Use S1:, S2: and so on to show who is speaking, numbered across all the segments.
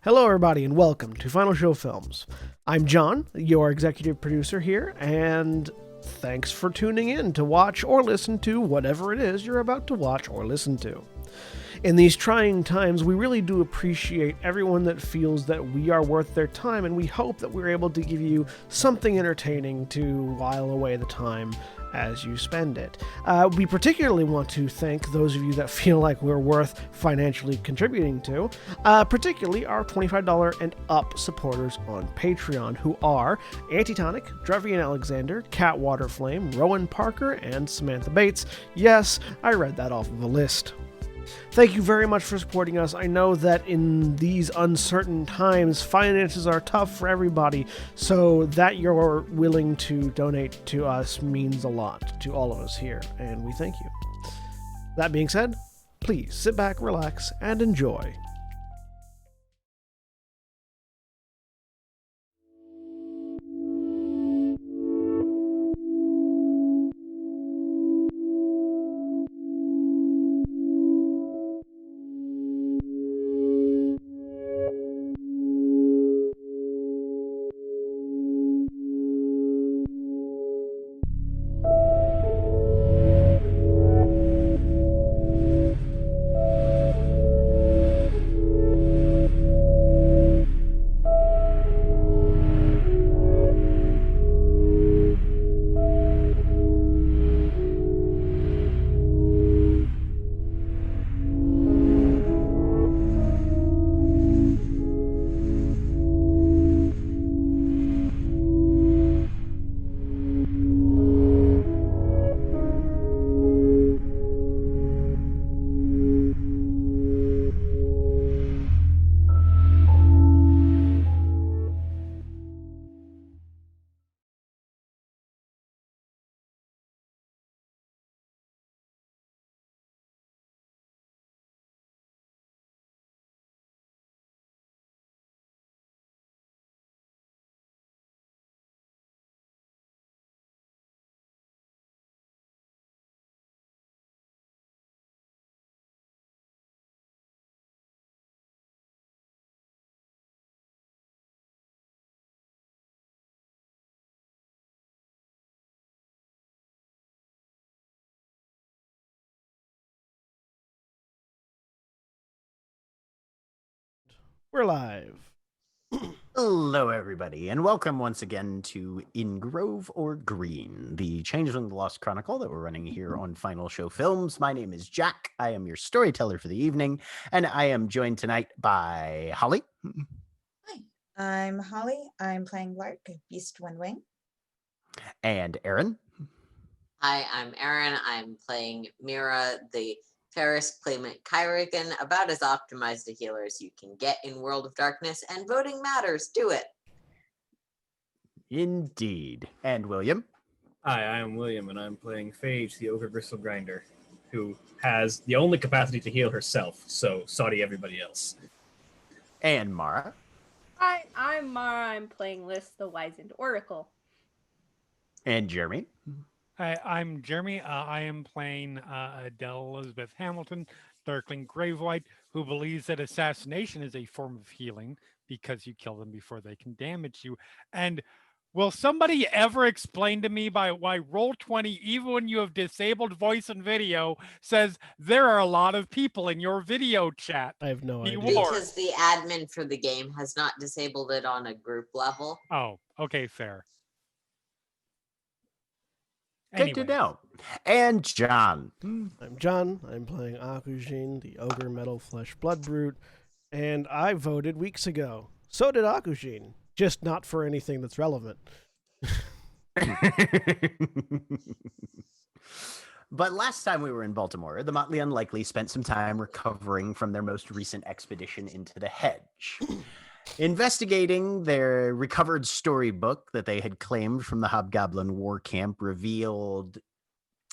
S1: Hello, everybody, and welcome to Final Show Films. I'm John, your executive producer here, and thanks for tuning in to watch or listen to whatever it is you're about to watch or listen to. In these trying times, we really do appreciate everyone that feels that we are worth their time, and we hope that we're able to give you something entertaining to while away the time as you spend it. We particularly want to thank those of you that feel like we're worth financially contributing to, particularly our $25 and up supporters on Patreon, who are Antitonic, Drevian Alexander, Cat Waterflame, Rowan Parker, and Samantha Bates. Yes, I read that off of a list. Thank you very much for supporting us. I know that in these uncertain times, finances are tough for everybody, so that you're willing to donate to us means a lot to all of us here, and we thank you. That being said, please sit back, relax, and enjoy. We're live.
S2: Hello, everybody, and welcome once again to In Grove or Green, the Changeling the Lost Chronicle that we're running here on Final Show Films. My name is Jack. I am your storyteller for the evening, and I am joined tonight by Holly.
S3: Hi, I'm Holly. I'm playing Lark, Beast One Wing.
S2: And Aaron.
S4: Hi, I'm Aaron. I'm playing Mira, the Ferris claimant Kyrigan, about as optimized a healer as you can get in World of Darkness, and voting matters. Do it.
S2: Indeed. And William.
S5: Hi, I am William, and I'm playing Phage, the Ogre Bristle Grinder, who has the only capacity to heal herself, so sorry everybody else.
S2: And Mara.
S6: Hi, I'm Mara. I'm playing Lys, the Wizened Oracle.
S2: And Jeremy.
S7: Hi, I'm Jeremy. I am playing Adele Elizabeth Hamilton, Darkling Gravewhite, who believes that assassination is a form of healing because you kill them before they can damage you. And will somebody ever explain to me why Roll20, even when you have disabled voice and video, says there are a lot of people in your video chat?
S1: I have no idea.
S4: Because the admin for the game has not disabled it on a group level.
S7: Oh, okay, fair.
S2: Good to know. And John.
S1: I'm John. I'm playing Akujin, the Ogre Metal Flesh Blood Brute, and I voted weeks ago. So did Akujin, just not for anything that's relevant.
S2: But last time we were in Baltimore, the Motley Unlikely spent some time recovering from their most recent expedition into the hedge. Investigating their recovered storybook that they had claimed from the Hobgoblin War Camp revealed,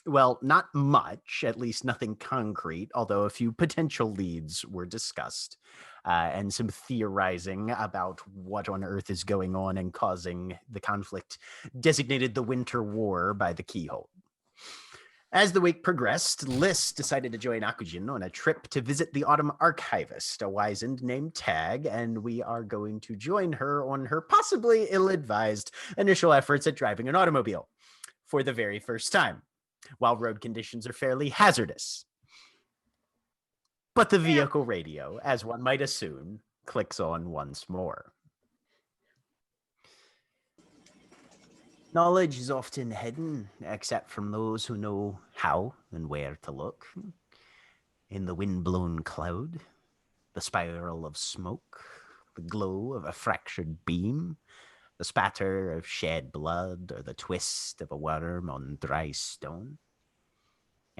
S2: well, not much, at least nothing concrete, although a few potential leads were discussed, and some theorizing about what on earth is going on and causing the conflict designated the Winter War by the Keyhole. As the week progressed, Liz decided to join Akujin on a trip to visit the Autumn Archivist, a wizened named Tag, and we are going to join her on her possibly ill-advised initial efforts at driving an automobile for the very first time, while road conditions are fairly hazardous. But the vehicle radio, as one might assume, clicks on once more. Knowledge is often hidden, except from those who know how and where to look. In the wind-blown cloud, the spiral of smoke, the glow of a fractured beam, the spatter of shed blood, or the twist of a worm on dry stone.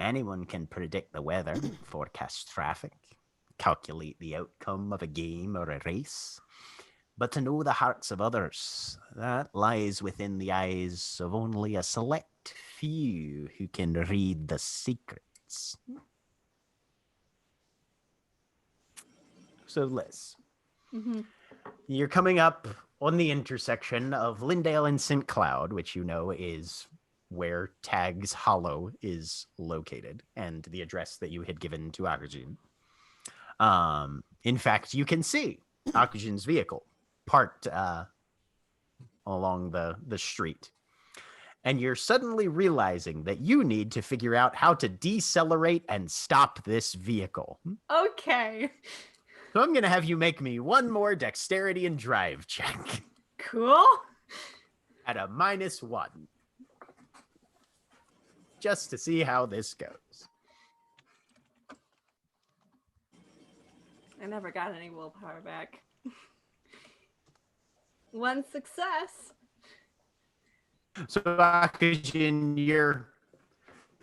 S2: Anyone can predict the weather, forecast traffic, calculate the outcome of a game or a race. But to know the hearts of others, that lies within the eyes of only a select few who can read the secrets. So, Liz, you're coming up on the intersection of Lindale and St. Cloud, which you know is where Tag's Hollow is located, and the address that you had given to Akujin. In fact, you can see Akujin's vehicle parked along the street. And you're suddenly realizing that you need to figure out how to decelerate and stop this vehicle.
S6: Okay.
S2: So I'm going to have you make me one more dexterity and drive check
S6: Cool.
S2: at a -1. Just to see how this goes.
S6: I never got any willpower back. One success.
S2: So Akujin, you're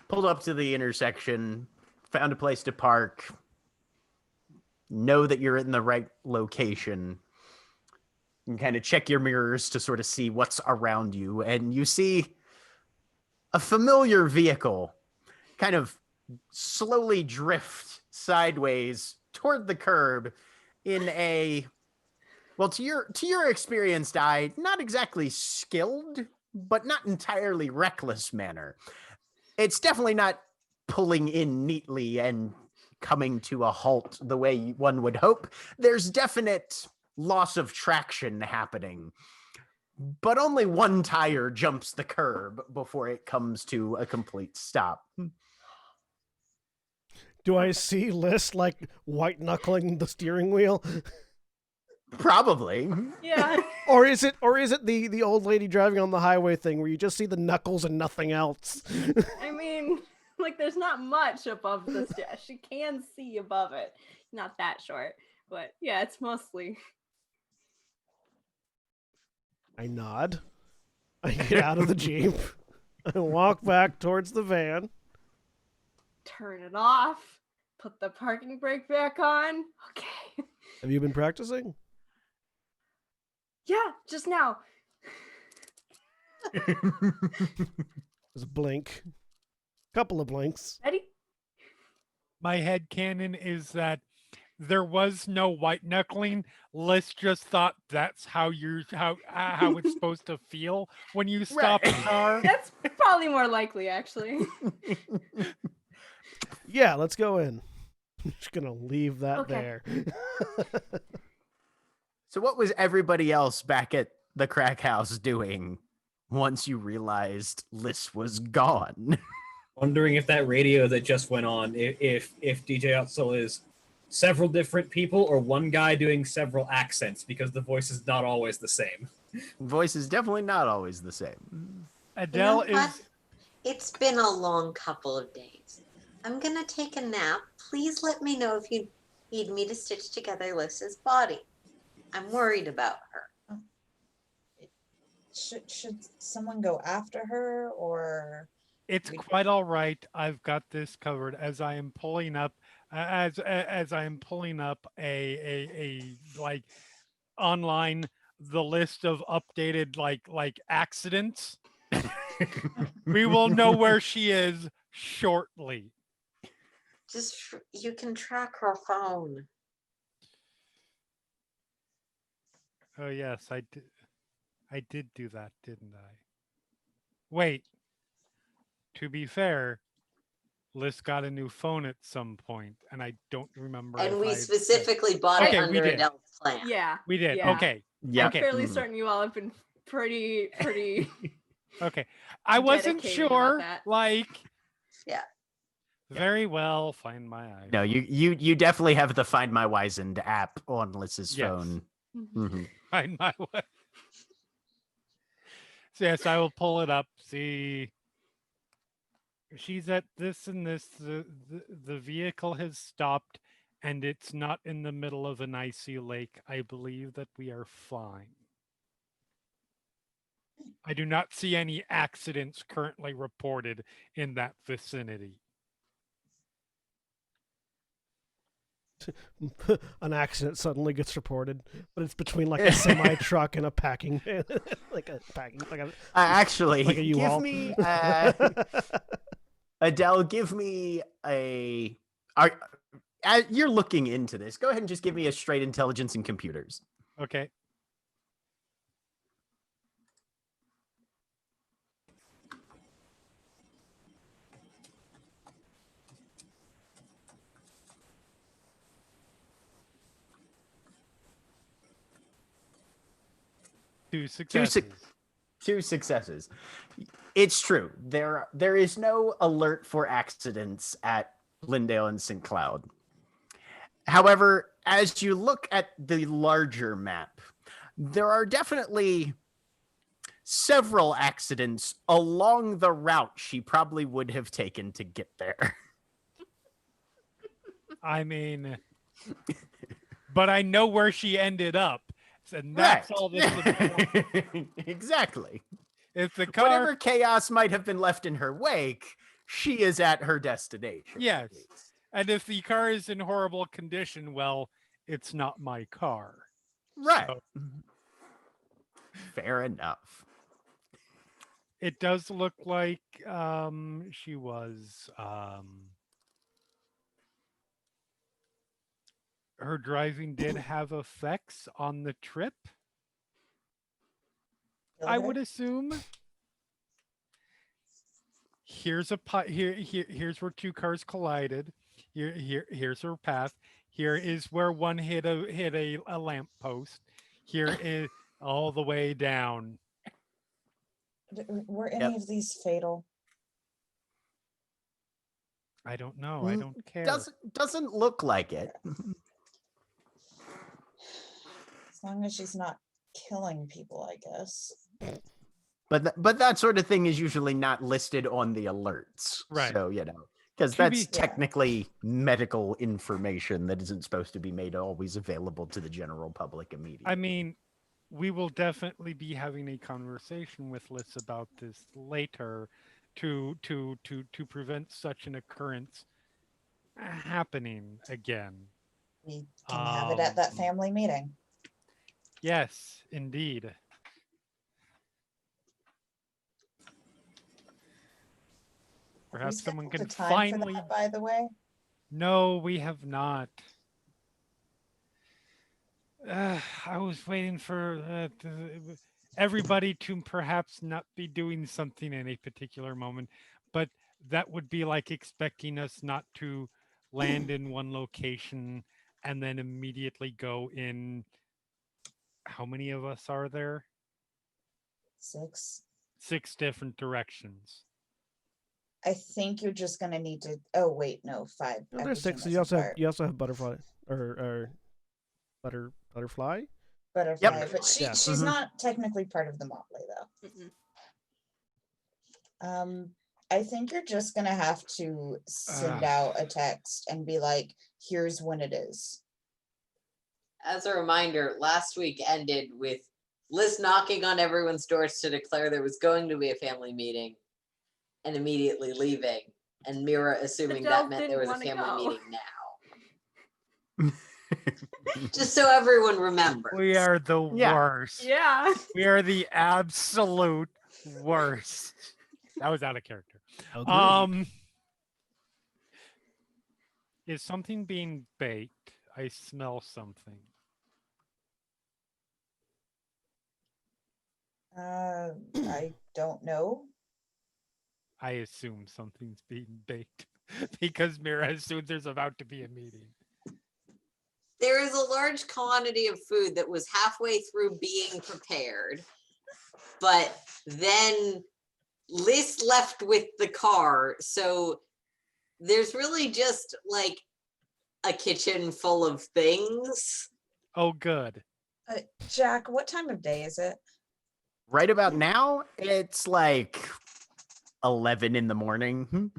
S2: pulled up to the intersection, found a place to park, know that you're in the right location, and kind of check your mirrors to sort of see what's around you, and you see a familiar vehicle kind of slowly drift sideways toward the curb in a, well, to your experienced eye, not exactly skilled, but not entirely reckless manner. It's definitely not pulling in neatly and coming to a halt the way one would hope. There's definite loss of traction happening, but only one tire jumps the curb before it comes to a complete stop.
S1: Do I see Liz like white knuckling the steering wheel?
S2: Probably.
S6: Yeah.
S1: Or is it the old lady driving on the highway thing where you just see the knuckles and nothing else?
S6: I mean, like, there's not much above the stairs. She can see above it. Not that short, but yeah, it's mostly.
S1: I nod. I get out of the Jeep. I walk back towards the van.
S6: Turn it off. Put the parking brake back on. Okay.
S1: Have you been practicing?
S6: Yeah, just now.
S1: There's a blink. Couple of blinks.
S6: Ready?
S7: My head canon is that there was no white knuckling. Liz just thought that's how it's supposed to feel when you stop a car.
S6: That's probably more likely, actually.
S1: Yeah, let's go in. I'm just gonna leave that
S6: Okay.
S1: there.
S2: So what was everybody else back at the crack house doing once you realized Liz was gone?
S5: Wondering if that radio that just went on, if DJ Utzel is several different people or one guy doing several accents, because the voice is not always the same.
S2: Voice is definitely not always the same.
S7: Adele
S4: You know what?
S7: is
S4: It's been a long couple of days. I'm gonna take a nap. Please let me know if you need me to stitch together Liz's body. I'm worried about her.
S3: Should someone go after her, or
S7: It's
S3: We-
S7: quite all right. I've got this covered as I am pulling up as I am pulling up a like online the list of updated like accidents. We will know where she is shortly.
S4: You can track her phone.
S7: Oh yes, I did do that, didn't I? Wait. To be fair, Liz got a new phone at some point, and I don't remember.
S4: And
S7: if
S4: we
S7: I've said-
S4: specifically bought it
S7: Okay, we
S4: under
S7: did.
S4: Adele's plan.
S6: Yeah.
S7: We did.
S6: Yeah.
S7: Okay.
S2: Yeah.
S6: I'm fairly
S2: Mhm.
S6: certain you all have been pretty
S7: Okay. I wasn't
S6: dedicated about
S7: sure.
S6: that.
S7: Like.
S4: Yeah.
S7: Very well. Find my eye.
S2: No, you definitely have the Find My Wizened app on Liz's
S7: Yes.
S2: phone.
S6: Mhm.
S2: Mhm.
S7: Find my way. So yes, I will pull it up. See. She's at this and this. The vehicle has stopped, and it's not in the middle of an icy lake. I believe that we are fine. I do not see any accidents currently reported in that vicinity.
S1: An accident suddenly gets reported, but it's between like a semi truck and a packing, like a.
S2: Actually,
S1: Like a U-Haul.
S2: give me Adele. Give me a. You're looking into this. Go ahead and just give me a straight intelligence and computers.
S7: Okay. Two successes.
S2: Two successes. It's true. There is no alert for accidents at Lindale and St. Cloud. However, as you look at the larger map, there are definitely several accidents along the route she probably would have taken to get there.
S7: I mean, but I know where she ended up, and that's all that's important.
S2: Exactly.
S7: If the car,
S2: Whatever chaos might have been left in her wake, she is at her destination.
S7: yes, and if the car is in horrible condition, well, it's not my car.
S2: Right.
S7: So
S2: fair enough.
S7: it does look like she was her driving did have effects on the trip. I would assume. Here's a here's where two cars collided. Here's her path. Here is where one hit a lamp post. Here is all the way down.
S3: Were any of these fatal?
S7: I don't know. I don't care.
S2: Doesn't look like it.
S3: As long as she's not killing people, I guess.
S2: But that sort of thing is usually not listed on the alerts.
S7: Right.
S2: So, because
S7: To
S2: that's
S7: be-
S2: technically medical information that isn't supposed to be made always available to the general public immediately.
S7: I mean, we will definitely be having a conversation with Liz about this later to prevent such an occurrence happening again.
S3: We can have it at that family meeting.
S7: Yes, indeed. Perhaps someone can finally.
S3: That, by the way.
S7: No, we have not. I was waiting for everybody to perhaps not be doing something in a particular moment, but that would be like expecting us not to land in one location and then immediately go in. How many of us are there?
S3: 6.
S7: 6 different directions.
S3: I think you're just gonna need to. Oh wait, no, 5.
S1: No, there's 6. You also have butterfly or butterfly.
S3: Butterfly, but
S1: Yeah.
S3: she's not technically part of the motley though.
S6: Mm-mm.
S3: I think you're just gonna have to send out a text and be like, "Here's when it is."
S4: As a reminder, last week ended with Liz knocking on everyone's doors to declare there was going to be a family meeting and immediately leaving, and Mira assuming
S6: Adele
S4: that meant there
S6: didn't
S4: was a
S6: wanna
S4: family
S6: go.
S4: meeting now. Just so everyone remembers.
S7: We are the worst.
S6: Yeah.
S7: We are the absolute worst. That was out of character.
S1: Agreed.
S7: Is something being baked? I smell something.
S3: I don't know.
S7: I assume something's being baked. because Mira assumes there's about to be a meeting.
S4: There is a large quantity of food that was halfway through being prepared, but then Liz left with the car, so there's really just like a kitchen full of things.
S7: Oh, good.
S3: Jack, what time of day is it?
S2: Right about now, it's like 11 in the morning.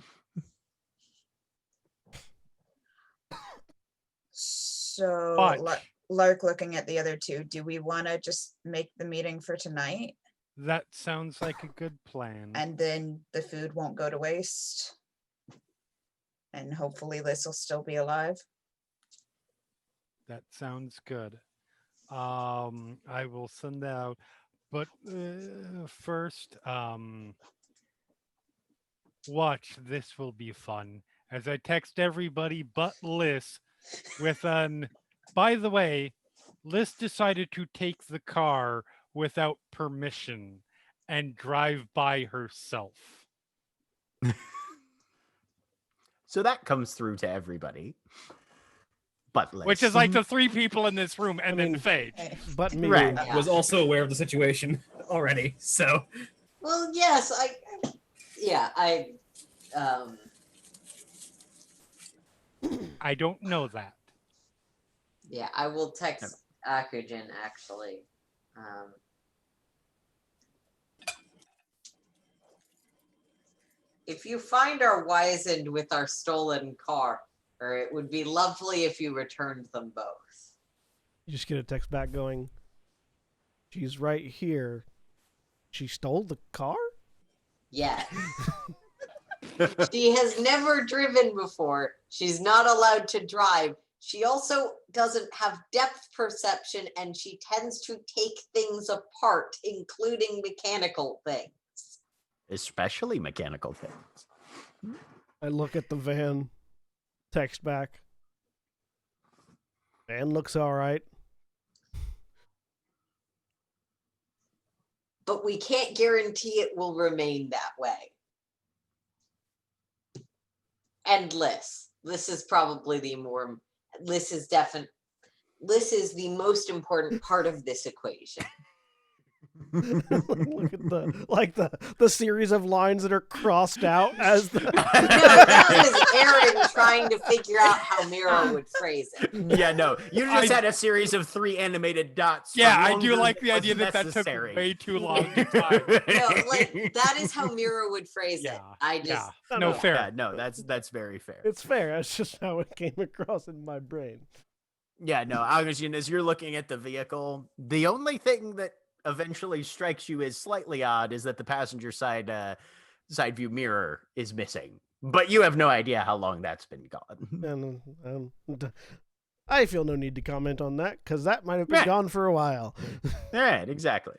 S3: So,
S7: But
S3: Lark, looking at the other two, do we want to just make the meeting for tonight?
S7: that sounds like a good plan.
S3: And then the food won't go to waste? And hopefully Liz will still be alive?
S7: That sounds good. I will send that out. But first, watch. This will be fun. As I text everybody but Liz with an, by the way, Liz decided to take the car without permission and drive by herself.
S2: So that comes through to everybody. But Liz.
S7: Which is like the three people in this room and then Phage.
S1: But me.
S2: Right.
S5: Was also aware of the situation already, so
S4: Well, yes,
S7: I don't know that.
S4: yeah, I will text Akujin actually. If you find our wizened with our stolen car, or it would be lovely if you returned them both.
S1: You just get a text back going, she's right here. She stole the car?
S4: Yes. She has never driven before. She's not allowed to drive. She also doesn't have depth perception, and she tends to take things apart, including mechanical things.
S2: Especially mechanical things.
S1: I look at the van, text back. Van looks all right.
S4: But we can't guarantee it will remain that way. And Liz is probably Liz is the most important part of this equation.
S1: Look at the series of lines that are crossed out as the
S4: No, that was Aaron trying to figure out how Mira would phrase it.
S2: Yeah, no. You just had a series of 3 animated dots. for
S7: Yeah, I
S2: longer
S7: do like
S2: than
S7: the
S2: was
S7: idea that
S2: necessary.
S7: took way too long to type.
S4: No, like that is how Mira would phrase it. I just
S7: No, fair.
S2: Yeah, no, that's very fair.
S1: It's fair. That's just how it came across in my brain.
S2: Yeah, no, Augustine, as you're looking at the vehicle, the only thing that eventually strikes you as slightly odd is that the passenger side view mirror is missing. But you have no idea how long that's been gone.
S1: And I feel no need to comment on that because that might have been gone for a while.
S2: All right, exactly.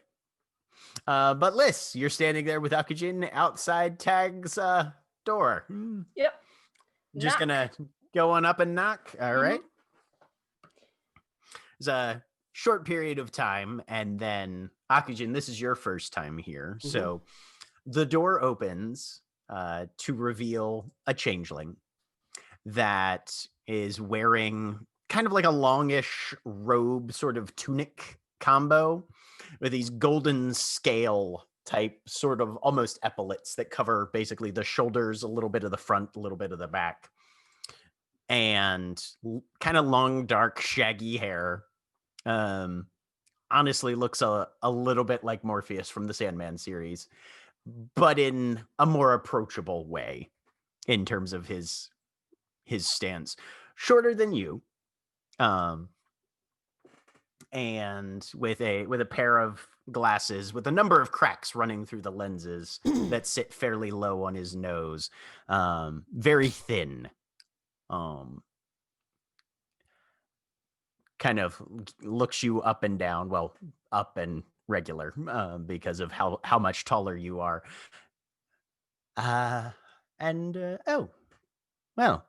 S2: But Liz, you're standing there with Akujin outside Tag's door.
S6: Yep.
S2: Just
S6: Knock.
S2: gonna go on up and knock. All right. It's a short period of time, and then Akujin, this is your first time here. So the door opens to reveal a changeling that is wearing kind of like a longish robe, sort of tunic combo with these golden scale type sort of almost epaulets that cover basically the shoulders, a little bit of the front, a little bit of the back, and kind of long, dark, shaggy hair. Honestly looks a little bit like Morpheus from the Sandman series, but in a more approachable way in terms of his stance. Shorter than you, and with a pair of glasses with a number of cracks running through the lenses that sit fairly low on his nose. Very thin. Kind of looks you up and down, well, up and regular, because of how much taller you are. Oh, well,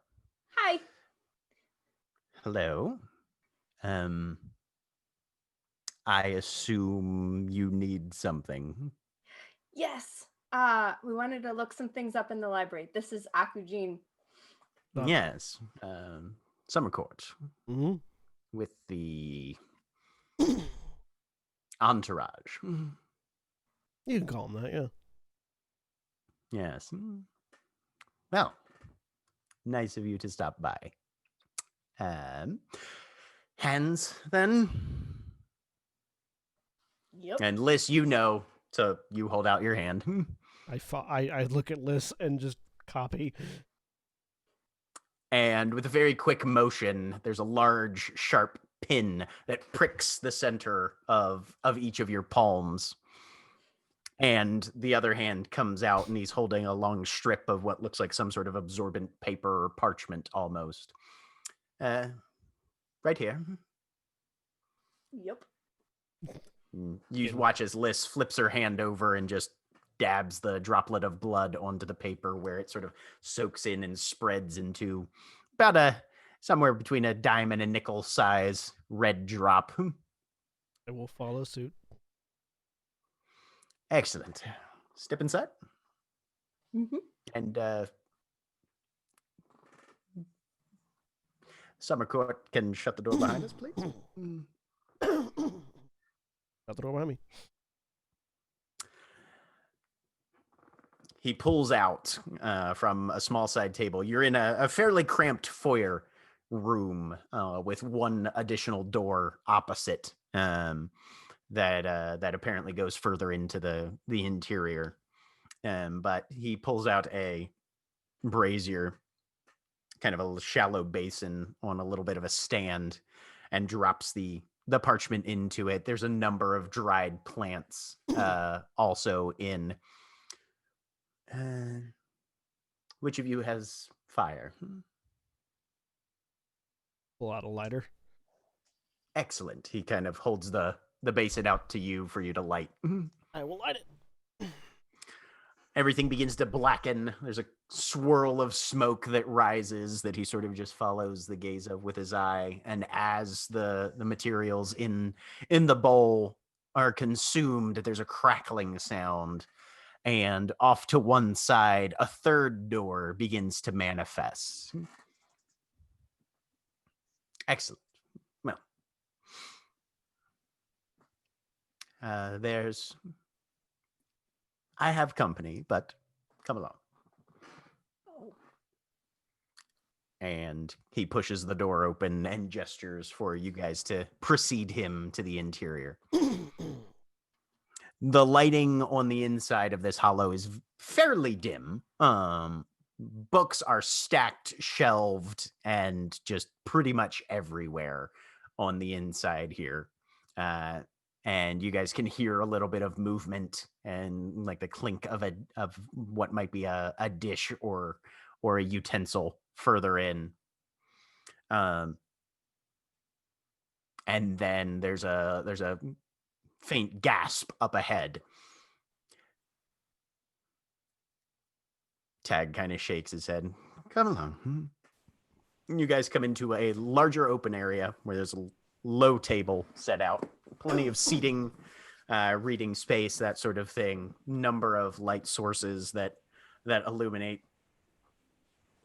S6: Hi.
S2: hello. I assume you need something.
S6: Yes. We wanted to look some things up in the library. This is Akujin.
S2: Yes, summer court
S1: Hmm.
S2: with the entourage.
S1: You can call him that, yeah.
S2: Yes. Well, nice of you to stop by. Hands then,
S6: Yep.
S2: and Liz, so you hold out your hand.
S1: I look at Liz and just copy.
S2: And with a very quick motion, there's a large, sharp pin that pricks the center of each of your palms. And the other hand comes out, and he's holding a long strip of what looks like some sort of absorbent paper or parchment almost. Right here.
S6: Yep.
S2: You watch as Liz flips her hand over and just dabs the droplet of blood onto the paper, where it sort of soaks in and spreads into about somewhere between a dime and a nickel size red drop.
S1: I will follow suit.
S2: Excellent. Step inside.
S6: Mm-hmm.
S2: And Summer Court can shut the door behind us, please.
S1: Shut the door behind me.
S2: He pulls out from a small side table. You're in a fairly cramped foyer room with one additional door opposite that apparently goes further into the interior. But he pulls out a brazier, kind of a shallow basin on a little bit of a stand, and drops the parchment into it. There's a number of dried plants also in. Which of you has fire?
S1: Pull out a lighter.
S2: Excellent. He kind of holds the basin out to you for you to light.
S1: I will light it.
S2: Everything begins to blacken. There's a swirl of smoke that rises that he sort of just follows the gaze of with his eye. And as the materials in the bowl are consumed, there's a crackling sound. And off to one side, a third door begins to manifest. Excellent. Well, I have company, but come along.
S6: Oh.
S2: And he pushes the door open and gestures for you guys to precede him to the interior. The lighting on the inside of this hollow is fairly dim. Books are stacked, shelved, and just pretty much everywhere on the inside here. And you guys can hear a little bit of movement and like the clink of what might be a dish or a utensil further in. And then there's a faint gasp up ahead. Tag kind of shakes his head. Come along. You guys come into a larger open area where there's a low table set out, plenty of seating, reading space, that sort of thing. Number of light sources that illuminate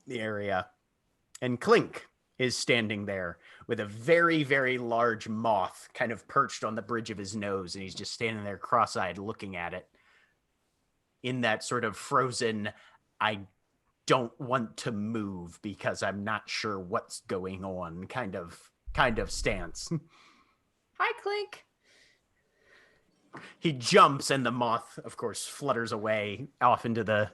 S2: the area. And Clink is standing there with a very, very large moth kind of perched on the bridge of his nose, and he's just standing there cross-eyed looking at it in that sort of frozen, I don't want to move because I'm not sure what's going on kind of stance.
S6: Hi, Clink.
S2: He jumps, and the moth, of course, flutters away off into the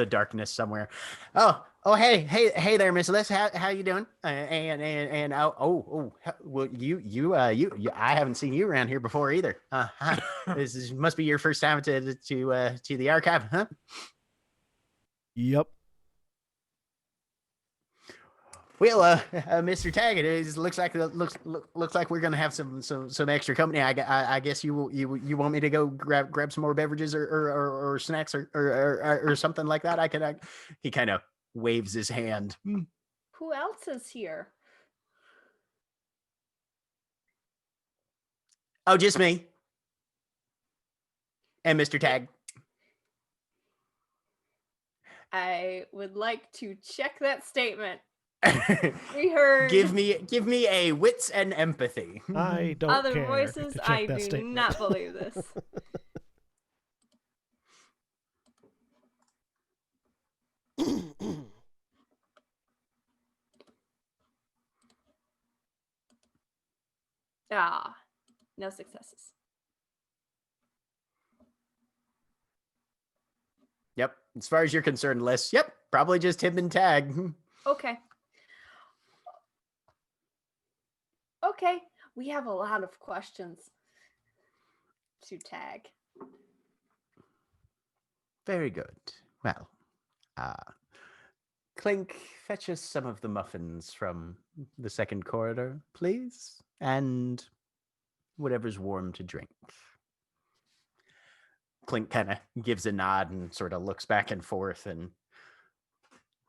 S2: darkness somewhere. Oh, hey there, Miss Liz. How you doing? Well, you, I haven't seen you around here before either. This must be your first time to the archive, huh?
S1: Yep.
S2: Well, Mr. Taggart, it looks like we're gonna have some extra company. I guess you want me to go grab some more beverages or snacks or something like that. He kind of waves his hand.
S6: Who else is here?
S2: Oh, just me and Mr. Tag.
S6: I would like to check that statement. We heard
S2: Give me a wits and empathy.
S1: I don't
S6: other
S1: care.
S6: voices.
S1: to check
S6: I
S1: that
S6: do
S1: statement.
S6: not believe this. Ah, no successes.
S2: Yep. As far as you're concerned, Liz. Yep. Probably just him and Tag.
S6: Okay. Okay. We have a lot of questions to tag.
S2: Very good. Well, Clink, fetch us some of the muffins from the second corridor, please, and whatever's warm to drink. Clink kind of gives a nod and sort of looks back and forth and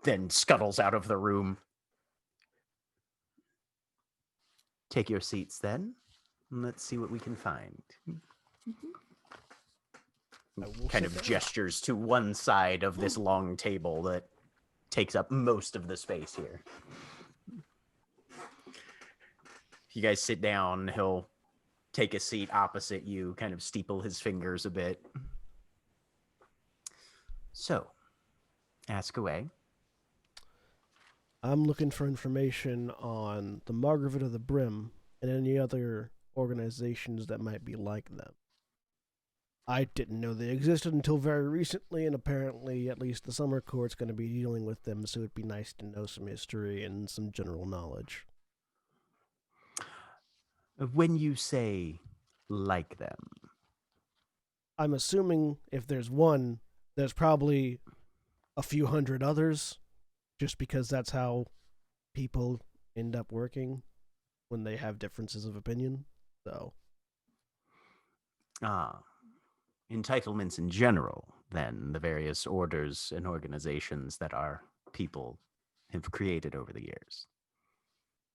S2: then scuttles out of the room. Take your seats then, and let's see what we can find. Kind of gestures to one side of this long table that takes up most of the space here. If you guys sit down, he'll take a seat opposite you, kind of steeple his fingers a bit. So, ask away.
S1: I'm looking for information on the Margaret of the Brim and any other organizations that might be like them. I didn't know they existed until very recently, and apparently at least the summer court's going to be dealing with them, so it'd be nice to know some history and some general knowledge.
S2: When you say like them,
S1: I'm assuming if there's one, there's probably a few hundred others, just because that's how people end up working when they have differences of opinion. So,
S2: entitlements in general, then the various orders and organizations that our people have created over the years.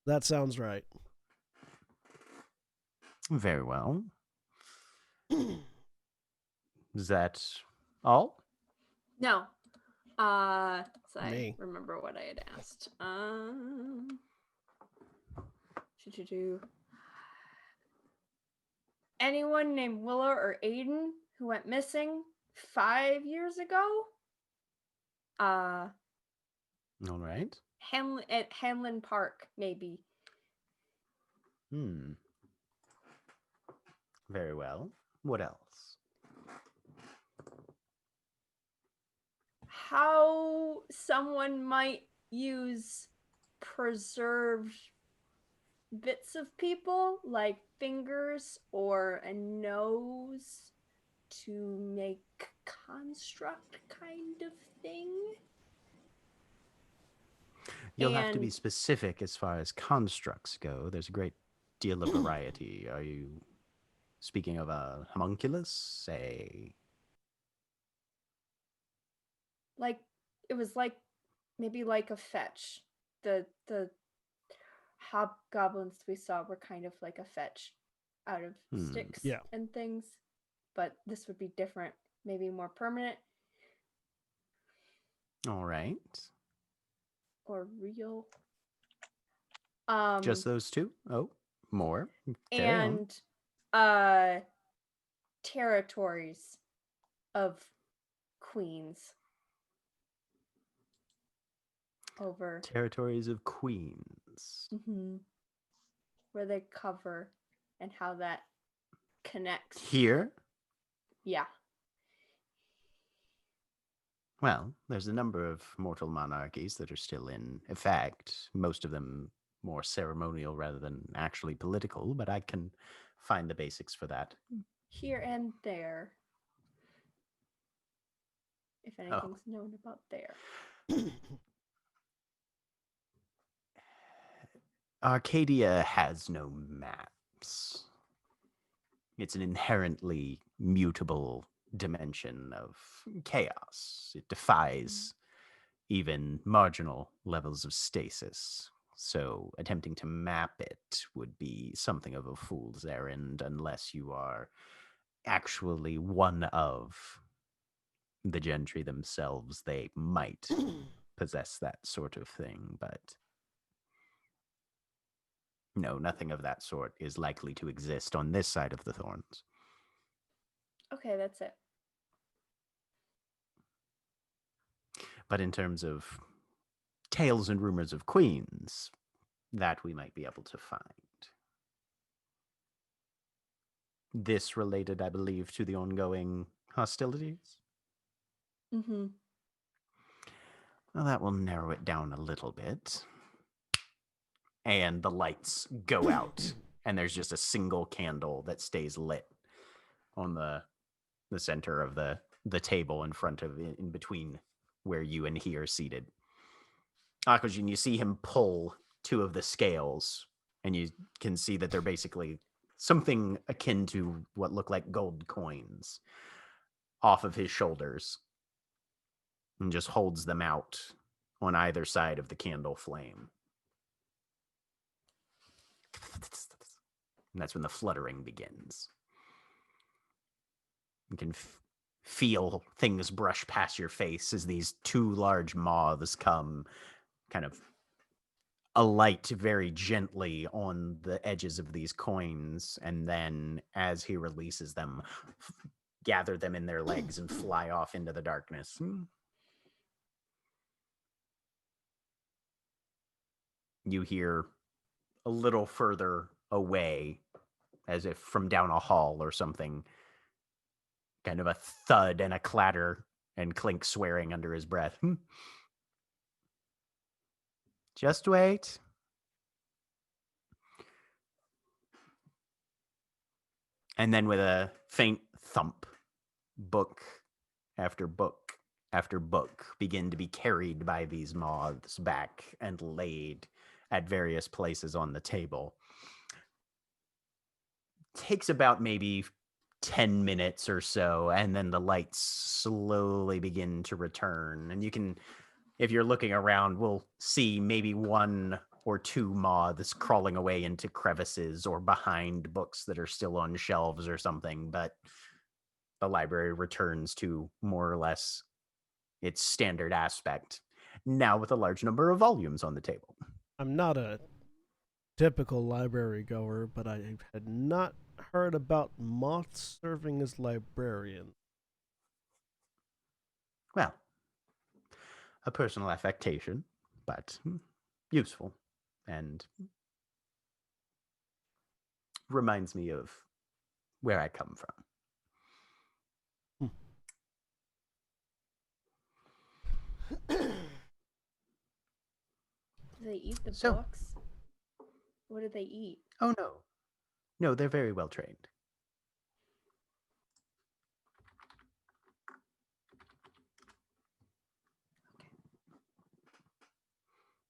S1: that sounds right.
S2: Very well. Is that all?
S6: No. So I
S1: Me.
S6: remember what I had asked. Do anyone named Willa or Aiden who went missing 5 years ago?
S2: All right.
S6: At Hanlon Park, maybe.
S2: Very well. What else?
S6: How someone might use preserved bits of people, like fingers or a nose, to make construct kind of thing.
S2: You'll have to be
S6: And-
S2: specific as far as constructs go. There's a great deal of variety. Are you speaking of a homunculus, say?
S6: Like it was like maybe like a fetch. The hobgoblins we saw were kind of like a fetch out of sticks
S1: Yeah.
S6: and things, but this would be different, maybe more permanent
S2: All right.
S6: or real.
S2: Just those two? Oh, more. Carry on.
S6: And territories of queens over
S2: Territories of Queens.
S6: where they cover and how that connects.
S2: Here?
S6: Yeah.
S2: Well, there's a number of mortal monarchies that are still in effect, most of them more ceremonial rather than actually political, but I can find the basics for that.
S6: Here and there. If anything's known about there.
S2: Arcadia has no maps. It's an inherently mutable dimension of chaos. It defies even marginal levels of stasis. So attempting to map it would be something of a fool's errand unless you are actually one of the gentry themselves. They might possess that sort of thing, but No, nothing of that sort is likely to exist on this side of the thorns.
S6: Okay, that's it.
S2: But in terms of tales and rumors of queens, that we might be able to find. This related, I believe, to the ongoing hostilities.
S6: Mm-hmm.
S2: Well, that will narrow it down a little bit. And the lights go out, and there's just a single candle that stays lit on the center of the table in between where you and he are seated. Akujin, you see him pull two of the scales, and you can see that they're basically something akin to what look like gold coins off of his shoulders, and just holds them out on either side of the candle flame. And that's when the fluttering begins. You can feel things brush past your face as these two large moths come, kind of alight very gently on the edges of these coins, and then as he releases them, gather them in their legs and fly off into the darkness. You hear a little further away, as if from down a hall or something, kind of a thud and a clatter, and Clink swearing under his breath. Just wait. And then with a faint thump, book after book after book begin to be carried by these moths back and laid at various places on the table. Takes about maybe 10 minutes or so, and then the lights slowly begin to return. And you can, if you're looking around, we'll see maybe one or two moths crawling away into crevices or behind books that are still on shelves or something, but the library returns to more or less its standard aspect, now with a large number of volumes on the table.
S1: I'm not a typical library goer, but I had not heard about moths serving as librarians.
S2: Well, a personal affectation, but useful, and reminds me of where I come from.
S6: Do they eat the
S2: So-
S6: books? What do they eat?
S2: Oh, no. No, they're very well trained.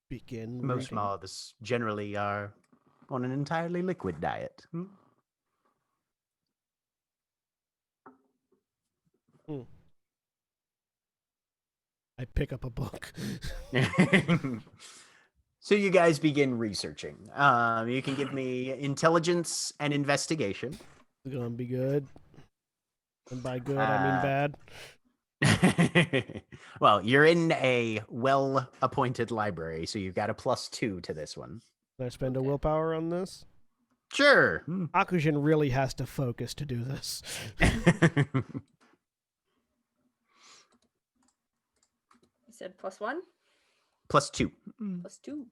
S1: Begin
S2: Most
S1: reading.
S2: moths generally are on an entirely liquid diet.
S1: I pick up a book.
S2: So you guys begin researching. You can give me intelligence and investigation.
S1: It's gonna be good. And by good, I mean bad.
S2: Well, you're in a well-appointed library, so you've got a +2 to this one.
S1: Can I spend a willpower on this?
S2: Sure.
S1: Akujin really has to focus to do this.
S6: You said +1?
S2: +2.
S6: +2.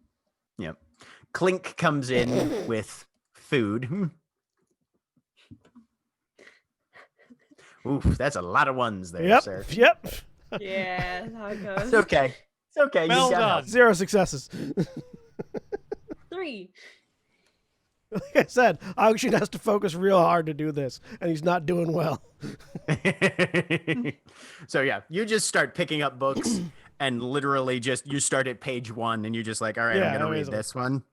S2: Yep. Clink comes in with food. Oof, that's a lot of ones there,
S1: Yep.
S2: sir.
S1: Yep.
S6: Yeah, that's how it goes.
S2: It's okay. It's okay.
S7: Well
S2: you got
S7: done.
S2: help.
S1: 0 successes.
S6: 3.
S1: Like I said, Akujin has to focus real hard to do this, and he's not doing well.
S2: So yeah, you just start picking up books and literally just you start at page 1 and you're just like, all right,
S1: Yeah,
S2: I'm gonna read
S1: amazing.
S2: this one.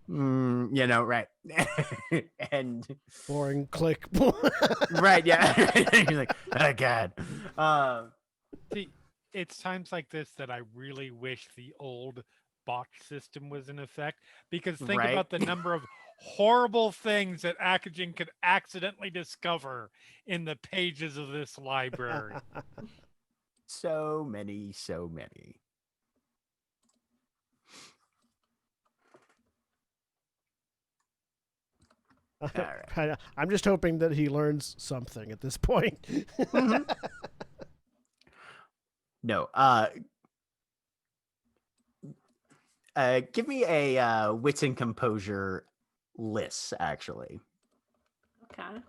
S2: Right. And
S1: Boring click.
S2: right, yeah. You're like, oh god.
S7: See, it's times like this that I really wish the old botch system was in effect, because think
S2: Right.
S7: about the number of horrible things that Akujin could accidentally discover in the pages of this library.
S2: So many, so many. All right.
S1: I'm just hoping that he learns something at this point.
S2: Mhm. No. Give me a wits and composure list, actually.
S6: Okay.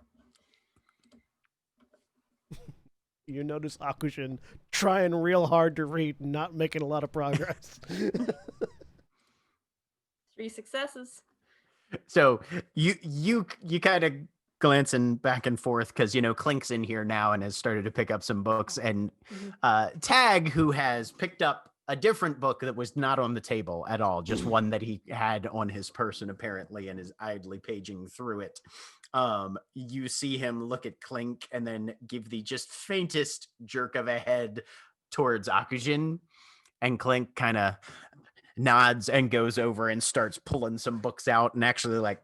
S1: You notice Akushin trying real hard to read and not making a lot of progress.
S6: 3 successes.
S2: So you kind of glancing back and forth because Clink's in here now and has started to pick up some books, and Tag, who has picked up a different book that was not on the table at all, just one that he had on his person apparently, and is idly paging through it. You see him look at Clink and then give the just faintest jerk of a head towards Akujin, and Clink kind of nods and goes over and starts pulling some books out and actually like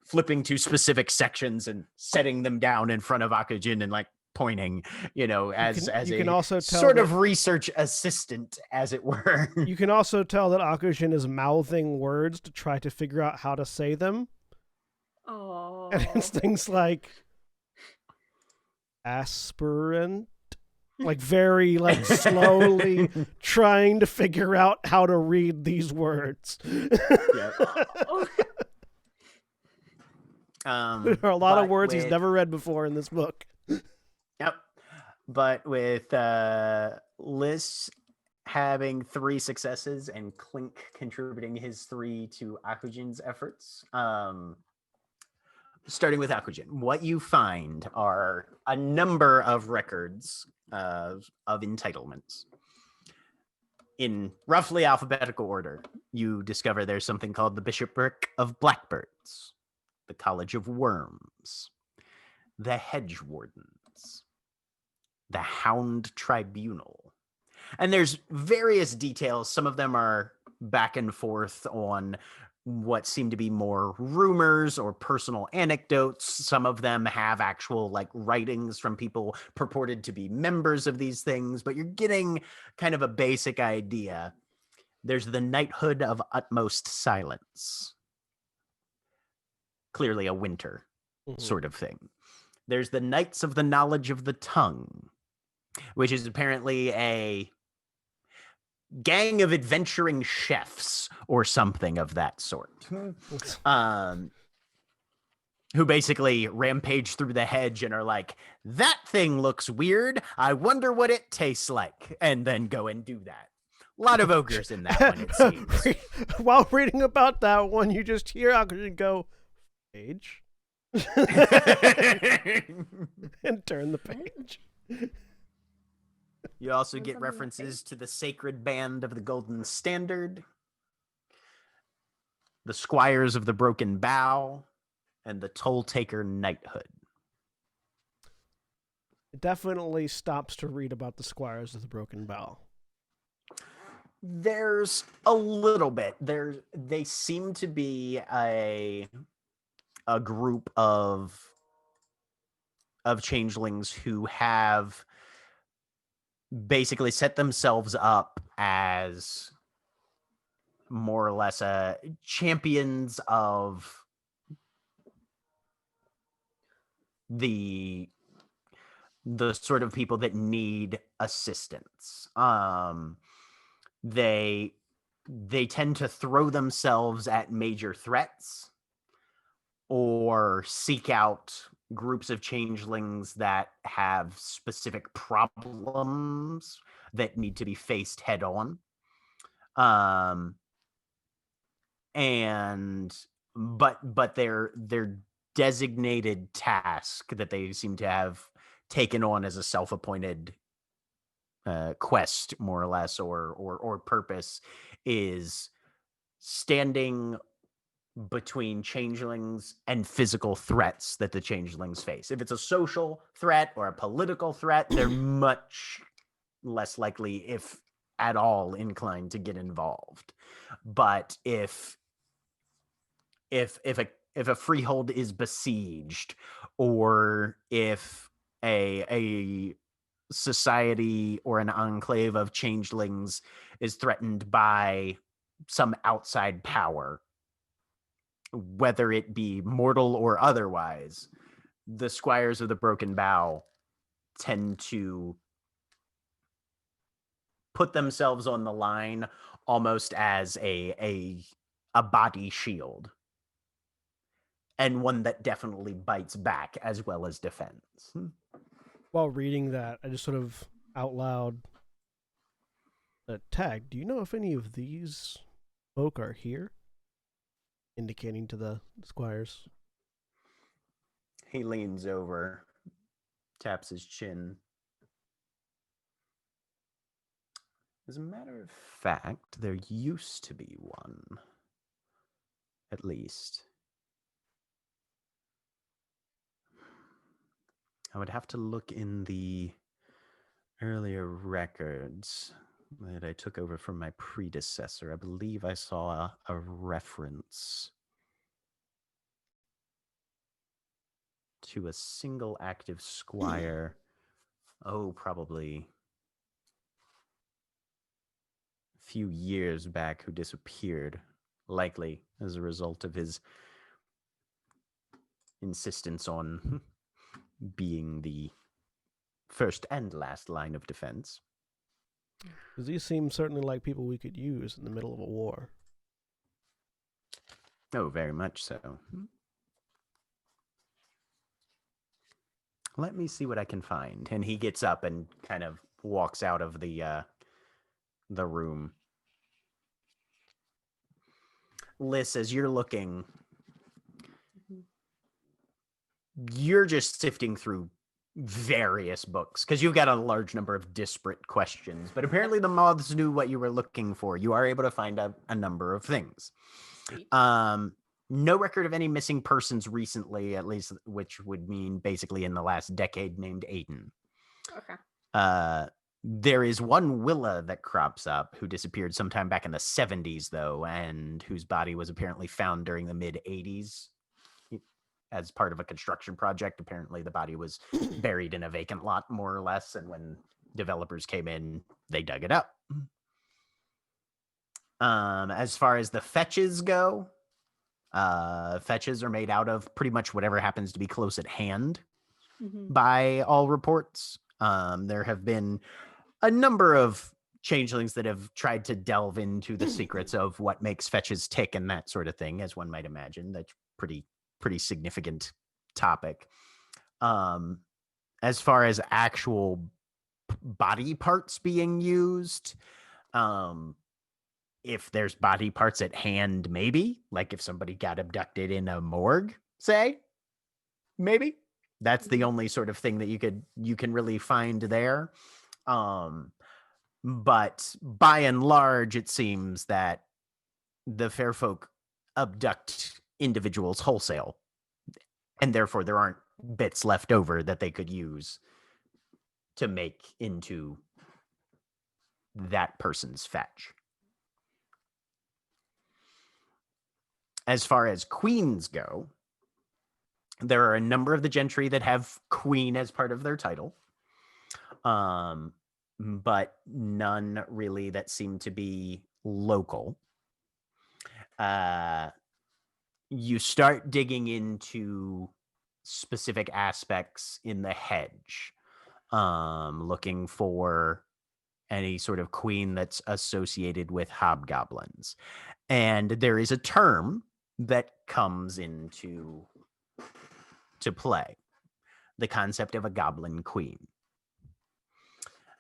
S2: flipping to specific sections and setting them down in front of Akujin and like pointing, as
S1: you
S2: a
S1: can also tell
S2: sort
S1: that-
S2: of research assistant, as it were.
S1: You can also tell that Akushin is mouthing words to try to figure out how to say them.
S6: Oh.
S1: And it's things like aspirant, like very like slowly trying to figure out how to read these words.
S2: Yep.
S1: There are a lot of
S2: But
S1: words he's
S2: with-
S1: never read before in this book.
S2: Yep. But with Liz having 3 successes and Clink contributing his 3 to Akujin's efforts, starting with Akujin, what you find are a number of records of entitlements. In roughly alphabetical order, you discover there's something called the Bishopric of Blackbirds, the College of Worms, the Hedge Wardens, the Hound Tribunal. And there's various details. Some of them are back and forth on what seem to be more rumors or personal anecdotes. Some of them have actual like writings from people purported to be members of these things, but you're getting kind of a basic idea. There's the Knighthood of Utmost Silence. Clearly a winter sort of thing. There's the Knights of the Knowledge of the Tongue, which is apparently a gang of adventuring chefs or something of that sort, who basically rampage through the hedge and are like, that thing looks weird, I wonder what it tastes like, and then go and do that. A lot of ogres in that one, it seems.
S1: While reading about that one, you just hear Akushin go, page, and turn the page.
S2: You also
S6: There's
S2: get
S6: something like
S2: references to the Sacred Band of the Golden Standard, the Squires of the Broken Bow, and the Toll Taker Knighthood.
S1: It definitely stops to read about the Squires of the Broken Bow.
S2: There's a little bit. They seem to be a group of changelings who have basically set themselves up as more or less champions of the sort of people that need assistance. They tend to throw themselves at major threats or seek out groups of changelings that have specific problems that need to be faced head on. But their designated task that they seem to have taken on as a self-appointed quest, more or less, or purpose, is standing between changelings and physical threats that the changelings face. If it's a social threat or a political threat, they're much less likely, if at all, inclined to get involved. But if a freehold is besieged, or if a society or an enclave of changelings is threatened by some outside power, whether it be mortal or otherwise, the squires of the Broken Bow tend to put themselves on the line almost as a body shield, and one that definitely bites back as well as defends.
S1: While reading that, I just sort of out loud tag, do you know if any of these folk are here? Indicating to the squires.
S2: He leans over, taps his chin. As a matter of fact, there used to be one. At least. I would have to look in the earlier records that I took over from my predecessor. I believe I saw a reference to a single active squire. Probably a few years back, who disappeared, likely as a result of his insistence on being the first and last line of defense.
S1: Because these seem certainly like people we could use in the middle of a war.
S2: Oh, very much so. Let me see what I can find. And he gets up and kind of walks out of the room. Liz, as you're looking, you're just sifting through various books because you've got a large number of disparate questions. But apparently the moths knew what you were looking for. You are able to find a number of things.
S6: Sweet.
S2: No record of any missing persons recently, at least, which would mean basically in the last decade, named Aiden.
S6: Okay.
S2: There is one Willa that crops up who disappeared sometime back in the 70s, though, and whose body was apparently found during the mid-80s as part of a construction project. Apparently, the body was buried in a vacant lot, more or less, and when developers came in, they dug it up. As far as the fetches go, fetches are made out of pretty much whatever happens to be close at hand by all reports. There have been a number of changelings that have tried to delve into the secrets of what makes fetches tick and that sort of thing, as one might imagine. That's pretty significant topic. As far as actual body parts being used, if there's body parts at hand, maybe, like if somebody got abducted in a morgue, say, maybe that's the only sort of thing that you can really find there. But by and large, it seems that the fair folk abduct individuals wholesale, and therefore there aren't bits left over that they could use to make into that person's fetch. As far as queens go, there are a number of the gentry that have queen as part of their title, but none really that seem to be local. You start digging into specific aspects in the hedge, looking for any sort of queen that's associated with hobgoblins. And there is a term that comes into play, the concept of a goblin queen.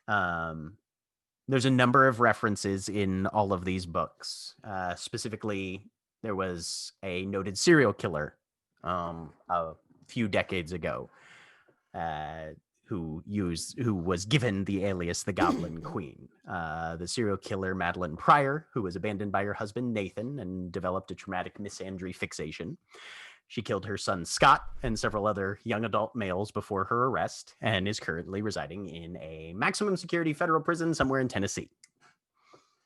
S2: There's a number of references in all of these books. Specifically, there was a noted serial killer a few decades ago who was given the alias the Goblin Queen. The serial killer Madeline Pryor, who was abandoned by her husband Nathan and developed a traumatic misandry fixation. She killed her son Scott and several other young adult males before her arrest and is currently residing in a maximum security federal prison somewhere in Tennessee.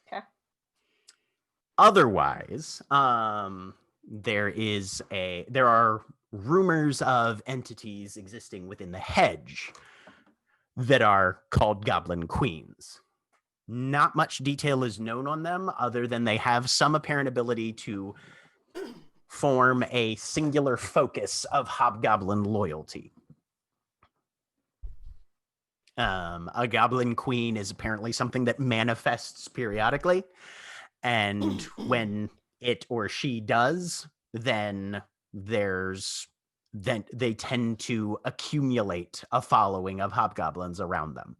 S6: Okay.
S2: Otherwise, there are rumors of entities existing within the hedge that are called Goblin Queens. Not much detail is known on them other than they have some apparent ability to form a singular focus of hobgoblin loyalty. A goblin queen is apparently something that manifests periodically, and when it or she does, then they tend to accumulate a following of hobgoblins around them.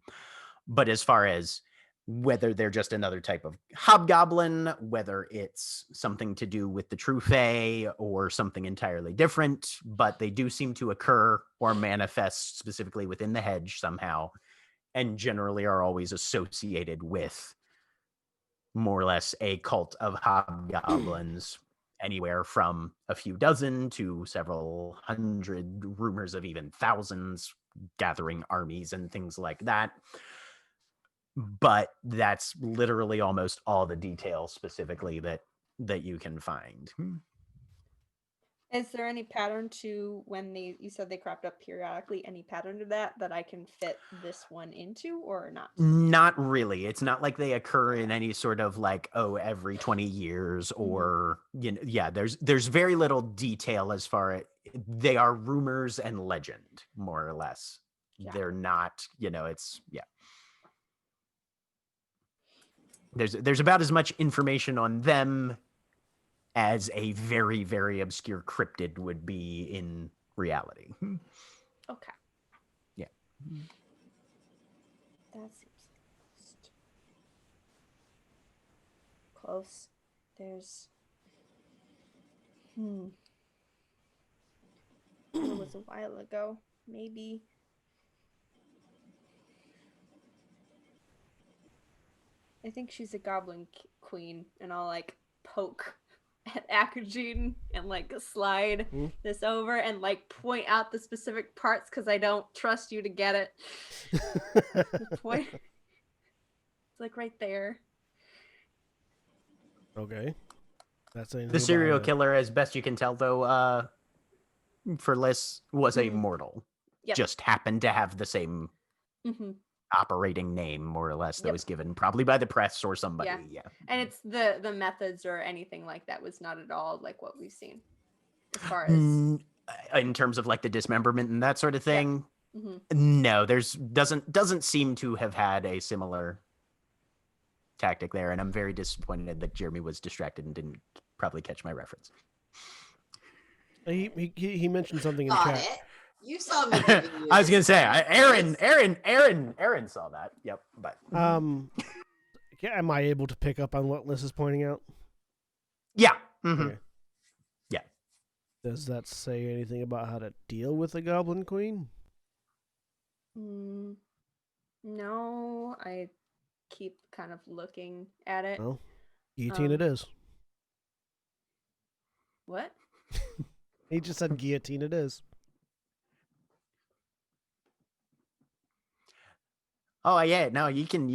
S2: But as far as whether they're just another type of hobgoblin, whether it's something to do with the true fae or something entirely different, but they do seem to occur or manifest specifically within the hedge somehow, and generally are always associated with more or less a cult of hobgoblins, anywhere from a few dozen to several hundred, rumors of even thousands, gathering armies and things like that. But that's literally almost all the details specifically that you can find.
S6: Is there any pattern to when you said they cropped up periodically, any pattern to that I can fit this one into or not?
S2: Not really. It's not like they occur in any sort of like, every 20 years or, there's very little detail as far as they are rumors and legend, more or less. Yeah. They're not, it's, There's about as much information on them as a very, very obscure cryptid would be in reality.
S6: Okay.
S2: Yeah.
S6: That seems close. There's it was a while ago. Maybe I think she's a goblin queen, and I'll like poke at Akajin and like slide this over and like point out the specific parts because I don't trust you to get it. The point, it's like right there.
S1: Okay. That's
S2: the serial killer, as best you can tell, though, for Liz, was a mortal.
S6: Yep.
S2: Just happened to have the same operating name, more or less, that was given probably by the press or somebody. Yeah.
S6: And it's the methods or anything like that was not at all like what we've seen as far as
S2: in terms of like the dismemberment and that sort of thing. No, doesn't seem to have had a similar tactic there, and I'm very disappointed that Jeremy was distracted and didn't probably catch my reference.
S1: He mentioned something in chat.
S4: You saw me. You
S2: I was gonna say, Aaron saw that. Yep, but
S1: am I able to pick up on what Liz is pointing out?
S2: Yeah.
S1: Okay.
S2: Yeah.
S1: Does that say anything about how to deal with a goblin queen?
S6: No, I keep kind of looking at it.
S1: Oh, guillotine it is.
S6: What?
S1: He just said guillotine it is.
S2: Oh yeah, no, you can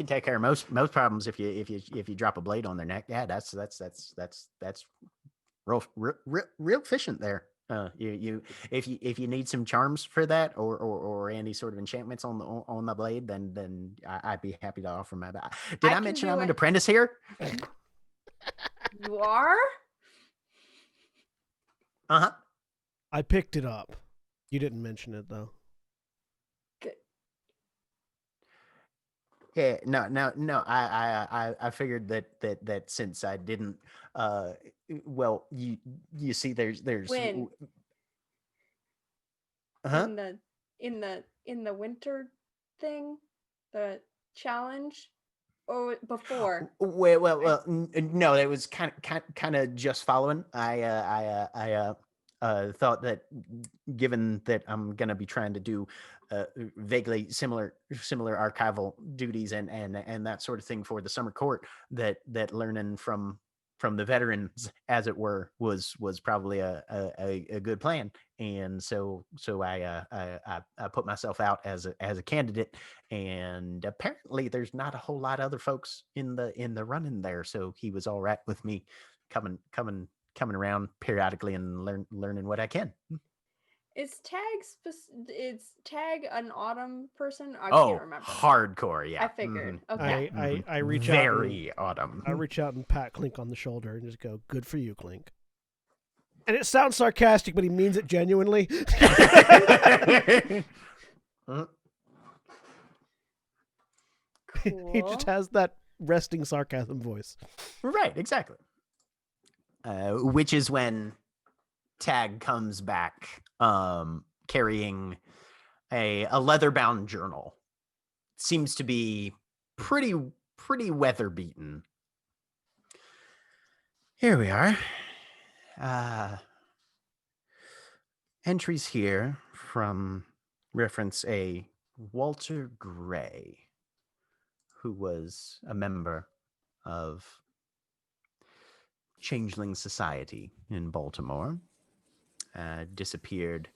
S2: take care of most problems if you drop a blade on their neck. Yeah, that's real efficient there. If you need some charms for that or any sort of enchantments on the blade, then I'd be happy to offer my back. Did I mention I'm an apprentice here?
S6: You are?
S1: I picked it up. You didn't mention it though.
S2: Yeah, no. I figured that since I didn't, well, you see, there's
S6: when in the winter thing, the challenge, or before.
S2: Well, no, it was kind of just following. I thought that given that I'm gonna be trying to do vaguely similar archival duties and that sort of thing for the summer court, that learning from the veterans, as it were, was probably a good plan. And so I put myself out as a candidate, and apparently there's not a whole lot of other folks in the running there, so he was all right with me coming around periodically and learning what I can.
S6: Is Tag an autumn person? I
S2: can't
S6: remember.
S2: Hardcore, yeah.
S6: I figured. Okay.
S1: I reach
S2: very
S1: out
S2: autumn.
S1: I reach out and pat Clink on the shoulder and just go, "Good for you, Clink." And it sounds sarcastic, but he means it genuinely. He just
S6: Cool.
S1: has that resting sarcasm voice.
S2: Right, exactly. Which is when Tag comes back carrying a leather-bound journal. Seems to be pretty weather-beaten. Here we are. Entries here from reference a Walter Gray, who was a member of Changeling Society in Baltimore, disappeared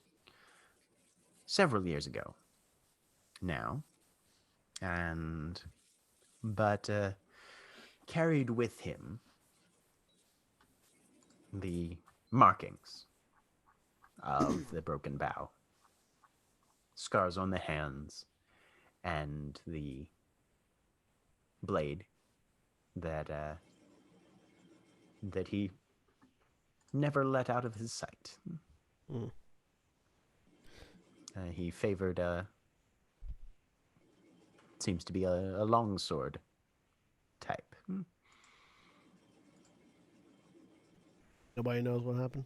S2: several years ago now, but carried with him the markings of the broken bow, scars on the hands, and the blade that he never let out of his sight.
S1: Mm.
S2: He favored seems to be a longsword type.
S1: Nobody knows what happened.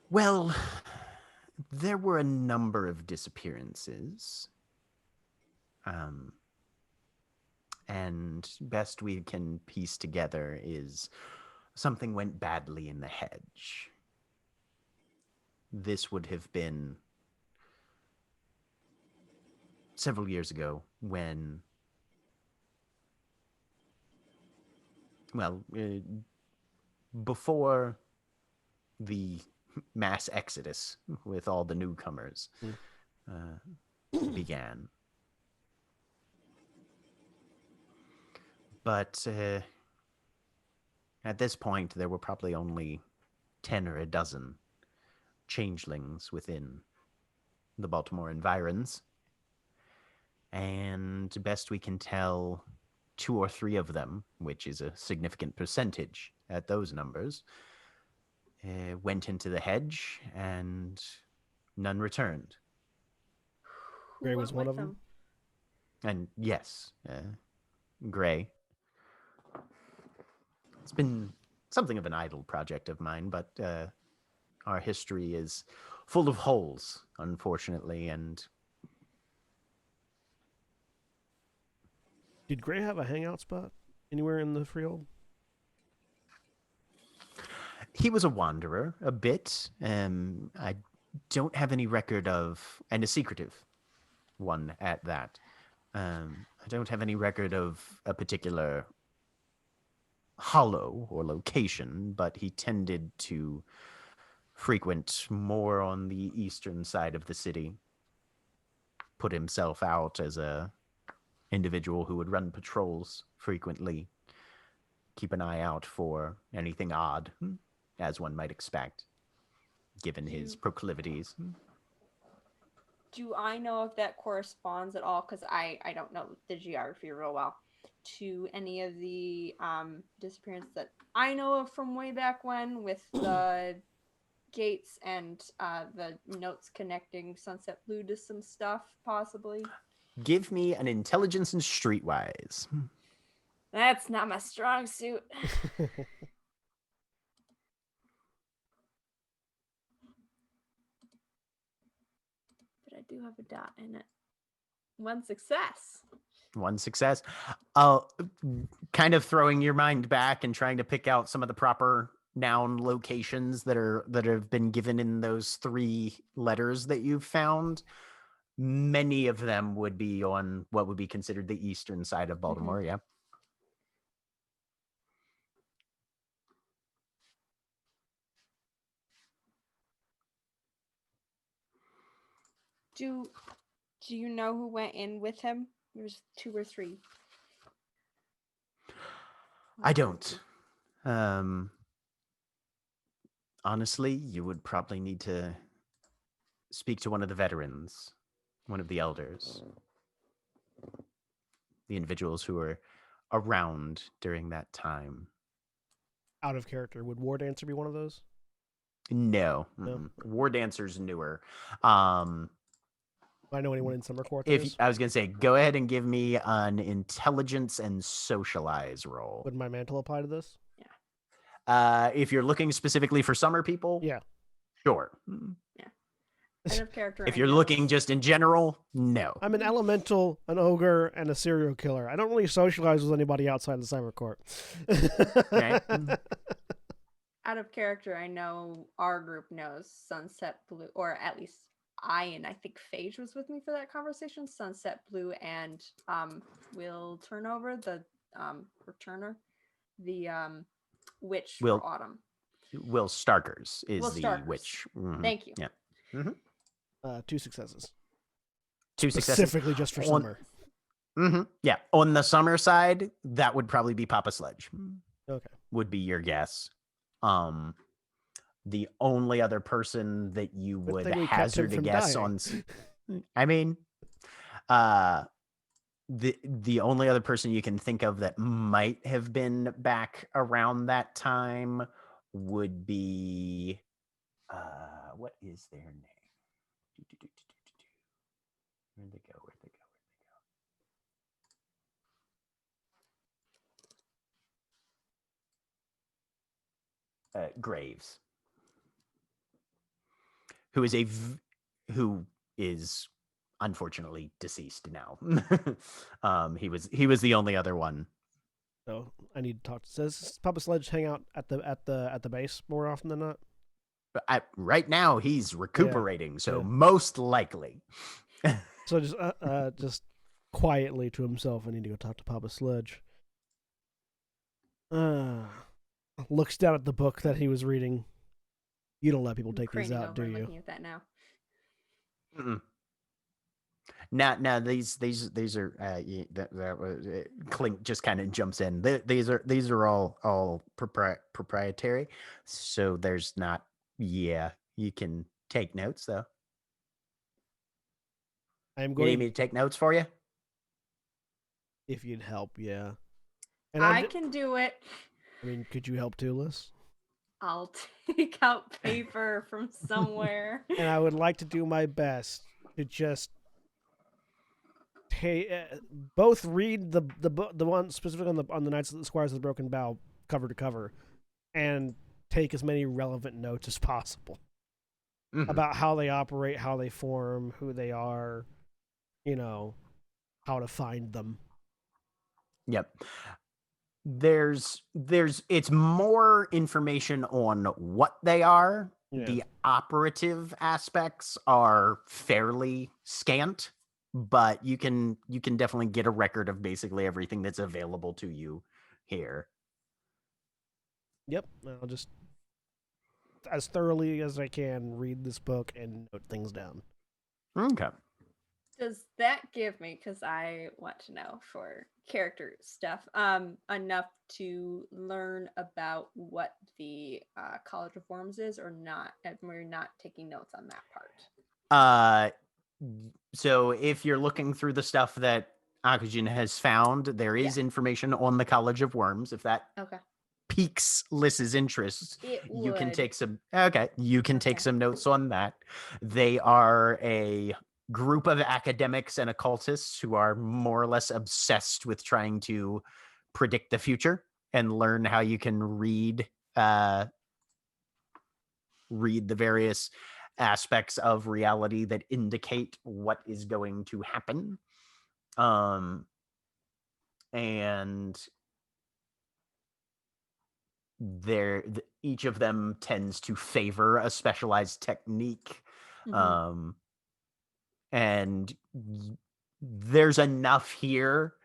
S2: Well, there were a number of disappearances. And best we can piece together is something went badly in the hedge. This would have been several years ago when, well, before the mass exodus with all the newcomers began. But at this point, there were probably only 10 or a dozen changelings within the Baltimore environs. And best we can tell, 2 or 3 of them, which is a significant percentage at those numbers, went into the hedge and none returned.
S6: Who
S1: Gray
S6: went
S1: was one
S6: with
S1: of them?
S2: And yes, Gray. It's been something of an idle project of mine, but our history is full of holes, unfortunately, and
S1: Did Gray have a hangout spot anywhere in the Freehold?
S2: he was a wanderer a bit. I don't have any record of, and a secretive one at that. I don't have any record of a particular hollow or location, but he tended to frequent more on the eastern side of the city, put himself out as a individual who would run patrols frequently, keep an eye out for anything odd, as one might expect, given his proclivities.
S6: Do I know if that corresponds at all? Because I don't know the geography real well. To any of the disappearances that I know of from way back when, with the gates and the notes connecting Sunset Blue to some stuff, possibly.
S2: Give me an intelligence and streetwise.
S6: That's not my strong suit. But I do have a dot in it. 1 success.
S2: 1 success. Kind of throwing your mind back and trying to pick out some of the proper noun locations that have been given in those 3 letters that you've found. Many of them would be on what would be considered the eastern side of Baltimore. Yeah.
S6: Do you know who went in with him? There's 2 or 3.
S2: I don't. Honestly, you would probably need to speak to one of the veterans, one of the elders, the individuals who were around during that time.
S1: out of character. Would War Dancer be one of those?
S2: No.
S1: No.
S2: War Dancer's newer.
S1: Do I know anyone in Summer Court?
S2: If I was gonna say, go ahead and give me an intelligence and socialize roll.
S1: Would my mantle apply to this?
S2: If you're looking specifically for summer people,
S1: Yeah.
S2: sure.
S6: Out of character.
S2: If
S6: I
S2: you're
S6: know
S2: looking just in general, no.
S1: I'm an elemental, an ogre, and a serial killer. I don't really socialize with anybody outside the Summer Court.
S2: Right.
S6: out of character, I know our group knows Sunset Blue, or at least I think Phage was with me for that conversation. Sunset Blue and Will Turnover, the returner, the witch
S2: Will-
S6: for Autumn.
S2: Will Starkers is
S6: Will
S2: the
S6: Starkers.
S2: witch. Mhm.
S6: Thank you.
S2: Yeah.
S1: 2 successes.
S2: 2 successes.
S1: Specifically just for
S2: On-
S1: summer.
S2: Yeah. On the summer side, that would probably be Papa Sledge.
S1: Okay.
S2: Would be your guess. The only other person that you
S1: Good
S2: would
S1: thing we kept him
S2: hazard a
S1: from
S2: guess
S1: dying.
S2: on, I mean, the only other person you can think of that might have been back around that time would be, what is their name? Where'd they go? Graves, who is unfortunately deceased now. He was the only other one.
S1: So I need to talk. Does Papa Sledge hang out at the base more often than not?
S2: But right now he's recuperating, so
S1: yeah.
S2: most likely.
S1: So just quietly to himself, I need to go talk to Papa Sledge. Looks down at the book that he was reading. You don't let people take these
S6: Craning
S1: out,
S6: over
S1: do
S6: and
S1: you?
S6: Looking at that now.
S2: Mm-mm. Now these are that was Clink just kind of jumps in. These are all proprietary, so there's not. Yeah, you can take notes though.
S1: I'm
S2: You
S1: going
S2: need me to take notes for you?
S1: if you'd help, yeah. And
S6: I can do it.
S1: I mean, could you help too, Liz?
S6: I'll take out paper from somewhere.
S1: And I would like to do my best to just both read the one specifically on the Knights of the Squires of the Broken Bow cover to cover, and take as many relevant notes as possible about how they operate, how they form, who they are, how to find them.
S2: Yep. It's more information on what they are.
S1: Yeah.
S2: The operative aspects are fairly scant, but you can definitely get a record of basically everything that's available to you here.
S1: Yep. I'll just, as thoroughly as I can, read this book and note things down.
S2: Okay.
S6: Does that give me, because I want to know for character stuff, enough to learn about what the College of Worms is, or not? And we're not taking notes on that part.
S2: So if you're looking through the stuff that Akujin has found, there is information on the College of Worms. If that
S6: Okay.
S2: piques Liss's interest, you can
S6: would.
S2: take some. Okay, you can take
S6: Okay.
S2: some notes on that. They are a group of academics and occultists who are more or less obsessed with trying to predict the future and learn how you can read the various aspects of reality that indicate what is going to happen. And each of them tends to favor a specialized technique.
S6: Mhm.
S2: And there's enough here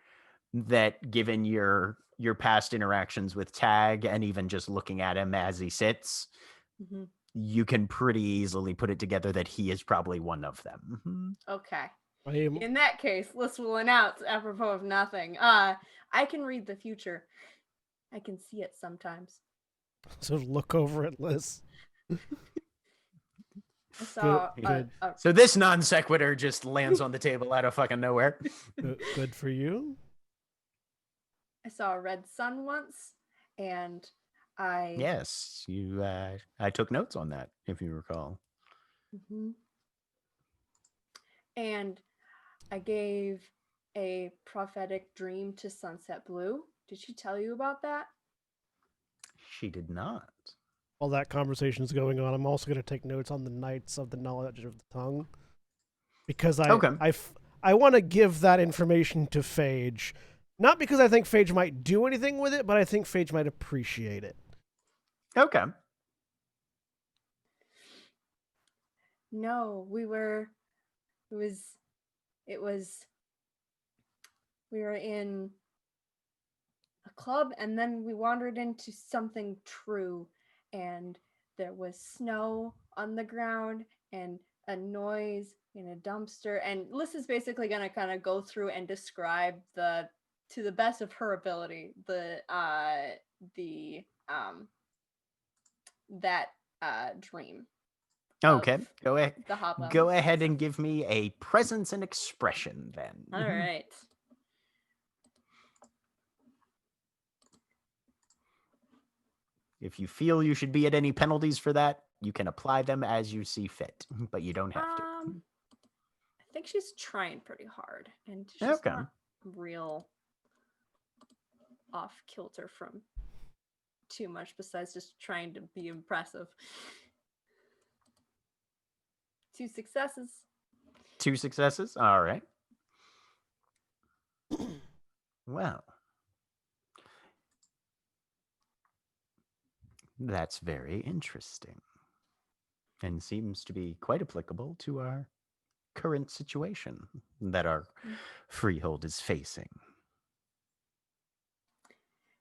S2: that, given your past interactions with Tag and even just looking at him as he sits,
S6: Mhm.
S2: you can pretty easily put it together that he is probably one of them.
S6: Okay.
S1: I am,
S6: In that case, Liz will announce, apropos of nothing. I can read the future. I can see it sometimes.
S1: so look over at Liz.
S6: I saw
S1: Good.
S2: So this non sequitur just lands on the table out of fucking nowhere.
S1: Good for you.
S6: I saw a red sun once, and
S2: Yes, you. I took notes on that, if you recall.
S6: Mhm. And I gave a prophetic dream to Sunset Blue. Did she tell you about that?
S2: She did not.
S1: While that conversation is going on, I'm also going to take notes on the Knights of the Knowledge of the Tongue. Because
S2: Okay.
S1: I want to give that information to Phage. Not because I think Phage might do anything with it, but I think Phage might appreciate it.
S2: Okay.
S6: No, we were it was we were in a club and then we wandered into something true and there was snow on the ground and a noise in a dumpster, and Liz is basically going to kind of go through and describe to the best of her ability that dream.
S2: Okay. Go ahead.
S6: The hobgoblins.
S2: Go ahead and give me a presence and expression then.
S6: All right.
S2: If you feel you should be at any penalties for that, you can apply them as you see fit, but you don't have to.
S6: I think she's trying pretty hard, and she's
S2: Okay.
S6: not real off kilter from too much besides just trying to be impressive. 2 successes.
S2: 2 successes? All right. Well, that's very interesting and seems to be quite applicable to our current situation that our freehold is facing.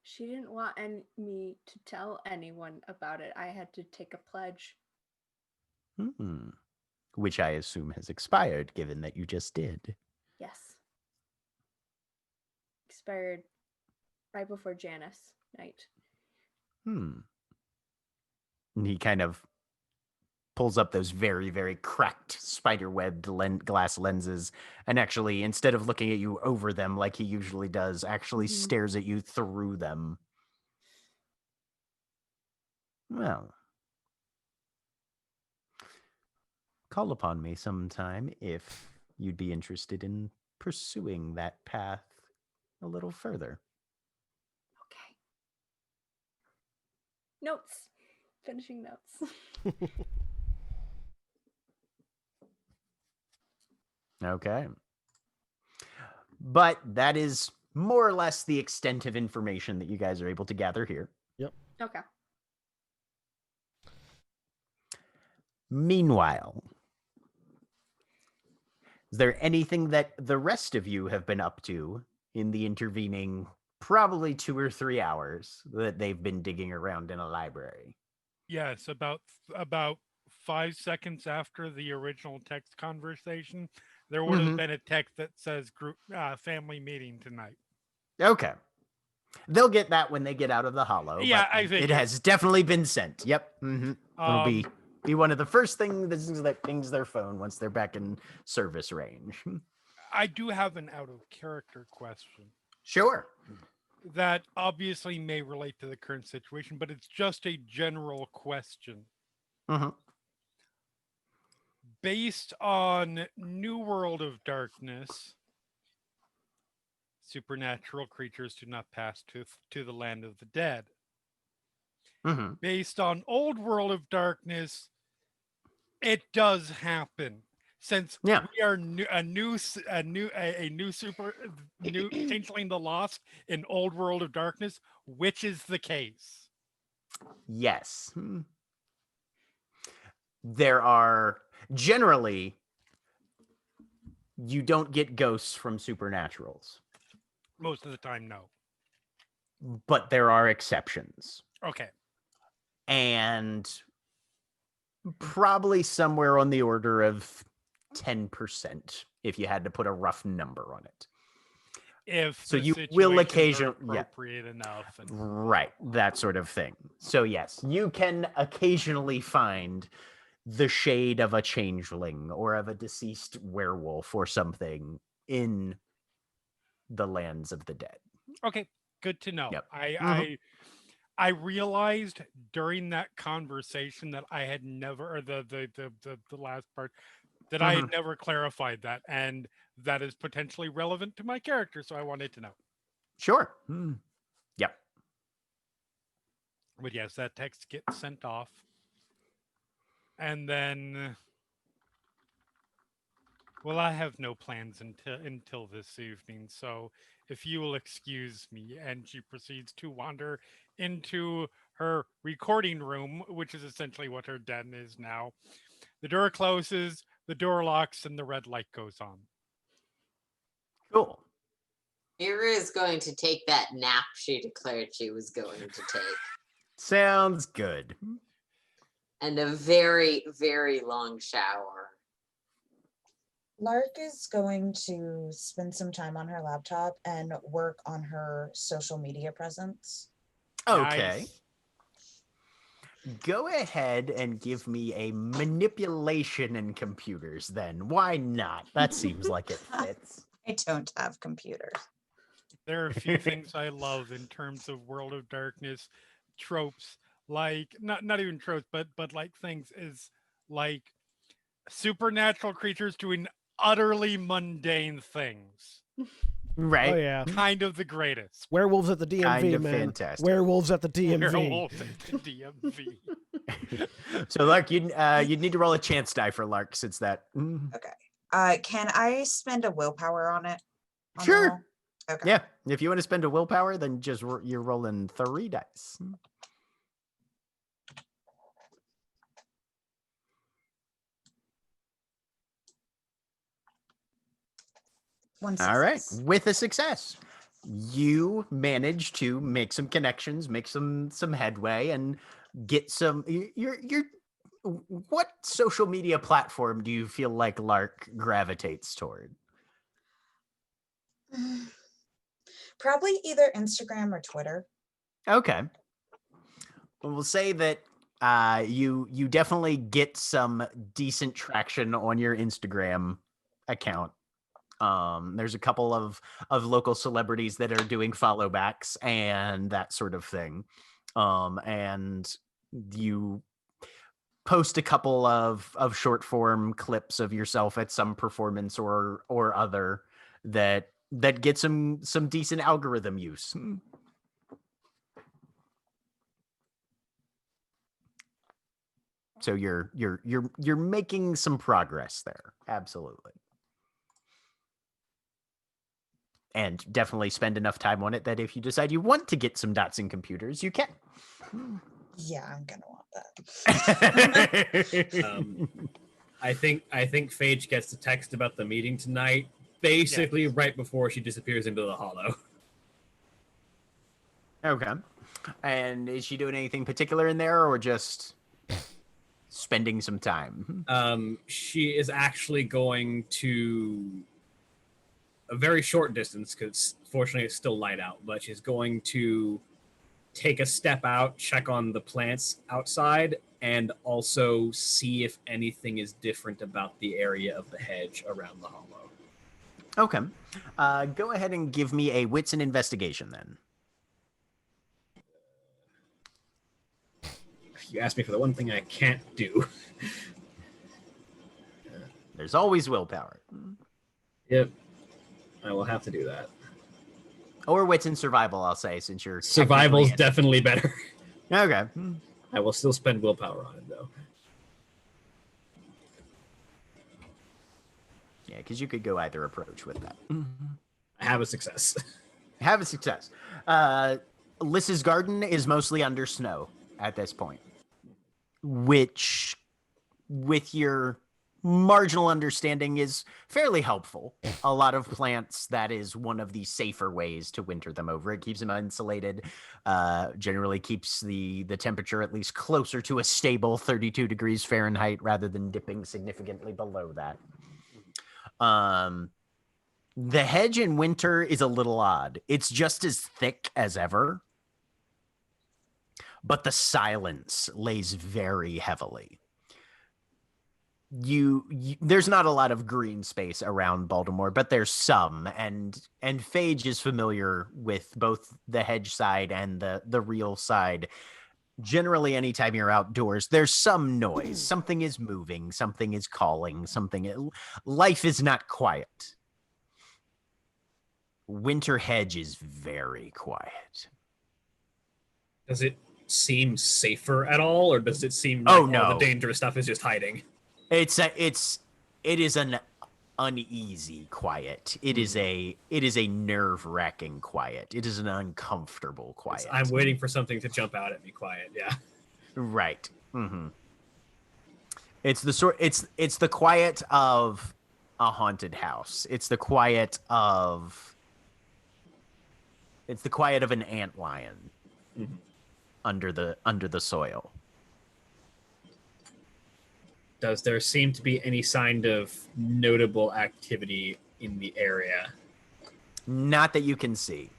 S6: She didn't want me to tell anyone about it. I had to take a pledge.
S2: Which I assume has expired, given that you just did.
S6: Yes. Expired right before Janus night.
S2: He kind of pulls up those very, very cracked spider-webbed glass lenses and actually, instead of looking at you over them like he usually does, actually stares at you through them. Well, call upon me sometime if you'd be interested in pursuing that path a little further.
S6: Okay. Notes. Finishing notes.
S2: Okay. But that is more or less the extent of information that you guys are able to gather here.
S1: Yep.
S6: Okay.
S2: Meanwhile, is there anything that the rest of you have been up to in the intervening probably 2 or 3 hours that they've been digging around in a library?
S7: Yes, about 5 seconds after the original text conversation, there would have been a text that says group family meeting tonight.
S2: Okay. They'll get that when they get out of the hollow.
S7: Yeah,
S2: but
S7: I think
S2: it has definitely been sent. Yep. It'll be one of the first things that pings their phone once they're back in service range.
S7: I do have an out of character question.
S2: Sure.
S7: That obviously may relate to the current situation, but it's just a general question. Based on New World of Darkness, supernatural creatures do not pass to the land of the dead. Based on Old World of Darkness, it does happen. Since we are a new Changeling the Lost in Old World of Darkness, which is the case?
S2: Yes. There are generally, you don't get ghosts from supernaturals.
S7: Most of the time, no.
S2: But there are exceptions.
S7: Okay.
S2: And probably somewhere on the order of 10%, if you had to put a rough number on it.
S7: If
S2: so you will occasionally
S7: appropriate enough.
S2: Right, that sort of thing. So yes, you can occasionally find the shade of a changeling or of a deceased werewolf or something in the lands of the dead.
S7: Okay, good to know.
S2: Yep.
S7: I realized during that conversation that I had never, or the last part, that I had never clarified that, and that is potentially relevant to my character. So I wanted to know.
S2: Sure. Yep.
S7: But yes, that text gets sent off, and then, well, I have no plans until this evening. So if you will excuse me, and she proceeds to wander into her recording room, which is essentially what her den is now. The door closes, the door locks, and the red light goes on.
S2: Cool.
S4: Mira is going to take that nap she declared she was going to take.
S2: Sounds good.
S4: And a very, very long shower.
S3: Lark is going to spend some time on her laptop and work on her social media presence.
S2: Okay.
S7: Nice.
S2: Go ahead and give me a manipulation in computers then. Why not? That seems like it fits.
S3: I don't have computers.
S7: There are a few things I love in terms of World of Darkness tropes, like not even tropes, but like things is like supernatural creatures doing utterly mundane things.
S2: Right.
S1: Oh yeah,
S7: Kind of the greatest.
S1: werewolves at the DMV,
S2: Kind of
S1: man.
S2: fantastic.
S1: Werewolves at the DMV.
S7: Werewolves at the DMV.
S2: So Lark, you'd need to roll a chance die for Lark since that.
S3: Can I spend a willpower on it? On the
S2: Sure.
S3: roll? Okay.
S2: Yeah. If you want to spend a willpower, then just you're rolling 3 dice.
S3: One
S2: All right.
S3: success.
S2: With a success, you manage to make some connections, make some headway, and get some. You're. What social media platform do you feel like Lark gravitates toward?
S3: Probably either Instagram or Twitter.
S2: Okay. We'll say that you definitely get some decent traction on your Instagram account. There's a couple of local celebrities that are doing follow backs and that sort of thing. And you post a couple of short form clips of yourself at some performance or other that get some decent algorithm use. So you're making some progress there. Absolutely. And definitely spend enough time on it that if you decide you want to get some dots in computers, you can.
S3: Yeah, I'm gonna want that.
S5: I think Phage gets the text about the meeting tonight, basically right before she disappears into the hollow.
S2: Okay. And is she doing anything particular in there, or just spending some time?
S5: She is actually going to a very short distance, because fortunately it's still light out, but she's going to take a step out, check on the plants outside, and also see if anything is different about the area of the hedge around the hollow.
S2: Okay. Go ahead and give me a wits and investigation then.
S5: You asked me for the one thing I can't do.
S2: There's always willpower.
S5: Yep. I will have to do that.
S2: Or wits and survival, I'll say, since you're
S5: Survival's definitely better.
S2: Okay.
S5: I will still spend willpower on it, though.
S2: Yeah, because you could go either approach with that.
S5: I have a success.
S2: Have a success. Lys's garden is mostly under snow at this point, which, with your marginal understanding, is fairly helpful. A lot of plants, that is one of the safer ways to winter them over. It keeps them insulated, generally keeps the temperature at least closer to a stable 32 degrees Fahrenheit rather than dipping significantly below that. The hedge in winter is a little odd. It's just as thick as ever, but the silence lays very heavily. you there's not a lot of green space around Baltimore, but there's some, and Phage is familiar with both the hedge side and the real side. Generally, anytime you're outdoors, there's some noise. Something is moving, something is calling, life is not quiet. Winter Hedge is very quiet.
S5: Does it seem safer at all, or does it seem like
S2: Oh,
S5: all
S2: no.
S5: the dangerous stuff is just hiding?
S2: It is an uneasy quiet. It is a nerve-wracking quiet. It is an uncomfortable quiet.
S5: I'm waiting for something to jump out at me quiet. Yeah.
S2: Right. It's the quiet of a haunted house. It's the quiet of an antlion under the soil.
S5: Does there seem to be any sign of notable activity in the area?
S2: Not that you can see.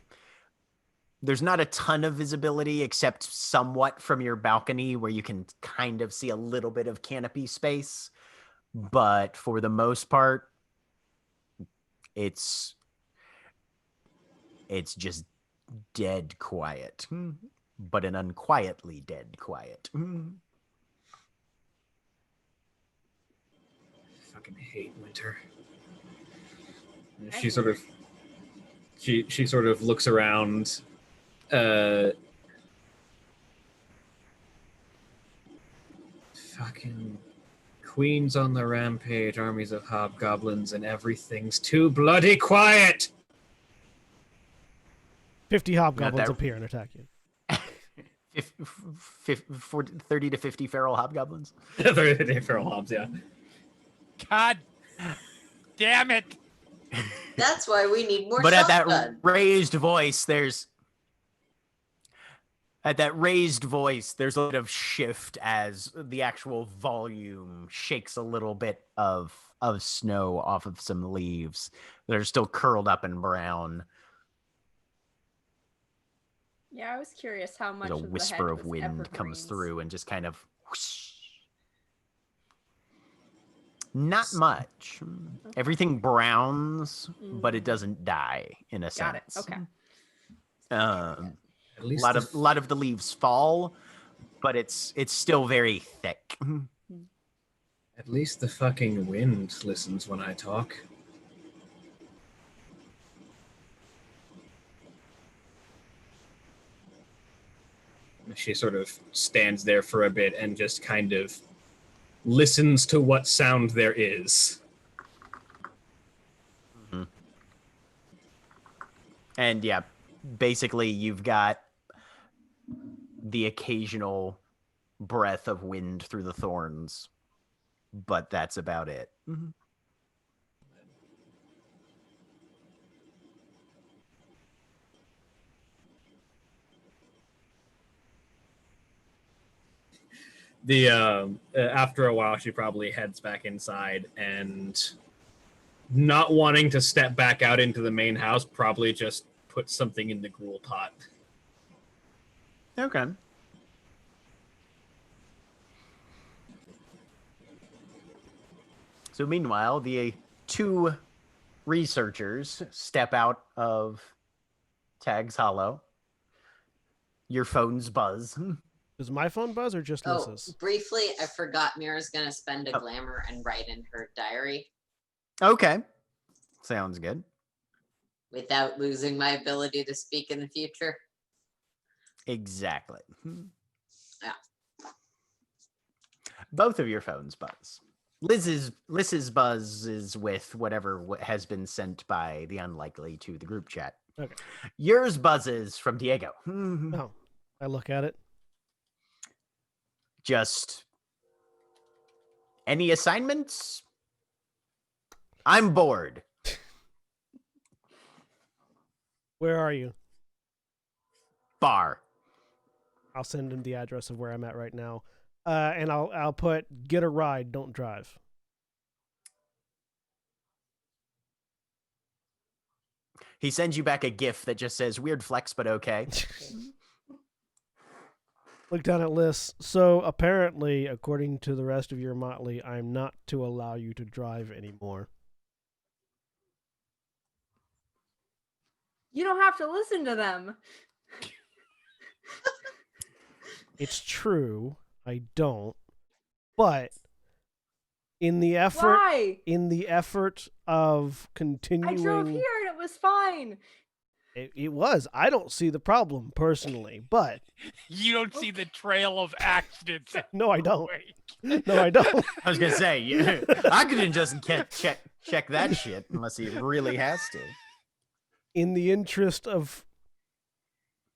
S2: There's not a ton of visibility except somewhat from your balcony where you can kind of see a little bit of canopy space. But for the most part, it's just dead quiet, but an unquietly dead quiet.
S5: Fucking hate winter. She sort of looks around. Fucking queens on the rampage, armies of hobgoblins, and everything's too bloody quiet.
S1: 50 hobgoblins appear and attack you.
S2: 30 to 50 feral hobgoblins.
S5: 30 to 50 feral hobs, yeah.
S7: God damn it.
S4: That's why we need more
S2: But
S4: shotgun.
S2: at that raised voice, there's a bit of shift as the actual volume shakes a little bit of snow off of some leaves that are still curled up and brown.
S6: Yeah, I was curious how much
S2: There's a
S6: of
S2: whisper
S6: the
S2: of
S6: hedge was
S2: wind comes
S6: evergreens.
S2: through and just kind of whoosh. Not much. Everything browns, but it doesn't die in a
S6: Got it.
S2: sense.
S6: Okay.
S5: At
S2: A
S5: least
S2: lot of the leaves fall, but it's still very thick.
S5: At least the fucking wind listens when I talk. She sort of stands there for a bit and just kind of listens to what sound there is.
S2: And yeah, basically you've got the occasional breath of wind through the thorns, but that's about it.
S5: After a while, she probably heads back inside, and not wanting to step back out into the main house, probably just put something in the gruel pot.
S2: Okay. So meanwhile, the two researchers step out of Tag's Hollow. Your phones buzz.
S1: Does my phone buzz or just
S4: Oh,
S1: Lys's?
S4: briefly, I forgot Mira's gonna spend a glamour and write in her diary
S2: Okay. Sounds good.
S4: without losing my ability to speak in the future.
S2: Exactly.
S4: Yeah.
S2: Both of your phones buzz. Liz's buzz is with whatever has been sent by the unlikely to the group chat.
S1: Okay.
S2: Yours buzzes from Diego.
S1: Oh, I look at it.
S2: Just any assignments? I'm bored.
S1: Where are you?
S2: Bar.
S1: I'll send him the address of where I'm at right now. And I'll put get a ride, don't drive.
S2: He sends you back a GIF that just says weird flex, but okay.
S1: Look down at lists. So apparently, according to the rest of your motley, I'm not to allow you to drive anymore.
S6: You don't have to listen to them.
S1: It's true, I don't. But in the effort
S6: Why?
S1: of
S6: I
S1: continuing,
S6: drove here and it was fine.
S1: it was. I don't see the problem personally, but
S7: You don't see the trail of accidents.
S1: no, I don't.
S7: Wait.
S1: No, I don't.
S2: I was gonna say, yeah, I couldn't just check that shit unless he really has to.
S1: In the interest of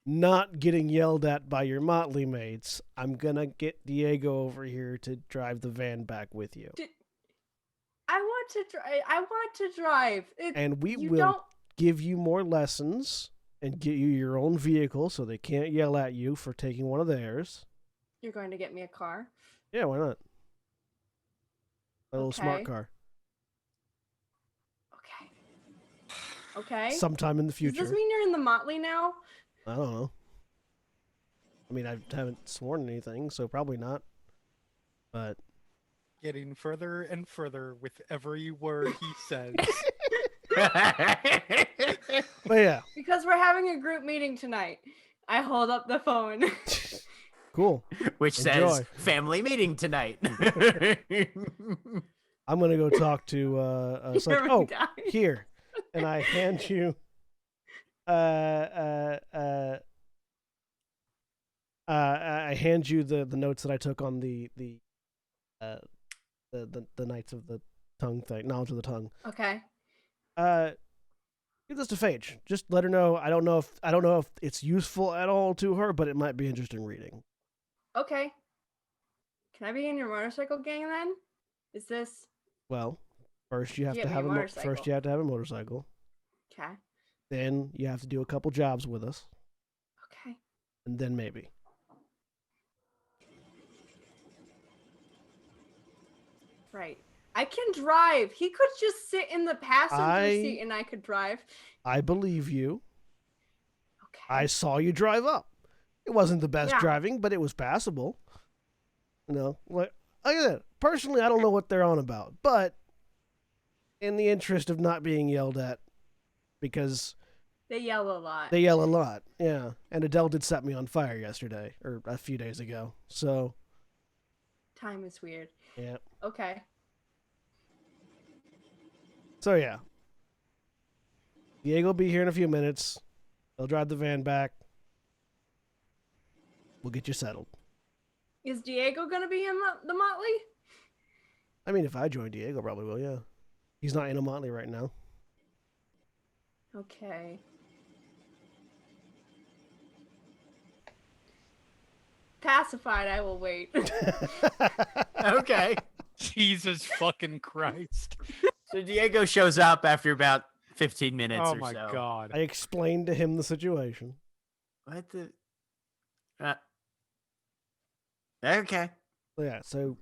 S1: not getting yelled at by your motley mates, I'm gonna get Diego over here to drive the van back with you,
S6: I want to drive. I want to drive.
S1: and we
S6: You
S1: will
S6: don't.
S1: give you more lessons and get you your own vehicle so they can't yell at you for taking one of theirs.
S6: You're going to get me a car.
S1: Yeah, why not? A little smart
S6: Okay.
S1: car.
S6: Okay. Okay.
S1: Sometime in the
S6: Does
S1: future.
S6: this mean you're in the Motley now?
S1: I don't know. I mean, I haven't sworn anything, so probably not. But
S7: Getting further and further with every word he says.
S1: but yeah,
S6: Because we're having a group meeting tonight. I hold up the phone.
S1: cool.
S2: Which
S1: Enjoy.
S2: says family meeting tonight.
S1: I'm gonna go talk to. It's like,
S6: Here we
S1: oh,
S6: die.
S1: here, and I hand you. I hand you the notes that I took on the Knights of the Tongue thing, knowledge of the tongue.
S6: Okay.
S1: Give this to Phage. Just let her know. I don't know if it's useful at all to her, but it might be interesting reading.
S6: Okay. Can I be in your motorcycle gang then? Is this
S1: Well, first you have
S6: Get
S1: to
S6: me a
S1: have
S6: motorcycle.
S1: first you have to have a motorcycle.
S6: okay?
S1: Then you have to do a couple jobs with us,
S6: Okay.
S1: and then maybe.
S6: Right. I can drive. He could just sit in the passenger seat and I could drive.
S1: I believe you.
S6: Okay.
S1: I saw you drive up. It wasn't the best
S6: Yeah.
S1: driving, but it was passable. You know, like I said, personally, I don't know what they're on about, but in the interest of not being yelled at, because
S6: They yell a lot.
S1: they yell a lot, yeah. And Adele did set me on fire yesterday, or a few days ago. So,
S6: Time is weird.
S1: yeah.
S6: Okay.
S1: So, yeah. Diego will be here in a few minutes. They'll drive the van back. We'll get you settled.
S6: Is Diego gonna be in the Motley?
S1: I mean, if I join Diego, probably will, yeah. He's not in a Motley right now.
S6: Okay. Pacified, I will wait.
S2: Okay.
S7: Jesus fucking Christ.
S2: So Diego shows up after about 15 minutes
S7: Oh
S2: or
S7: my
S2: so.
S7: god.
S1: I explained to him the situation.
S2: What the? Okay.
S1: So, yeah, so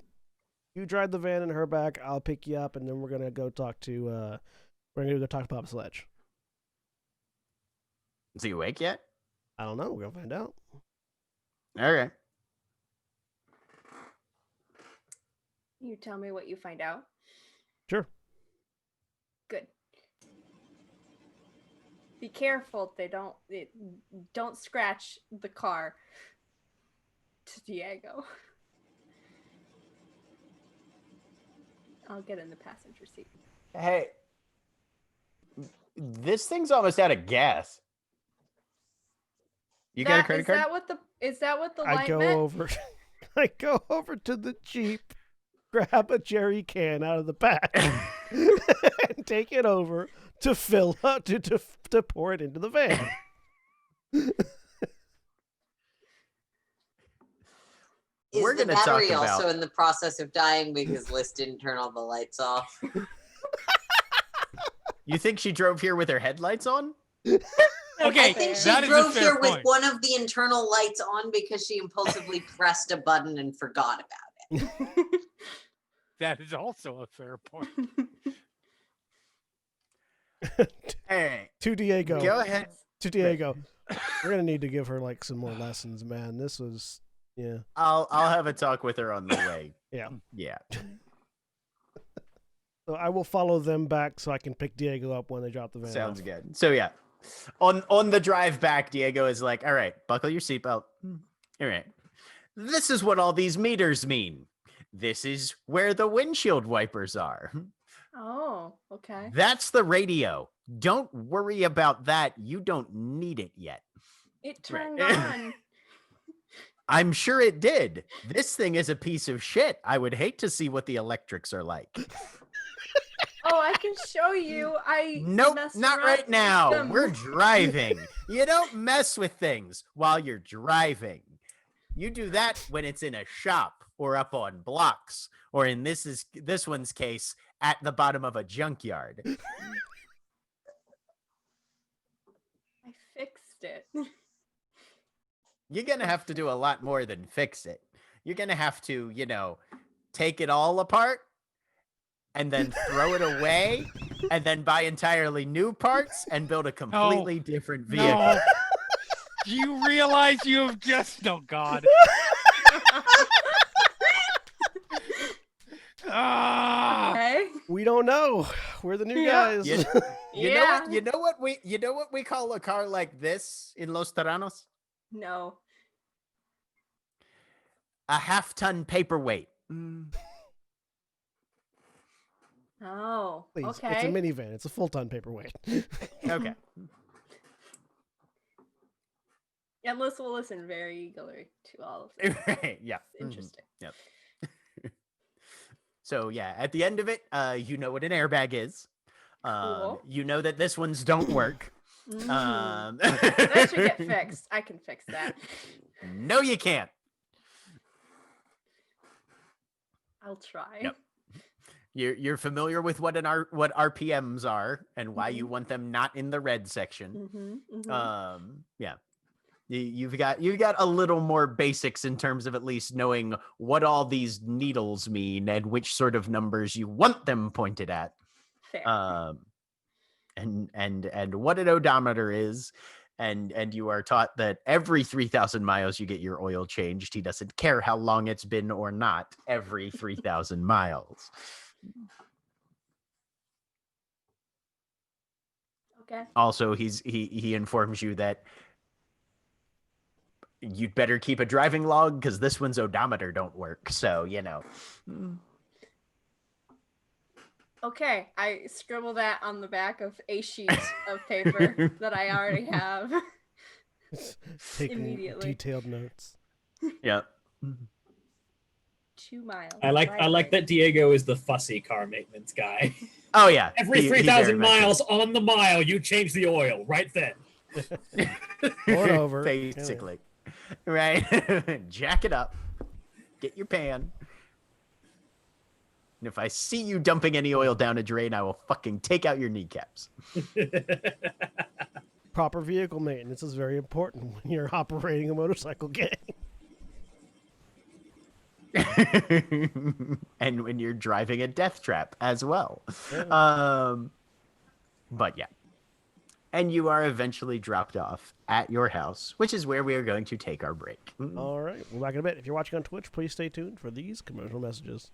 S1: you drive the van and her back. I'll pick you up, and then we're gonna go talk to Pop Sledge.
S2: Is he awake yet?
S1: I don't know. We're gonna find out.
S2: Okay.
S6: You tell me what you find out.
S1: Sure.
S6: Good. Be careful they don't scratch the car to Diego. I'll get in the passenger seat.
S2: Hey, this thing's almost out of gas. You got a credit card?
S6: Is that what the
S1: I
S6: light
S1: go
S6: meant?
S1: over. I go over to the Jeep, grab a jerry can out of the back, and take it over to fill up to pour it into the van.
S4: Is
S2: We're
S4: the
S2: gonna talk
S4: battery
S2: about-
S4: also in the process of dying because Liz didn't turn all the lights off?
S2: You think she drove here with her headlights on?
S7: Okay,
S4: I think she
S7: that is a
S4: drove
S7: fair
S4: here with
S7: point.
S4: one of the internal lights on because she impulsively pressed a button and forgot about it.
S7: That is also a fair point.
S2: Hey,
S1: To Diego.
S2: go ahead.
S1: To Diego. We're gonna need to give her like some more lessons, man. This was Yeah.
S2: I'll have a talk with her on the way.
S1: Yeah.
S2: Yeah.
S1: So I will follow them back so I can pick Diego up when they drop the van.
S2: Sounds
S1: off.
S2: good. So yeah. On the drive back, Diego is like, all right, buckle your seatbelt. All right. This is what all these meters mean. This is where the windshield wipers are.
S6: Oh, okay.
S2: That's the radio. Don't worry about that. You don't need it yet.
S6: It turned
S2: Right.
S6: on.
S2: I'm sure it did. This thing is a piece of shit. I would hate to see what the electrics are like.
S6: Oh, I can show you. I
S2: Nope,
S6: messed
S2: not
S6: around
S2: right
S6: with
S2: now.
S6: them.
S2: We're driving. You don't mess with things while you're driving. You do that when it's in a shop or up on blocks, or in this one's case, at the bottom of a junkyard.
S6: I fixed it.
S2: You're gonna have to do a lot more than fix it. You're gonna have to, take it all apart and then throw it away and then buy entirely new parts and build a completely different vehicle.
S7: No. Do you realize you have just... Oh, God. Ah!
S6: Okay.
S1: We don't know. We're the new
S6: Yeah.
S1: guys.
S2: You know what we call a car like this in Los Terranos?
S6: No.
S2: A half-ton paperweight.
S6: Oh.
S1: Please,
S6: Okay.
S1: it's a minivan. It's a full-ton paperweight.
S2: Okay.
S6: And Liz will listen very eagerly to all of this.
S2: Right, yeah.
S6: It's interesting.
S2: Yep. So yeah, at the end of it, you know what an airbag is.
S6: Cool.
S2: You know that this ones don't work.
S6: That should get fixed. I can fix that.
S2: No, you can't.
S6: I'll try.
S2: Yep. You're familiar with what RPMs are and why you want them not in the red section. Yeah. You've got a little more basics in terms of at least knowing what all these needles mean and which sort of numbers you want them pointed at.
S6: Fair.
S2: And what an odometer is. And you are taught that every 3,000 miles you get your oil changed. He doesn't care how long it's been or not, every 3,000 miles.
S6: Okay.
S2: Also, he informs you that you'd better keep a driving log because this one's odometer don't work. So,
S6: Okay, I scribble that on the back of a sheet of paper that I already have.
S1: Taking
S6: Immediately.
S1: detailed notes.
S2: Yeah.
S6: 2 miles.
S5: I like that Diego is the fussy car maintenance guy.
S2: Oh, yeah.
S5: Every
S2: He
S5: 3,000
S2: very much
S5: miles on the mile, you change the oil right then.
S1: Pull it over.
S2: Basically. Right? Jack it up. Get your pan. And if I see you dumping any oil down a drain, I will fucking take out your kneecaps.
S1: Proper vehicle maintenance is very important when you're operating a motorcycle gang.
S2: And when you're driving a death trap as well. Yeah. But yeah. And you are eventually dropped off at your house, which is where we are going to take our break.
S1: All right. We'll be back in a bit. If you're watching on Twitch, please stay tuned for these commercial messages.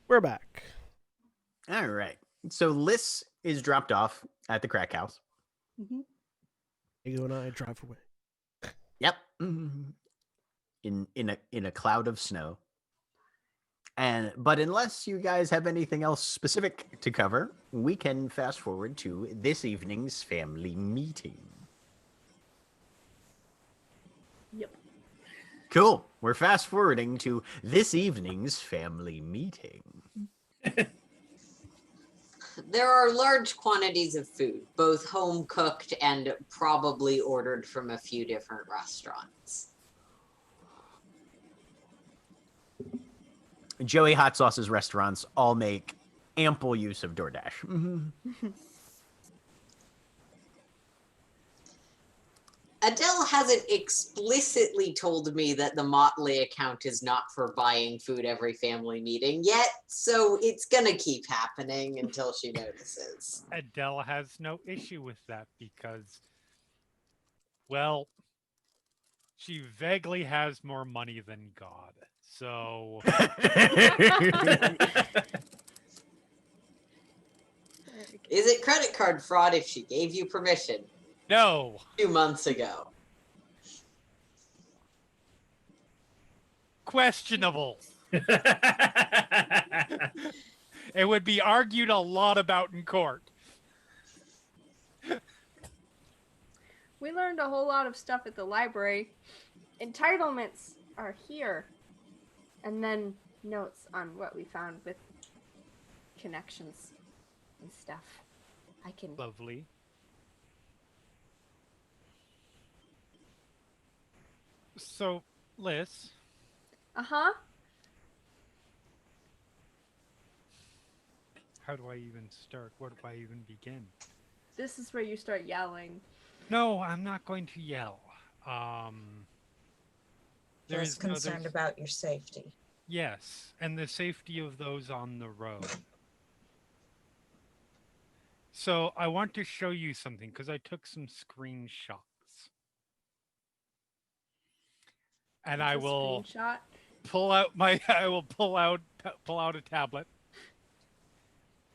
S1: We're back.
S2: All right. So Liz is dropped off at the crack house.
S6: Mhm.
S1: Ego and I drive away.
S2: Yep. In a cloud of snow. But unless you guys have anything else specific to cover, we can fast forward to this evening's family meeting.
S6: Yep.
S2: Cool. We're fast forwarding to this evening's family meeting.
S4: There are large quantities of food, both home cooked and probably ordered from a few different restaurants.
S2: Joey Hot Sauce's restaurants all make ample use of DoorDash.
S4: Adele hasn't explicitly told me that the Motley account is not for buying food every family meeting yet, so it's gonna keep happening until she notices.
S7: Adele has no issue with that because, well, she vaguely has more money than God. So
S4: Is it credit card fraud if she gave you permission
S7: no.
S4: 2 months ago?
S7: Questionable. It would be argued a lot about in court.
S6: We learned a whole lot of stuff at the library. Entitlements are here. And then notes on what we found with connections and stuff. I can.
S7: Lovely. So, Liz,
S6: Uh-huh.
S7: how do I even start? Where do I even begin?
S6: This is where you start yelling.
S7: No, I'm not going to yell.
S3: Just concerned
S7: there's-
S3: about your safety.
S7: Yes, and the safety of those on the road. So I want to show you something because I took some screenshots. And I
S6: It's a
S7: will
S6: screenshot.
S7: pull out a tablet.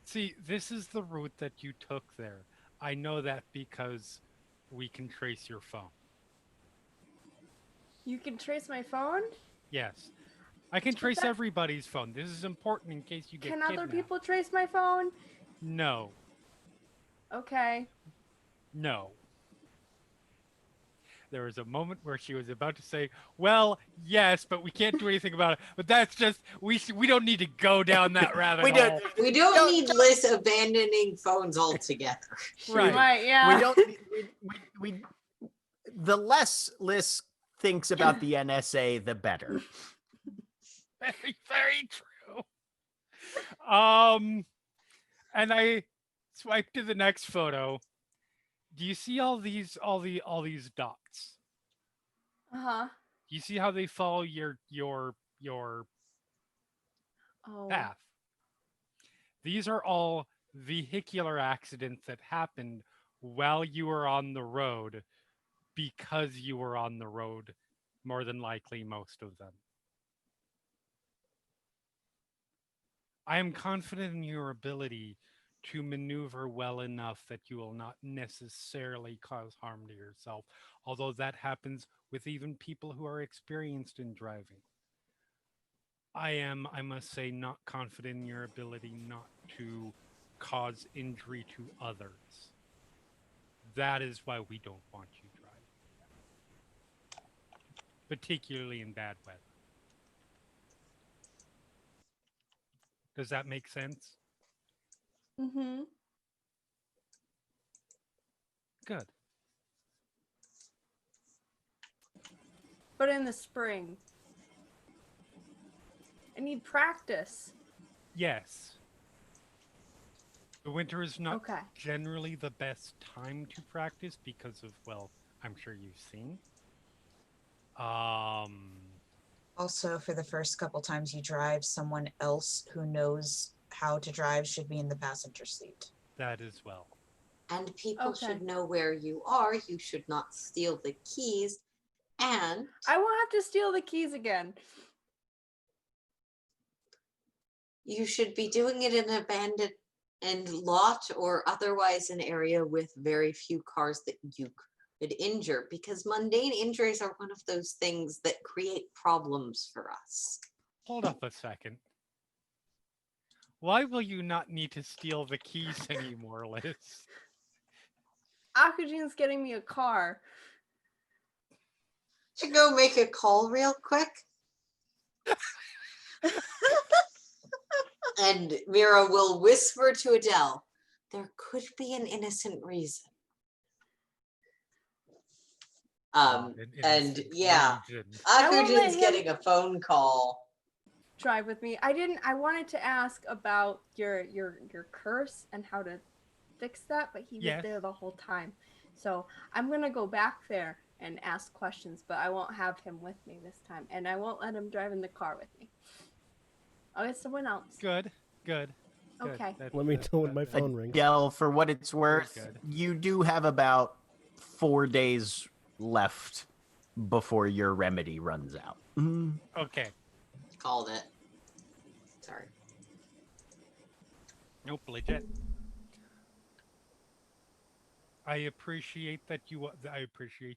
S7: See, this is the route that you took there. I know that because we can trace your phone.
S6: You can trace my phone?
S7: Yes. I can
S6: But
S7: trace
S6: that-
S7: everybody's phone. This is important in case you get
S6: Can
S7: kidnapped.
S6: other people trace my phone?
S7: No.
S6: Okay.
S7: No. There was a moment where she was about to say, "Well, yes, but we can't do anything about it." But that's just we don't need to go down that rabbit
S2: We
S7: hole.
S2: don't.
S4: We don't need Liz abandoning phones altogether.
S7: Right.
S6: Right, yeah.
S2: We don't. We the less Liz thinks about the NSA, the better.
S7: Very, very true. And I swipe to the next photo. Do you see all these dots?
S6: Uh-huh.
S7: Do you see how they follow your
S6: Oh.
S7: path? These are all vehicular accidents that happened while you were on the road because you were on the road, more than likely most of them. I am confident in your ability to maneuver well enough that you will not necessarily cause harm to yourself, although that happens with even people who are experienced in driving. I am, I must say, not confident in your ability not to cause injury to others. That is why we don't want you driving, particularly in bad weather. Does that make sense?
S6: Mm-hmm.
S7: Good.
S6: But in the spring. I need practice.
S7: Yes. The winter is not
S6: Okay.
S7: generally the best time to practice because of, well, I'm sure you've seen.
S3: Also, for the first couple times you drive, someone else who knows how to drive should be in the passenger seat.
S7: That as well.
S4: And people
S6: Okay.
S4: should know where you are. You should not steal the keys. And
S6: I won't have to steal the keys again.
S4: You should be doing it in an abandoned lot or otherwise an area with very few cars that you could injure, because mundane injuries are one of those things that create problems for us.
S7: Hold up a second. Why will you not need to steal the keys anymore, Liz?
S6: Akujine's getting me a car.
S4: To go make a call real quick. And Mira will whisper to Adele, there could be an innocent reason.
S7: An
S4: And
S7: innocent
S4: yeah,
S7: reason.
S6: I won't let
S4: Akujin's
S6: him-
S4: getting a phone call.
S6: Drive with me. I wanted to ask about your curse and how to fix that, but he was
S7: Yes.
S6: there the whole time. So I'm gonna go back there and ask questions, but I won't have him with me this time, and I won't let him drive in the car with me. I'll get someone else.
S7: Good.
S6: Okay.
S1: Let me know when my phone rings.
S2: Adele, for what it's worth,
S7: good.
S2: you do have about 4 days left before your remedy runs out.
S7: Okay.
S4: Called it. Sorry.
S7: Nope, legit. I appreciate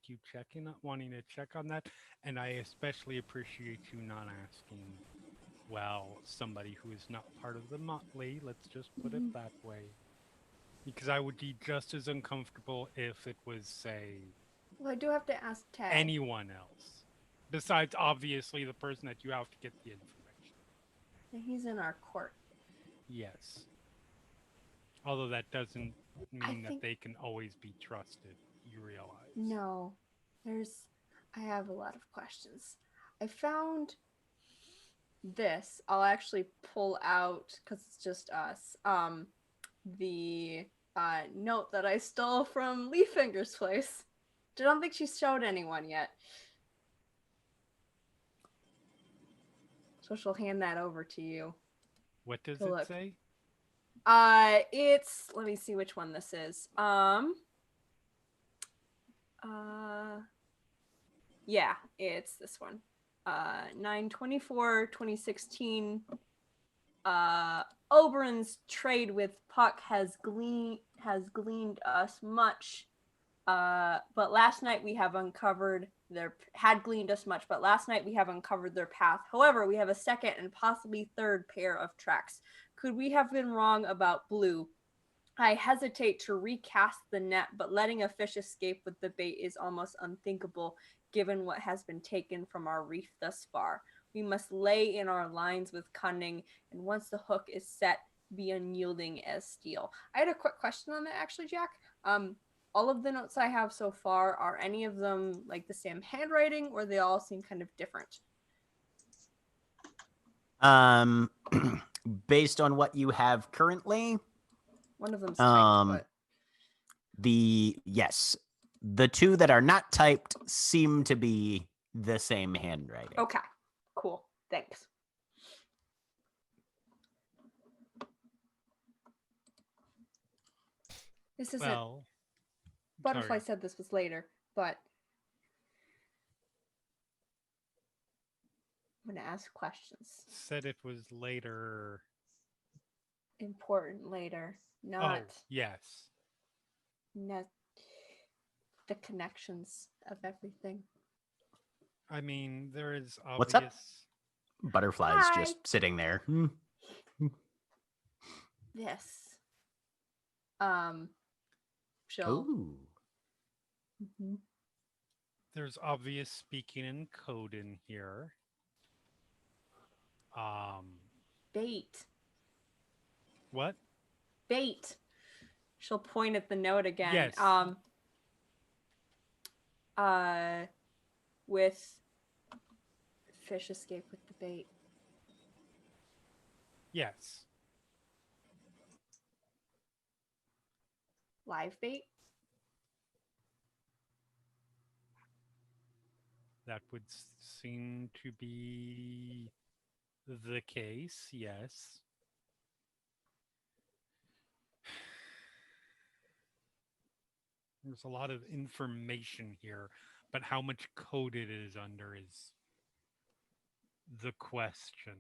S7: you checking, wanting to check on that, and I especially appreciate you not asking, well, somebody who is not part of the motley, let's just put it that way. Because I would be just as uncomfortable if it was, say,
S6: Well, I do have to ask Tag.
S7: anyone else. Besides, obviously, the person that you have to get the information.
S6: He's in our court.
S7: Yes. Although that doesn't mean that
S6: think-
S7: they can always be trusted, you realize.
S6: No, I have a lot of questions. I found this. I'll actually pull out, because it's just us, the note that I stole from Leaffinger's place. I don't think she showed anyone yet. So she'll hand that over to you.
S7: What does
S6: So
S7: it
S6: look.
S7: say?
S6: Let me see which one this is. Yeah, it's this one. 9/24/2016. Oberon's trade with Puck has gleaned us much. But last night we have uncovered their path. However, we have a second and possibly third pair of tracks. Could we have been wrong about Blue? I hesitate to recast the net, but letting a fish escape with the bait is almost unthinkable given what has been taken from our reef thus far. We must lay in our lines with cunning, and once the hook is set, be unyielding as steel. I had a quick question on that, actually, Jack. All of the notes I have so far, are any of them like the same handwriting, or they all seem kind of different?
S2: Based on what you have currently,
S6: One of them's typed, but
S2: the two that are not typed seem to be the same handwriting.
S6: okay, cool. Thanks. This isn't.
S7: Well,
S6: Butterfly
S7: sorry.
S6: said this was later, but I'm gonna ask questions.
S7: Said it was later.
S6: Important later, not
S7: Oh, yes.
S6: not the connections of everything.
S7: I mean, there is obvious.
S2: What's up? Butterfly's
S6: Hi.
S2: just sitting there.
S6: This. She'll.
S2: Ooh.
S6: Mhm.
S7: There's obvious speaking in code in here.
S6: Bait.
S7: What?
S6: Bait. She'll point at the note again.
S7: Yes.
S6: With fish escape with the bait.
S7: Yes.
S6: Live bait.
S7: That would seem to be the case, yes. There's a lot of information here, but how much code it is under is the question.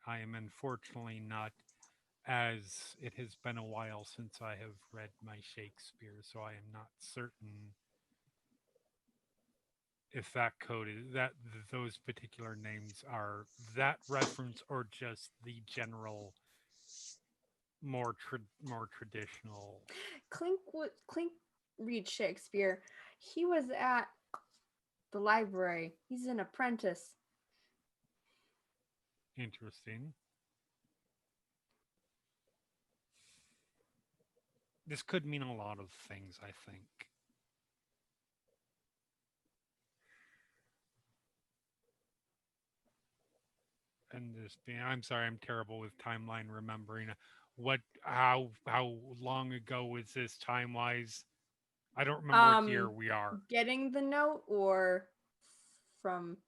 S7: I am unfortunately not, as it has been a while since I have read my Shakespeare, so I am not certain if that code is that those particular names are that reference or just the general more traditional.
S6: Clink reads Shakespeare. He was at the library. He's an apprentice.
S7: Interesting. This could mean a lot of things, I think. And this being, I'm sorry, I'm terrible with timeline remembering. How long ago was this time wise? I don't remember what year we are.
S6: Getting the note or from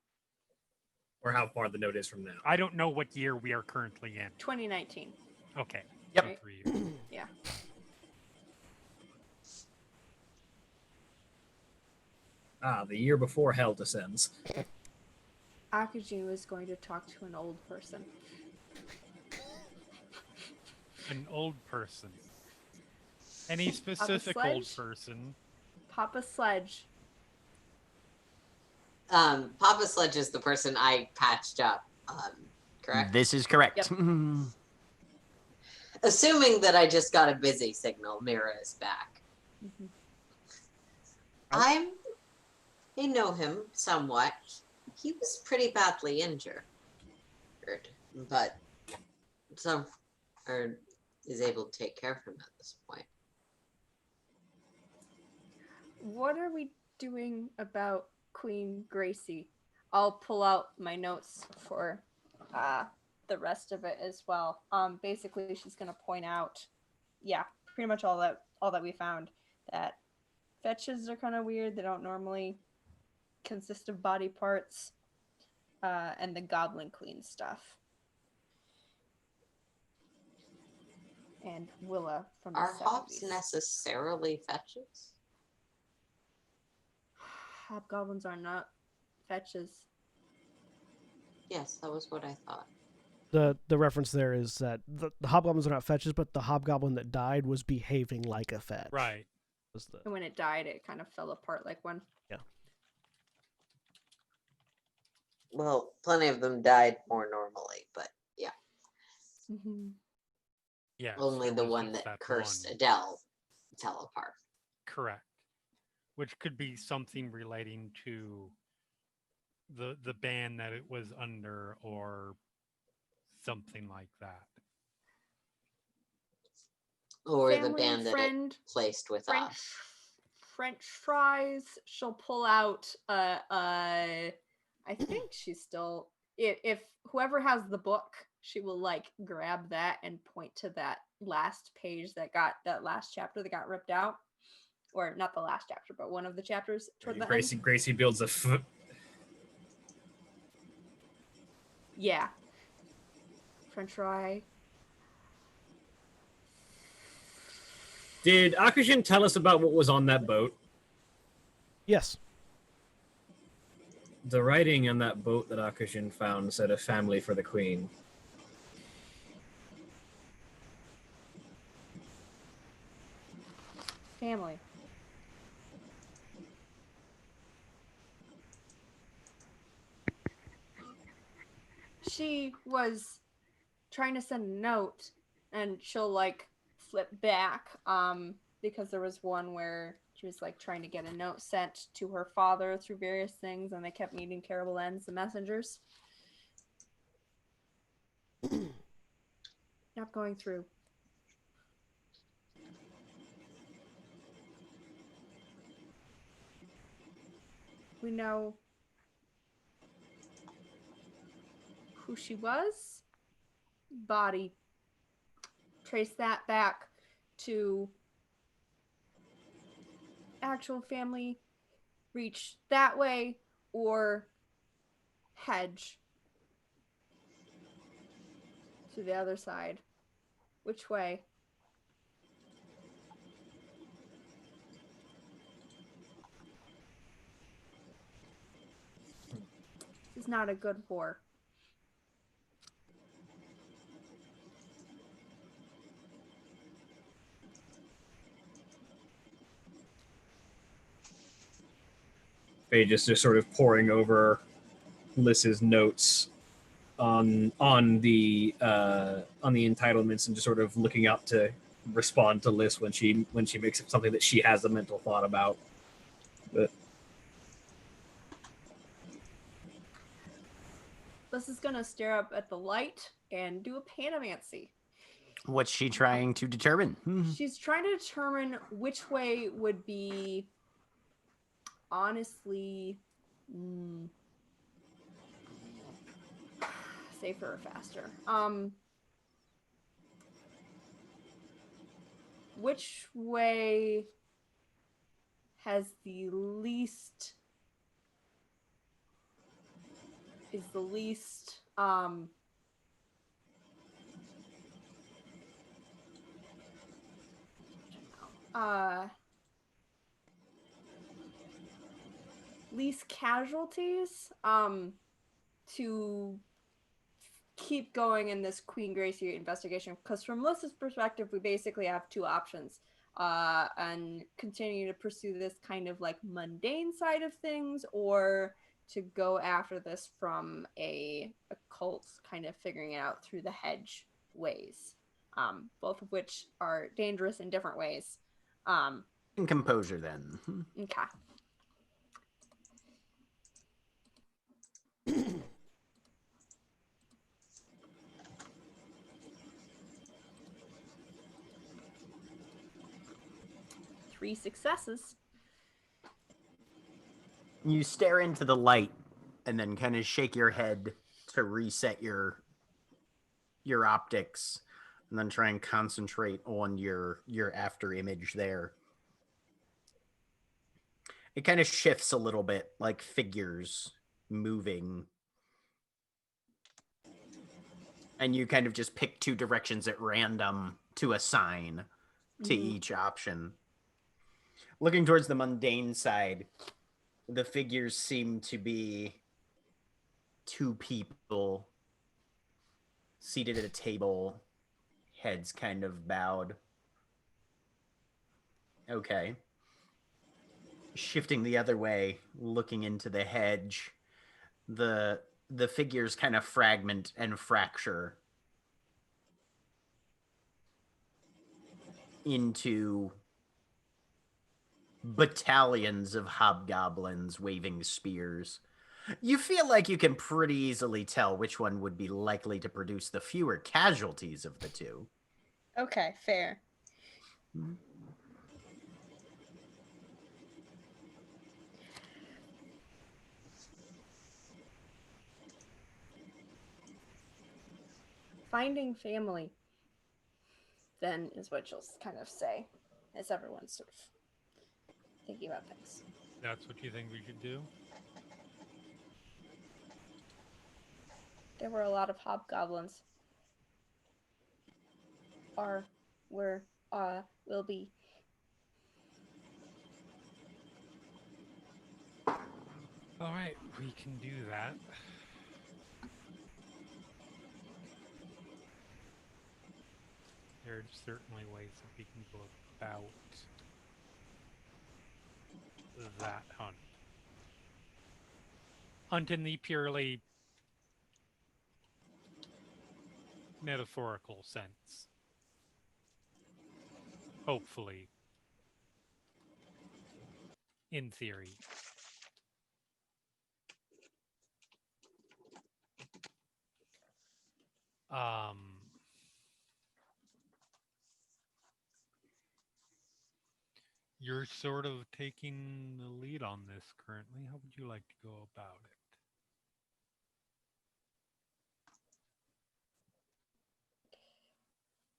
S5: Or how far the note is from now.
S7: I don't know what year we are currently in.
S6: 2019.
S7: Okay.
S2: Yep.
S6: Right.
S7: 3 years.
S6: Yeah.
S5: The year before Hell descends.
S6: Akujin was going to talk to an old person.
S7: An old person. Any specific old person?
S6: Papa Sledge.
S4: Papa Sledge is the person I patched up. Correct?
S2: This is correct.
S6: Yep.
S4: Assuming that I just got a busy signal, Mira is back.
S6: Mhm.
S4: I know him somewhat. He was pretty badly injured, but is able to take care of him at this point.
S6: What are we doing about Queen Gracie? I'll pull out my notes for the rest of it as well. Basically, she's gonna point out, yeah, pretty much all that we found. That fetches are kind of weird. They don't normally consist of body parts, and the Goblin Queen stuff. And Willa from the
S4: Are
S6: 70s.
S4: hops necessarily fetches?
S6: Hobgoblins are not fetches.
S4: Yes, that was what I thought.
S1: The reference there is that the hobgoblins are not fetches, but the hobgoblin that died was behaving like a fetch.
S7: Right.
S1: Was the,
S6: And when it died, it kind of fell apart like one.
S4: Well, plenty of them died more normally, but yeah.
S6: Mm-hmm.
S7: Yes.
S4: Only
S7: it
S4: the
S7: was
S4: one
S7: just
S4: that cursed
S7: one.
S4: Adele fell apart.
S7: Correct. Which could be something relating to the band that it was under or something like that.
S4: Or the
S6: Family,
S4: band that
S6: friend,
S4: it placed with us.
S6: French fries. She'll pull out. I think she's still. If whoever has the book, she will like grab that and point to that last page that last chapter that got ripped out, or not the last chapter, but one of the chapters toward the end.
S5: Gracie builds a
S6: Yeah. French fry.
S5: Did Akujin tell us about what was on that boat?
S1: yes.
S5: The writing on that boat that Akujin found said a family for the queen.
S6: Family. She was trying to send a note, and she'll like flip back because there was one where she was like trying to get a note sent to her father through various things, and they kept meeting terrible ends, the messengers. Not going through. We know who she was. Body. Trace that back to actual family. Reach that way or hedge to the other side. Which way? This is not a good war.
S5: Phaedrus just sort of poring over Lys's notes on the entitlements and just sort of looking out to respond to Lys when she makes it something that she has a mental thought about. But
S6: Lys is gonna stare up at the light and do a panamancy.
S2: What's she trying to determine?
S6: She's trying to determine which way would be honestly safer or faster. Which way has the least least casualties to keep going in this Queen Gracie investigation, because from Lys's perspective we basically have two options, and continue to pursue this kind of like mundane side of things, or to go after this from a occult kind of figuring it out through the hedge ways, both of which are dangerous in different ways.
S2: In composure, then.
S6: Okay. Three successes.
S2: You stare into the light and then kind of shake your head to reset your optics, and then try and concentrate on your after image there. It kind of shifts a little bit, like figures moving. And you kind of just pick two directions at random to assign to each option. Looking towards the mundane side, the figures seem to be two people seated at a table, heads kind of bowed. Okay. Shifting the other way, looking into the hedge, the figures kind of fragment and fracture into battalions of hobgoblins waving spears. You feel like you can pretty easily tell which one would be likely to produce the fewer casualties of the two.
S6: Okay, fair. Finding family, then, is what you'll kind of say, as everyone's sort of thinking about things.
S7: That's what you think we should do?
S6: There were a lot of hobgoblins. Will be.
S7: All right, we can do that. There are certainly ways that we can go about that hunt. Hunt in the purely metaphorical sense. Hopefully. In theory. You're sort of taking the lead on this currently. How would you like to go about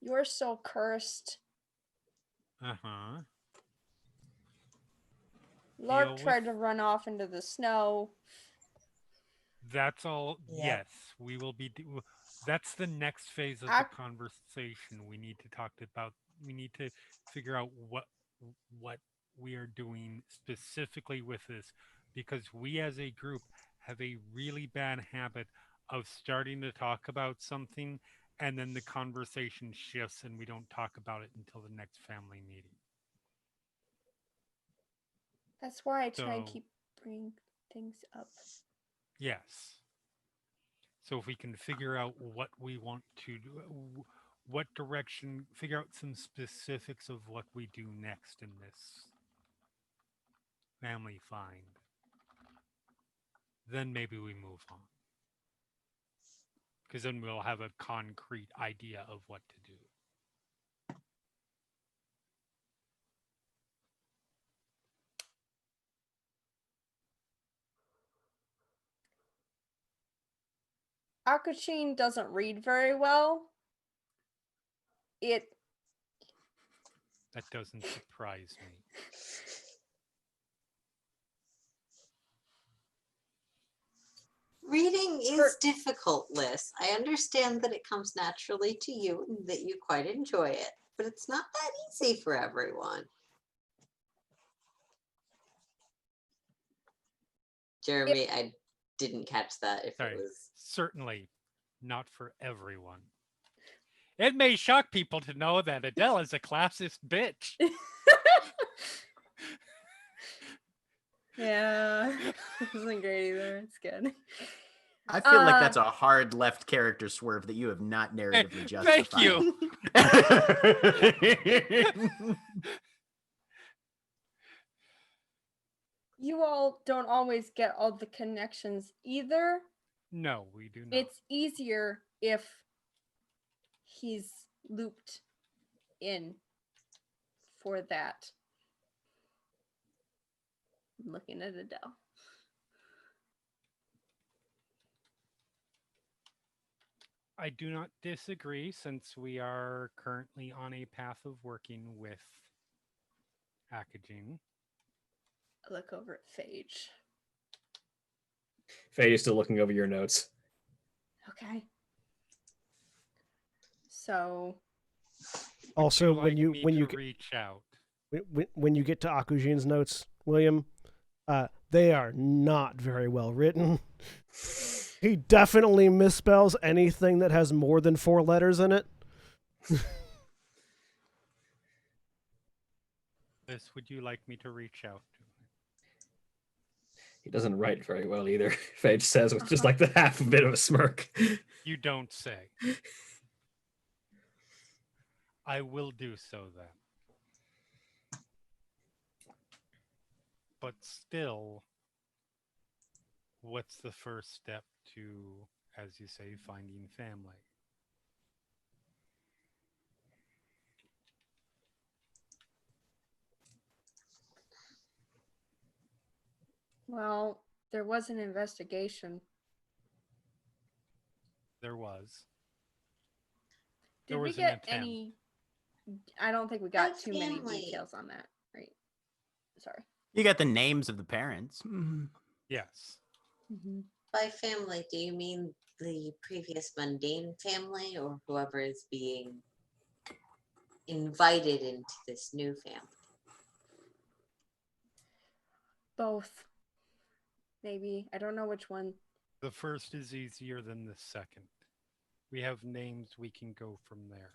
S7: it?
S6: You're so cursed.
S7: Uh-huh.
S6: Lark tried to run off into the snow.
S7: That's all.
S3: Yeah.
S7: Yes, we will be. That's the next phase of the conversation. We need to talk about. We need to figure out what we are doing specifically with this, because we as a group have a really bad habit of starting to talk about something and then the conversation shifts and we don't talk about it until the next family meeting.
S6: That's why I try and keep bring things up.
S7: Yes. So if we can figure out what we want to do, what direction, figure out some specifics of what we do next in this family find, then maybe we move on. Because then we'll have a concrete idea of what to do.
S6: Akashine doesn't read very well.
S7: That doesn't surprise me.
S4: Reading is difficult, Liz. I understand that it comes naturally to you and that you quite enjoy it, but it's not that easy for everyone. Jeremy, I didn't catch that if
S7: Sorry,
S4: it was.
S7: certainly not for everyone. It may shock people to know that Adele is a classist bitch.
S6: Yeah, it wasn't great either. It's good.
S2: I feel like that's a hard left character swerve that you have not narratively justified.
S7: Thank you.
S6: You all don't always get all the connections either.
S7: No, we do not.
S6: It's easier if he's looped in for that. I'm looking at Adele.
S7: I do not disagree, since we are currently on a path of working with Akajin.
S6: I look over at Phage.
S8: Faye is still looking over your notes.
S6: Okay. So.
S1: Also,
S7: Would you
S1: when you
S7: reach out,
S1: when you get to Akujin's notes, William, they are not very well written. He definitely misspells anything that has more than 4 letters in it.
S7: this would you like me to reach out to?
S8: He doesn't write very well either. Faye says with just like the half a bit of a smirk.
S7: You don't say. I will do so then. But still, what's the first step to, as you say, finding family?
S6: Well, there was an investigation.
S7: There was.
S6: Did
S7: There
S6: we
S7: was an
S6: get
S7: attempt.
S6: any? I don't think we got
S4: By
S6: too many
S4: family.
S6: details on that, right? Sorry.
S2: You got the names of the parents.
S7: Yes.
S4: By family, do you mean the previous mundane family or whoever is being invited into this new family?
S6: Both. Maybe. I don't know which one.
S7: The first is easier than the second. We have names, we can go from there.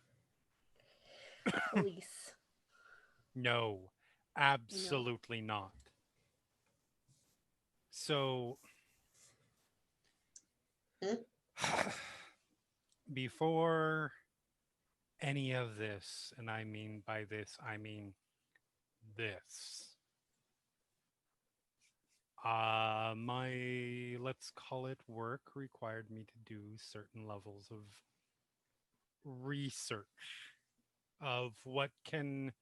S6: Police.
S7: No, absolutely not. So, before any of this, and I mean by this, I mean this. My, let's call it work, required me to do certain levels of research of what can,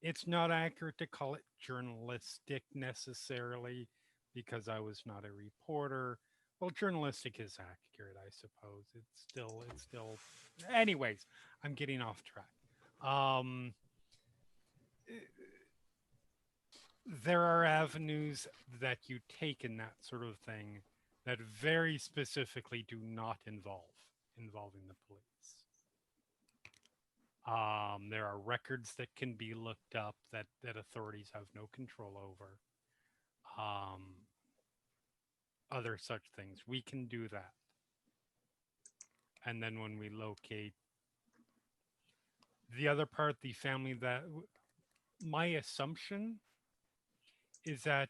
S7: it's not accurate to call it journalistic necessarily because I was not a reporter. Well, journalistic is accurate, I suppose. It's still, anyways, I'm getting off track. There are avenues that you take in that sort of thing that very specifically do not involving the police. There are records that can be looked up that authorities have no control over. Other such things. We can do that. And then when we locate the other part, the family, that my assumption is that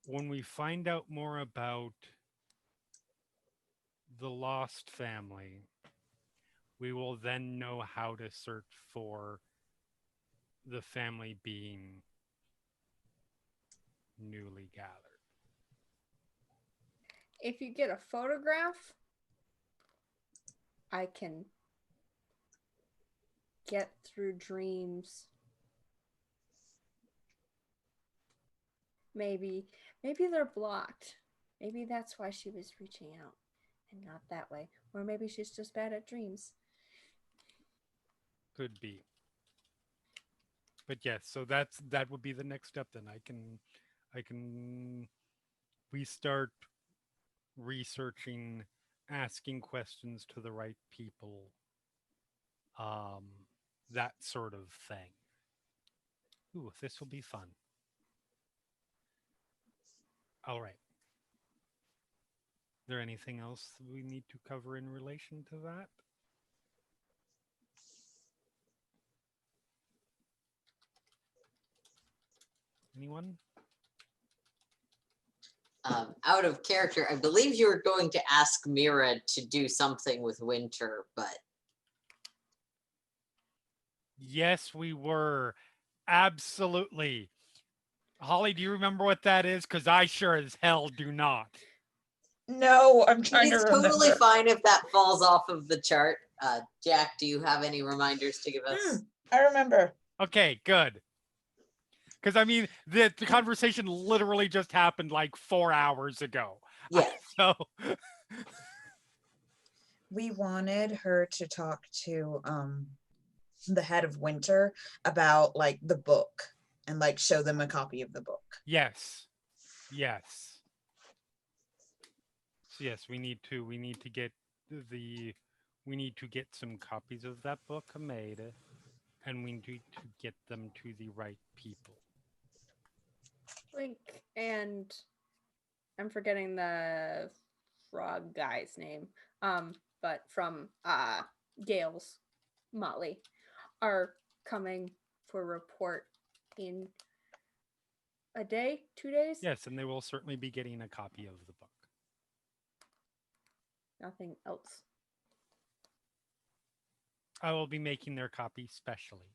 S7: when we find out more about the lost family, we will then know how to search for the family being newly gathered.
S6: If you get a photograph, I can get through dreams. Maybe they're blocked. Maybe that's why she was reaching out and not that way. Or maybe she's just bad at dreams.
S7: Could be. But yes, so that would be the next step then. We start researching, asking questions to the right people. That sort of thing. Ooh, this will be fun. All right. Is there anything else we need to cover in relation to that? Anyone?
S4: Out of character, I believe you were going to ask Mira to do something with Winter, but
S7: Yes, we were. Absolutely. Holly, do you remember what that is? Because I sure as hell do not.
S3: No, I'm trying to
S4: it's
S3: remember.
S4: totally fine if that falls off of the chart. Jack, do you have any reminders to give us?
S3: I remember.
S7: Okay, good. Because I mean, the conversation literally just happened like 4 hours ago.
S4: Yeah.
S7: So
S3: We wanted her to talk to the head of Winter about like the book and like show them a copy of the book.
S7: yes. So yes, we need to get some copies of that book made, and we need to get them to the right people.
S6: Link and I'm forgetting the frog guy's name. But from Gale's Motley are coming for a report in a day, 2 days?
S7: Yes, and they will certainly be getting a copy of the book.
S6: Nothing else.
S7: I will be making their copy specially.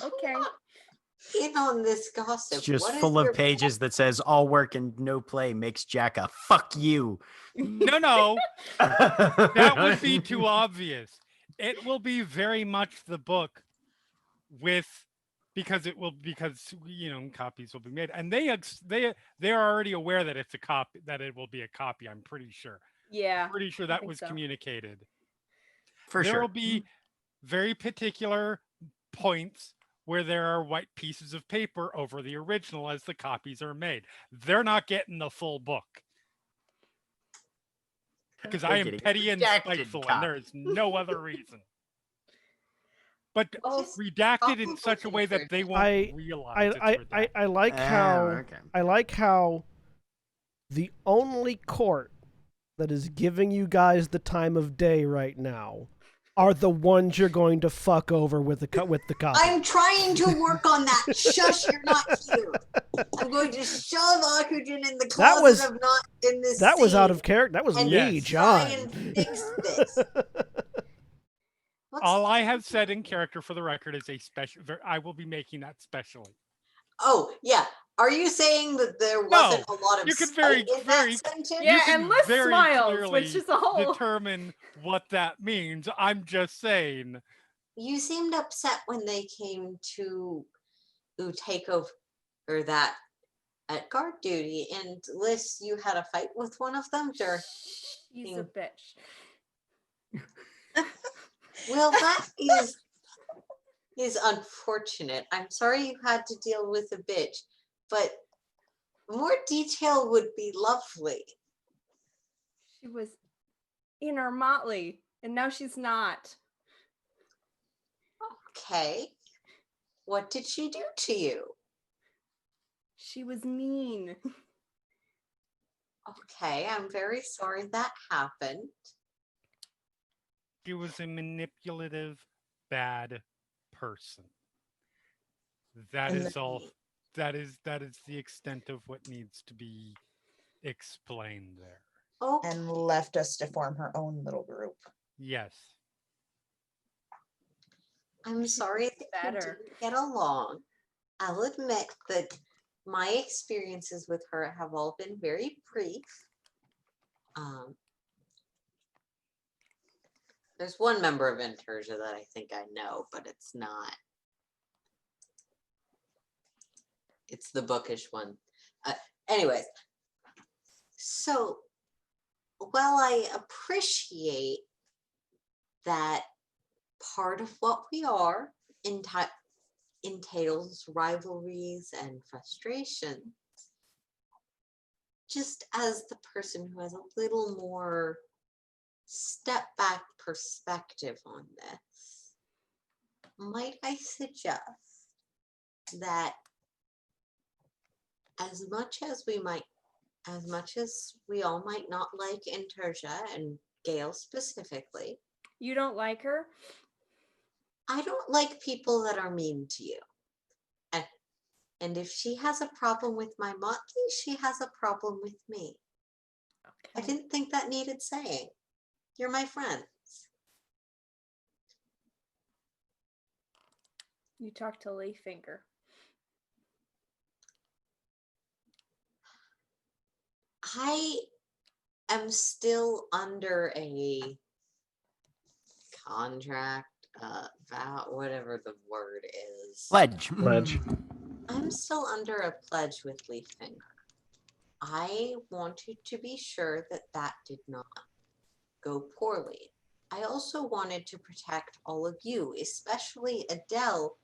S6: Okay.
S4: In on this gossip.
S2: It's just
S4: What is
S2: full of
S4: your
S2: pages that says all work and no play makes Jack a fuck you.
S7: No, that would be too obvious. It will be very much the book because copies will be made, and they are already aware that it's a copy, that it will be a copy. I'm pretty sure.
S6: Yeah.
S7: Pretty sure
S6: I
S7: that
S6: think
S7: was
S6: so.
S7: communicated.
S2: For
S7: There
S2: sure.
S7: will be very particular points where there are white pieces of paper over the original as the copies are made. They're not getting the full book. Because I am petty and spiteful, and there is no other reason. But redacted in such a way that they won't realize it's redacted.
S1: I like how I like how the only court that is giving you guys the time of day right now are the ones you're going to fuck over with the copy.
S4: I'm trying to work on that. Shush, you're not here. I'm going to shove oxygen in the closet of not in this
S1: That was
S4: scene
S1: out of character. That was
S4: and
S1: me,
S4: try
S1: John.
S4: and fix this.
S7: All I have said in character for the record is a special. I will be making that specially.
S4: Oh, yeah. Are you saying that there wasn't a lot of
S7: you can
S4: spite in that sentence?
S6: Yeah, and Liz
S7: very
S6: smiles,
S7: clearly
S6: which is a whole...
S7: determine what that means. I'm just saying.
S4: You seemed upset when they came to take over that at guard duty, and Liz, you had a fight with one of them?
S6: He's a bitch.
S4: Well, that is unfortunate. I'm sorry you had to deal with a bitch, but more detail would be lovely.
S6: She was in our Motley, and now she's not.
S4: Okay. What did she do to you?
S6: She was mean.
S4: Okay, I'm very sorry that happened.
S7: She was a manipulative, bad person. That is all. that is the extent of what needs to be explained there.
S4: Oh,
S3: and left us to form her own little group.
S7: Yes.
S4: I'm sorry that you
S6: better.
S4: didn't get along. I'll admit that my experiences with her have all been very brief. There's one member of Intersia that I think I know, but it's not. It's the bookish one. Anyways, so while I appreciate that part of what we are entails rivalries and frustration, just as the person who has a little more step back perspective on this, might I suggest that as much as we all might not like Intersia and Gail specifically,
S6: You don't like her?
S4: I don't like people that are mean to you. And if she has a problem with my motley, she has a problem with me. I
S6: Okay.
S4: didn't think that needed saying. You're my friend.
S6: You talk to Leaffinger.
S4: I am still under a contract, vow, whatever the word is.
S2: Pledge.
S8: Pledge.
S4: I'm still under a pledge with Leaffinger. I wanted to be sure that that did not go poorly. I also wanted to protect all of you, especially Adele,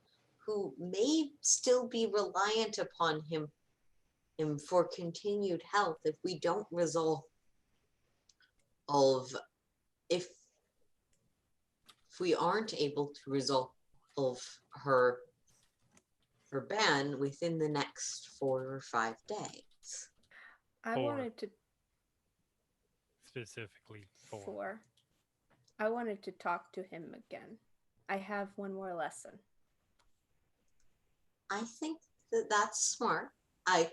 S4: who may still be reliant upon him for continued health if we don't resolve if we aren't able to resolve her ban within the next 4 or 5 days.
S6: I
S7: 4.
S6: wanted to
S7: Specifically 4.
S6: 4. I wanted to talk to him again. I have one more lesson.
S4: I think that that's smart. I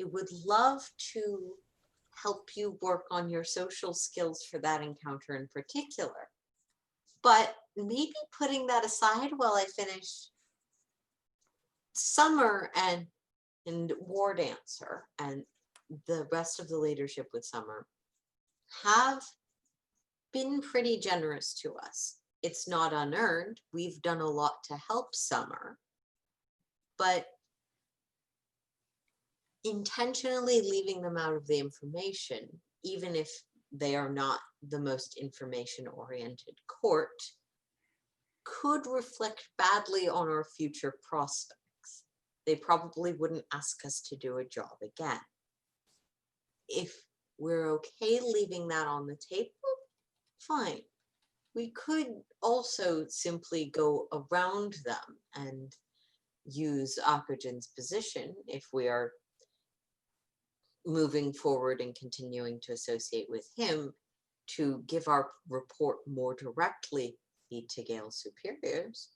S4: would love to help you work on your social skills for that encounter in particular. But maybe putting that aside while I finish Summer and War Dancer and the rest of the leadership with Summer have been pretty generous to us. It's not unearned. We've done a lot to help Summer, but intentionally leaving them out of the information, even if they are not the most information-oriented court, could reflect badly on our future prospects. They probably wouldn't ask us to do a job again. If we're okay leaving that on the table, fine. We could also simply go around them and use Akujin's position if we are moving forward and continuing to associate with him to give our report more directly to Gale's superiors,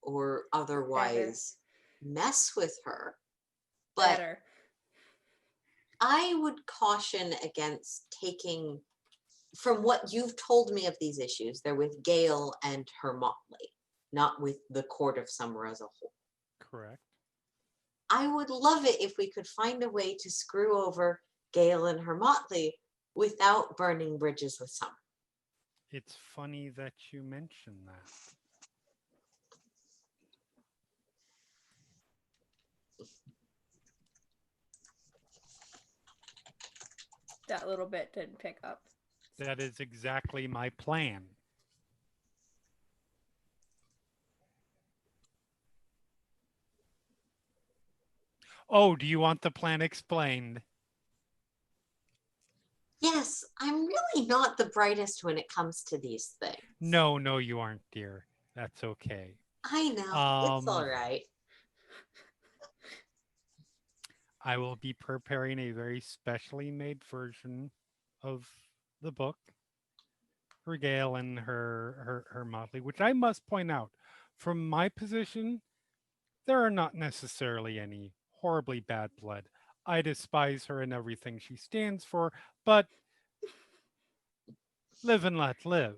S4: or otherwise mess with her. But
S6: Better.
S4: I would caution against taking, from what you've told me of these issues, they're with Gale and her motley, not with the court of Summer as a whole.
S7: Correct.
S4: I would love it if we could find a way to screw over Gale and her motley without burning bridges with Summer.
S7: It's funny that you mention that.
S6: That little bit didn't pick up.
S7: That is exactly my plan. Oh, do you want the plan explained?
S4: Yes, I'm really not the brightest when it comes to these things.
S7: No, you aren't, dear. That's okay.
S4: I know, it's all right.
S7: I will be preparing a very specially made version of the book for Gail and her motley, which I must point out, from my position, there are not necessarily any horribly bad blood. I despise her and everything she stands for, but live and let live.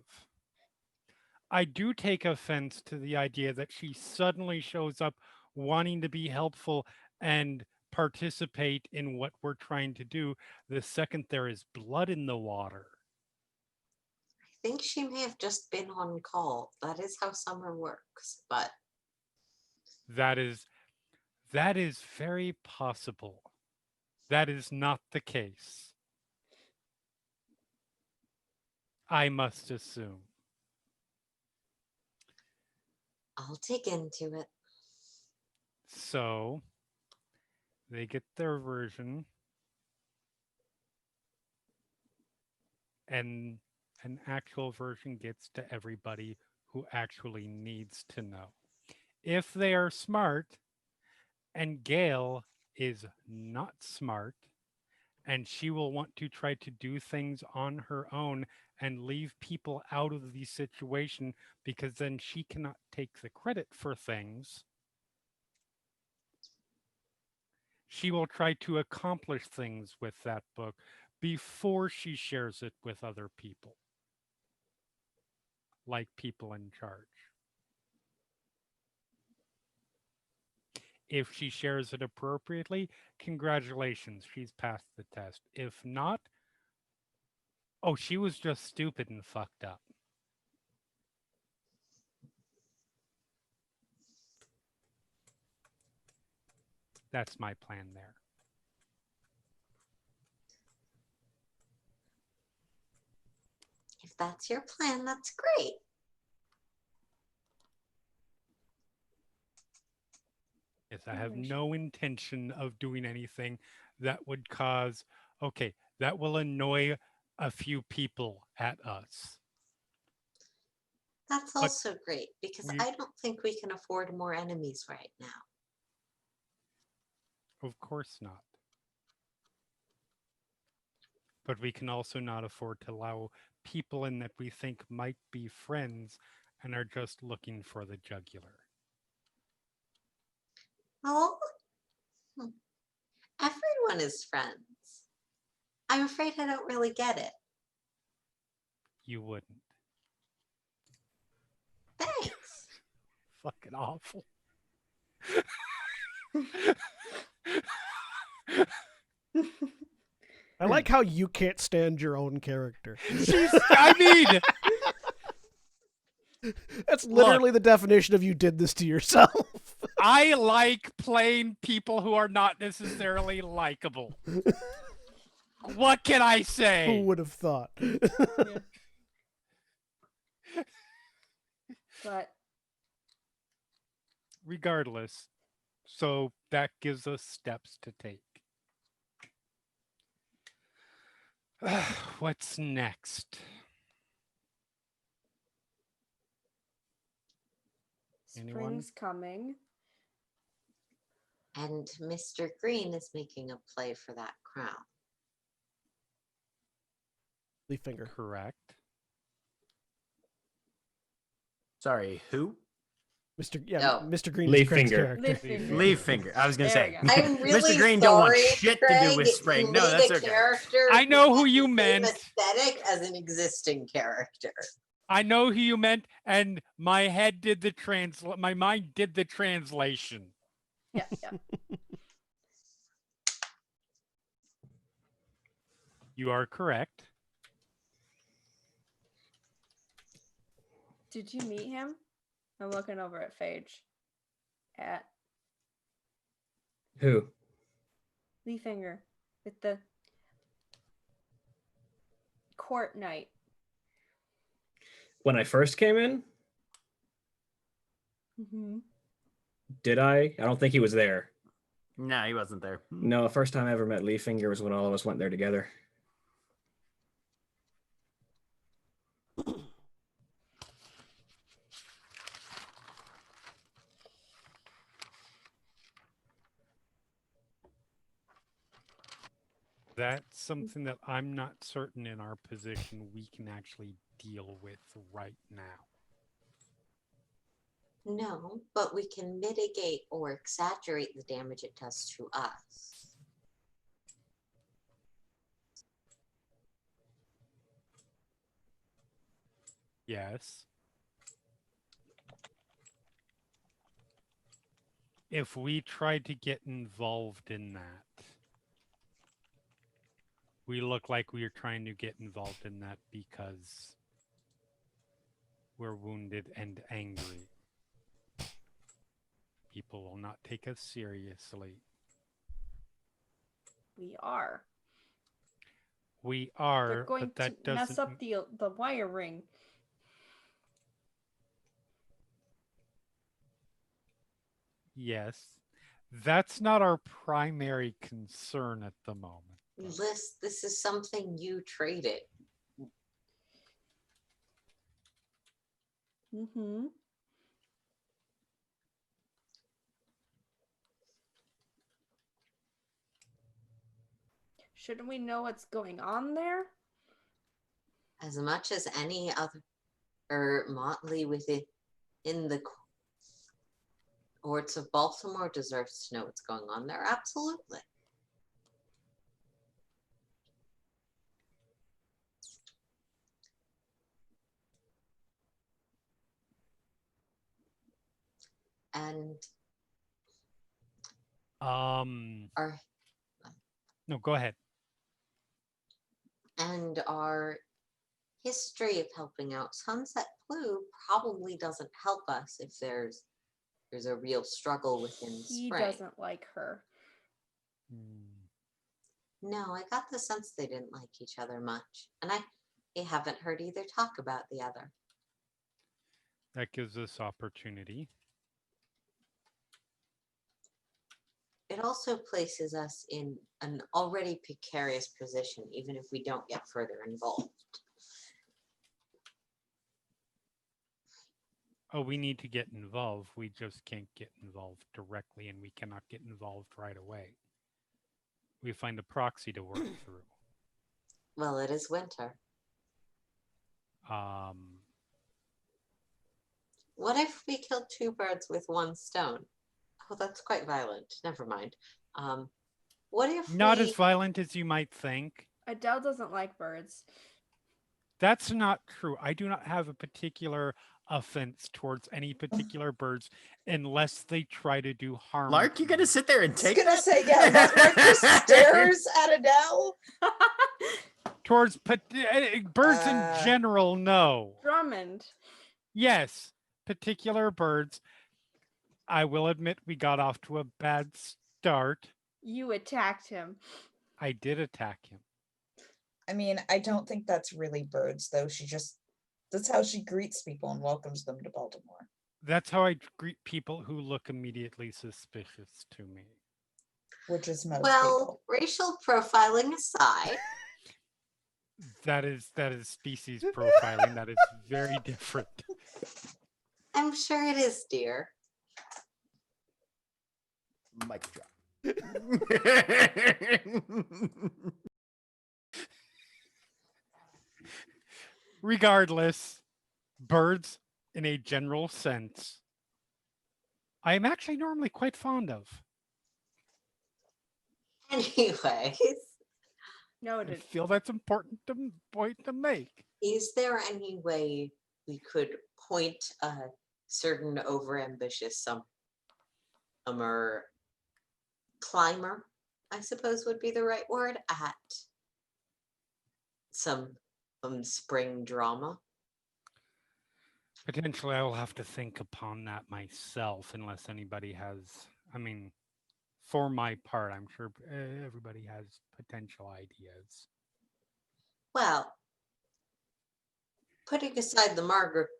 S7: I do take offense to the idea that she suddenly shows up wanting to be helpful and participate in what we're trying to do the second there is blood in the water.
S4: I think she may have just been on call. That is how summer works. But
S7: That is very possible. That is not the case. I must assume.
S4: I'll dig into it.
S7: So they get their version, and an actual version gets to everybody who actually needs to know. If they are smart, and Gail is not smart, and she will want to try to do things on her own and leave people out of the situation because then she cannot take the credit for things. She will try to accomplish things with that book before she shares it with other people, like people in charge. If she shares it appropriately, congratulations, she's passed the test. If not, oh, she was just stupid and fucked up. That's my plan there.
S4: If that's your plan, that's great.
S7: Yes, I have no intention of doing anything that would cause, okay, that will annoy a few people at us.
S4: That's
S7: But
S4: also great because
S7: we-
S4: I don't think we can afford more enemies right now.
S7: Of course not. But we can also not afford to allow people in that we think might be friends and are just looking for the jugular.
S4: Oh, everyone is friends. I'm afraid I don't really get it.
S7: You wouldn't.
S4: Thanks.
S7: Fucking awful.
S1: I like how you can't stand your own character.
S7: I mean,
S1: That's literally the definition of you did this to yourself.
S7: I like playing people who are not necessarily likable. What can I say?
S1: Who would have thought?
S6: But
S7: Regardless, so that gives us steps to take. What's next? Anyone?
S6: spring's coming.
S4: And Mr. Green is making a play for that crown.
S1: Leaf finger.
S7: Correct.
S2: Sorry, who?
S1: Mr.
S4: No.
S1: Green
S8: Leaf
S1: is Craig's
S8: finger.
S1: character.
S6: Leaf finger.
S2: Leaf finger. I was gonna
S6: There
S2: say.
S6: we go.
S4: I'm really
S2: Mr. Green don't want
S4: sorry,
S2: shit to do
S4: Craig.
S2: with spring.
S4: You
S2: No,
S4: made
S2: that's
S4: a
S2: okay.
S4: character
S7: I know who
S4: has
S7: you
S4: the same
S7: meant.
S4: aesthetic as an existing character.
S7: I know who you meant, and my head did the my mind did the translation.
S6: Yeah, yeah.
S7: You are correct.
S6: Did you meet him? I'm looking over at Phage. At
S8: Who?
S6: Leafinger with the court night.
S8: When I first came in,
S6: Mm-hmm.
S8: did I? I don't think he was there.
S2: No, he wasn't there.
S8: No, the first time I ever met Leafinger was when all of us went there together.
S7: That's something that I'm not certain in our position we can actually deal with right now.
S4: No, but we can mitigate or exaggerate the damage it does to us.
S7: Yes. If we tried to get involved in that, we look like we are trying to get involved in that because we're wounded and angry. People will not take us seriously.
S6: We are.
S7: We
S6: They're
S7: are,
S6: going
S7: but that
S6: to mess
S7: doesn't.
S6: up the wiring.
S7: Yes. That's not our primary concern at the moment.
S4: This is something you traded.
S6: Mm-hmm. Shouldn't we know what's going on there?
S4: As much as any other motley within the courts of Baltimore deserves to know what's going on there. Absolutely. And our
S7: No, go ahead.
S4: and our history of helping out Sunset Blue probably doesn't help us if there's a real struggle within
S6: He
S4: Spring.
S6: doesn't like her.
S4: No, I got the sense they didn't like each other much, and I haven't heard either talk about the other.
S7: That gives us opportunity.
S4: It also places us in an already precarious position, even if we don't get further involved.
S7: Oh, we need to get involved. We just can't get involved directly, and we cannot get involved right away. We find a proxy to work through.
S4: Well, it is winter. What if we killed two birds with one stone? Oh, that's quite violent. Never mind. What if
S7: Not as violent as you might think.
S6: Adele doesn't like birds.
S7: That's not true. I do not have a particular offense towards any particular birds unless they try to do harm.
S2: Lark, you gonna sit there and
S3: I was
S2: take
S3: gonna
S2: that?
S3: say, yeah, Lark just stares at Adele.
S7: Towards birds in general, no.
S6: Drummond.
S7: Yes, particular birds. I will admit we got off to a bad start.
S6: You attacked him.
S7: I did attack him.
S3: I mean, I don't think that's really birds, though. That's how she greets people and welcomes them to Baltimore.
S7: That's how I greet people who look immediately suspicious to me.
S3: Which is most
S4: well,
S3: people.
S4: Racial profiling aside.
S7: That is species profiling. That is very different.
S4: I'm sure it is, dear.
S2: Mic drop.
S7: Regardless, birds in a general sense, I am actually normally quite fond of.
S4: Anyways.
S6: Noted.
S7: I feel that's important point to make.
S4: Is there any way we could point a certain overambitious summer climber, I suppose would be the right word, at some spring drama?
S7: Potentially, I will have to think upon that myself, unless anybody has. I mean, for my part, I'm sure everybody has potential ideas.
S4: Well, putting aside the Margaret's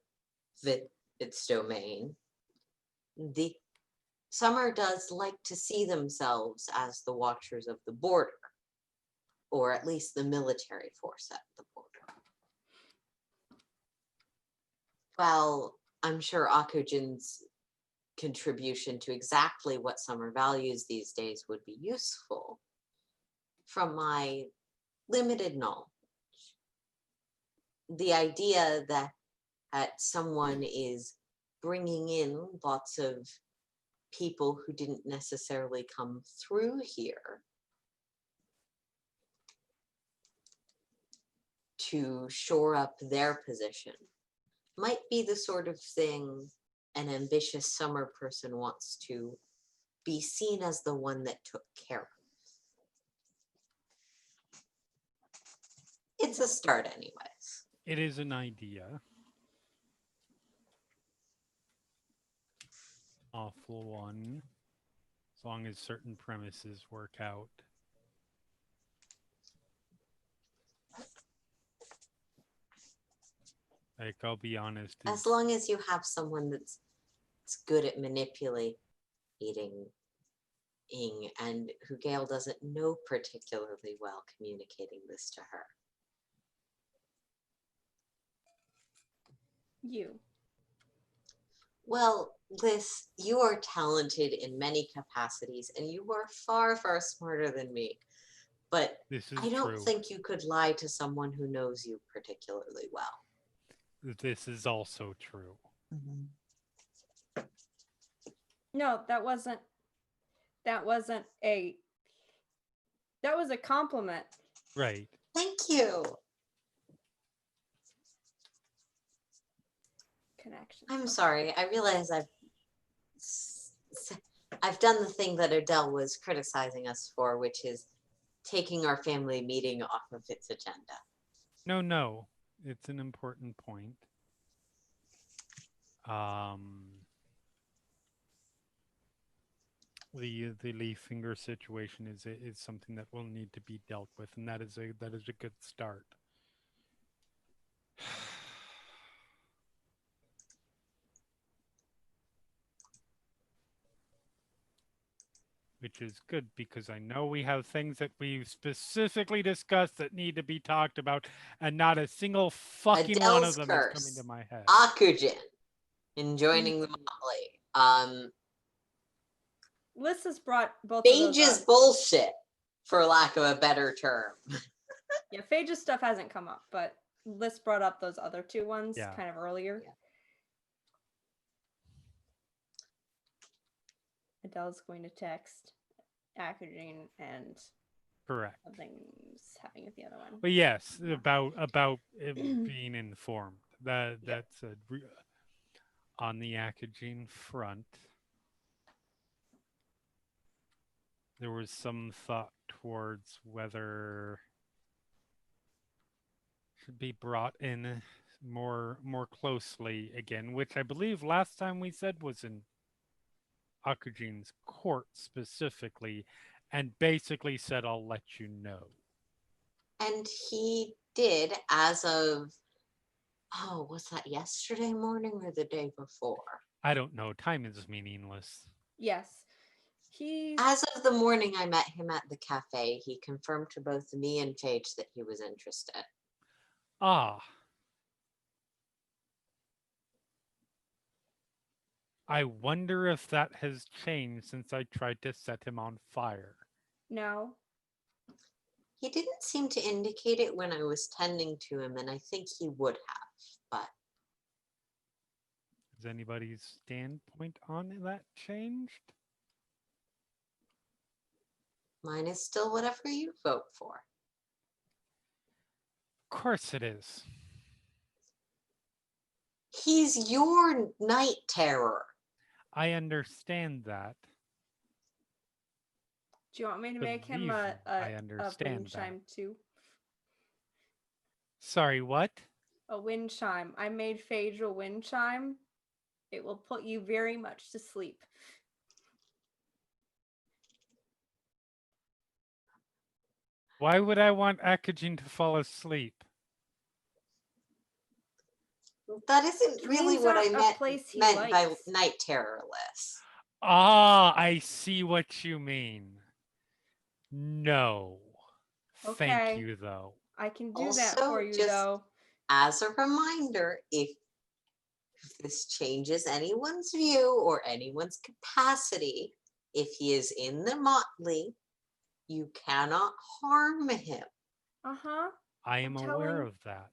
S4: domain, the Summer does like to see themselves as the watchers of the border, or at least the military force at the border. While I'm sure Akujin's contribution to exactly what Summer values these days would be useful, from my limited knowledge, the idea that someone is bringing in lots of people who didn't necessarily come through here to shore up their position might be the sort of thing an ambitious summer person wants to be seen as the one that took care of. It's a start anyways.
S7: It is an idea. Awful one. As long as certain premises work out. Like, I'll be honest.
S4: As long as you have someone that's good at manipulating and who Gail doesn't know particularly well, communicating this to her.
S6: You.
S4: Well, Liz, you are talented in many capacities and you are far, far smarter than me. But
S7: This is
S4: I don't
S7: true.
S4: think you could lie to someone who knows you particularly well.
S7: This is also true.
S6: No, that was a compliment.
S7: Right.
S4: Thank you.
S6: Connection.
S4: I'm sorry. I realize I've done the thing that Adele was criticizing us for, which is taking our family meeting off of its agenda.
S7: No. It's an important point. The leaf finger situation is something that will need to be dealt with, and that is a good start. Which is good because I know we have things that we've specifically discussed that need to be talked about, and not a single fucking
S4: Adele's
S7: one of them
S4: curse.
S7: is coming to my head.
S4: Akujin in joining the Motley.
S6: Liz has brought both of those
S4: Phage's
S6: up.
S4: bullshit, for lack of a better term.
S6: Yeah, Phage's stuff hasn't come up, but Liz brought up those other two ones
S7: Yeah.
S6: kind of earlier.
S4: Yeah.
S6: Adele's going to text Akujin and
S7: Correct.
S6: something's happening with the other one.
S7: But yes, about it being informed. That's on the Akujin front. There was some thought towards whether should be brought in more closely again, which I believe last time we said was in Akujin's court specifically, and basically said, I'll let you know.
S4: And he did as of, was that yesterday morning or the day before?
S7: I don't know. Time is meaningless.
S6: Yes. He's
S4: As of the morning I met him at the cafe, he confirmed to both me and Phage that he was interested.
S7: Ah. I wonder if that has changed since I tried to set him on fire.
S6: no.
S4: He didn't seem to indicate it when I was tending to him, and I think he would have, but
S7: Has anybody's standpoint on that changed?
S4: mine is still whatever you vote for.
S7: Of course it is.
S4: He's your night terror.
S7: I understand that.
S6: Do you want me to make him
S7: Believe
S6: a
S7: I understand
S6: wind chime too?
S7: Sorry, what?
S6: A wind chime. I made Phage a wind chime. It will put you very much to sleep.
S7: Why would I want Akujin to fall asleep?
S4: That isn't really
S6: Dreams
S4: what I
S6: aren't a
S4: meant,
S6: place he
S4: meant by
S6: likes.
S4: night terror list.
S7: Ah, I see what you mean. No.
S6: Okay.
S7: Thank you, though.
S6: I can do that
S4: Also,
S6: for you,
S4: just-
S6: though.
S4: As a reminder, if this changes anyone's view or anyone's capacity, if he is in the motley, you cannot harm him.
S6: Uh-huh.
S7: I am
S6: I'm
S7: aware
S6: telling-
S7: of that.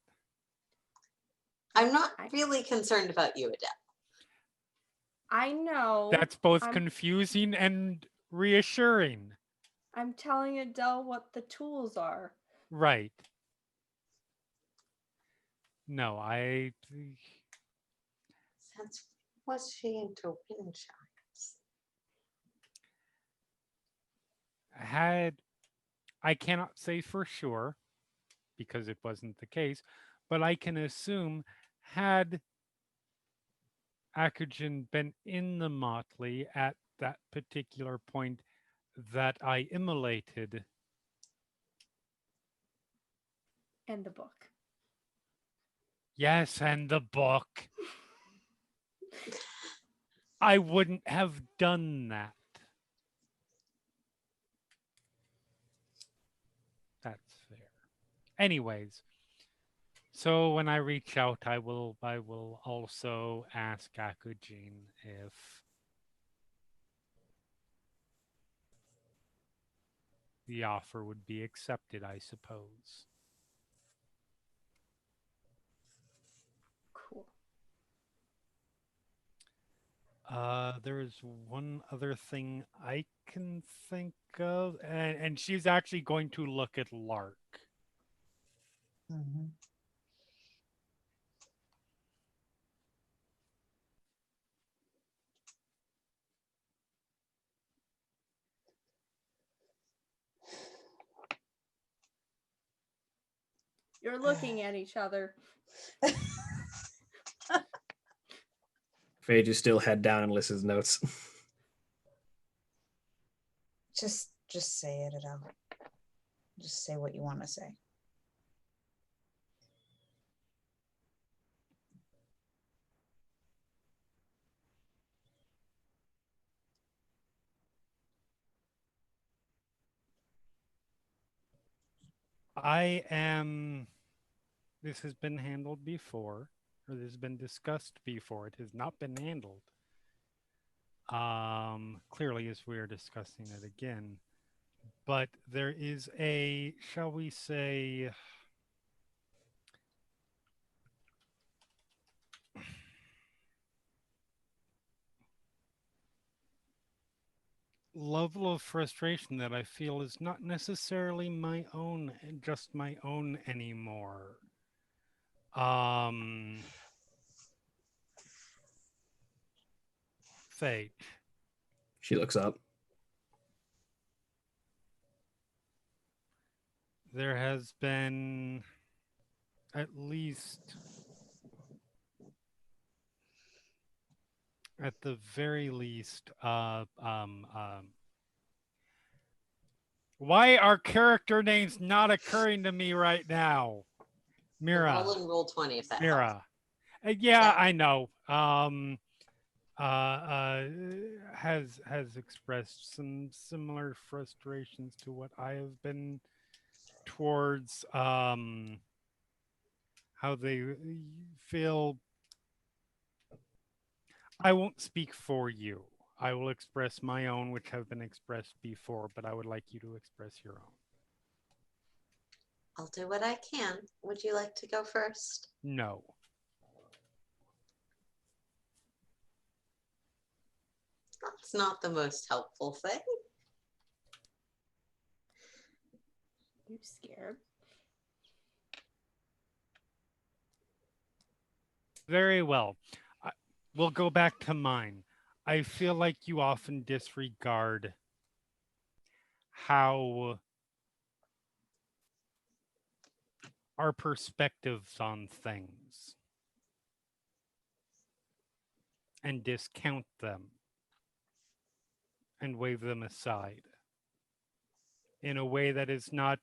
S4: I'm not
S6: I-
S4: really concerned about you, Adele.
S6: I know.
S7: That's both
S6: I'm,
S7: confusing and reassuring.
S6: I'm telling Adele what the tools are.
S7: Right. No, I
S4: Since was she into wind chimes?
S7: had I cannot say for sure because it wasn't the case, but I can assume had Akujin been in the motley at that particular point that I immolated,
S6: And the book.
S7: yes, and the book, I wouldn't have done that. That's fair. Anyways, so when I reach out, I will also ask Akujin if the offer would be accepted, I suppose.
S6: Cool.
S7: There's one other thing I can think of, and she's actually going to look at Lark.
S3: Mhm.
S6: You're looking at each other.
S8: Phage is still head down and listens to notes.
S3: Just say it out. Just say what you want to say.
S7: I am. This has been handled before, or this has been discussed before. It has not been handled. Clearly, as we are discussing it again, but there is a, shall we say, level of frustration that I feel is not necessarily my own, just my own anymore. Fate.
S8: She looks up.
S7: There has been at least, at the very least, why are character names not occurring to me right now?
S4: They're
S7: Mira.
S4: all in roll 20 if that helps.
S7: Mira. Yeah,
S4: Yeah.
S7: I know. Has expressed some similar frustrations to what I have been towards how they feel. I won't speak for you. I will express my own, which have been expressed before, but I would like you to express your own.
S4: I'll do what I can. Would you like to go first?
S7: No.
S4: That's not the most helpful thing.
S6: You scared?
S7: Very well. We'll go back to mine. I feel like you often disregard how our perspectives on things and discount them and wave them aside in a way that is not,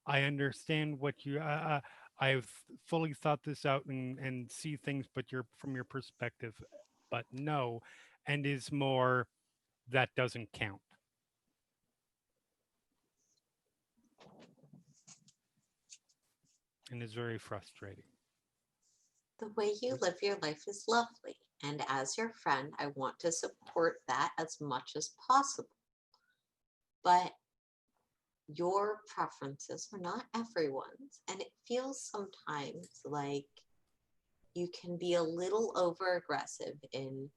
S7: I understand what you, I've fully thought this out and see things, but you're from your perspective, but no, and is more, that doesn't count. And is very frustrating.
S4: The way you live your life is lovely. And as your friend, I want to support that as much as possible. But your preferences are not everyone's. And it feels sometimes like you can be a little over aggressive in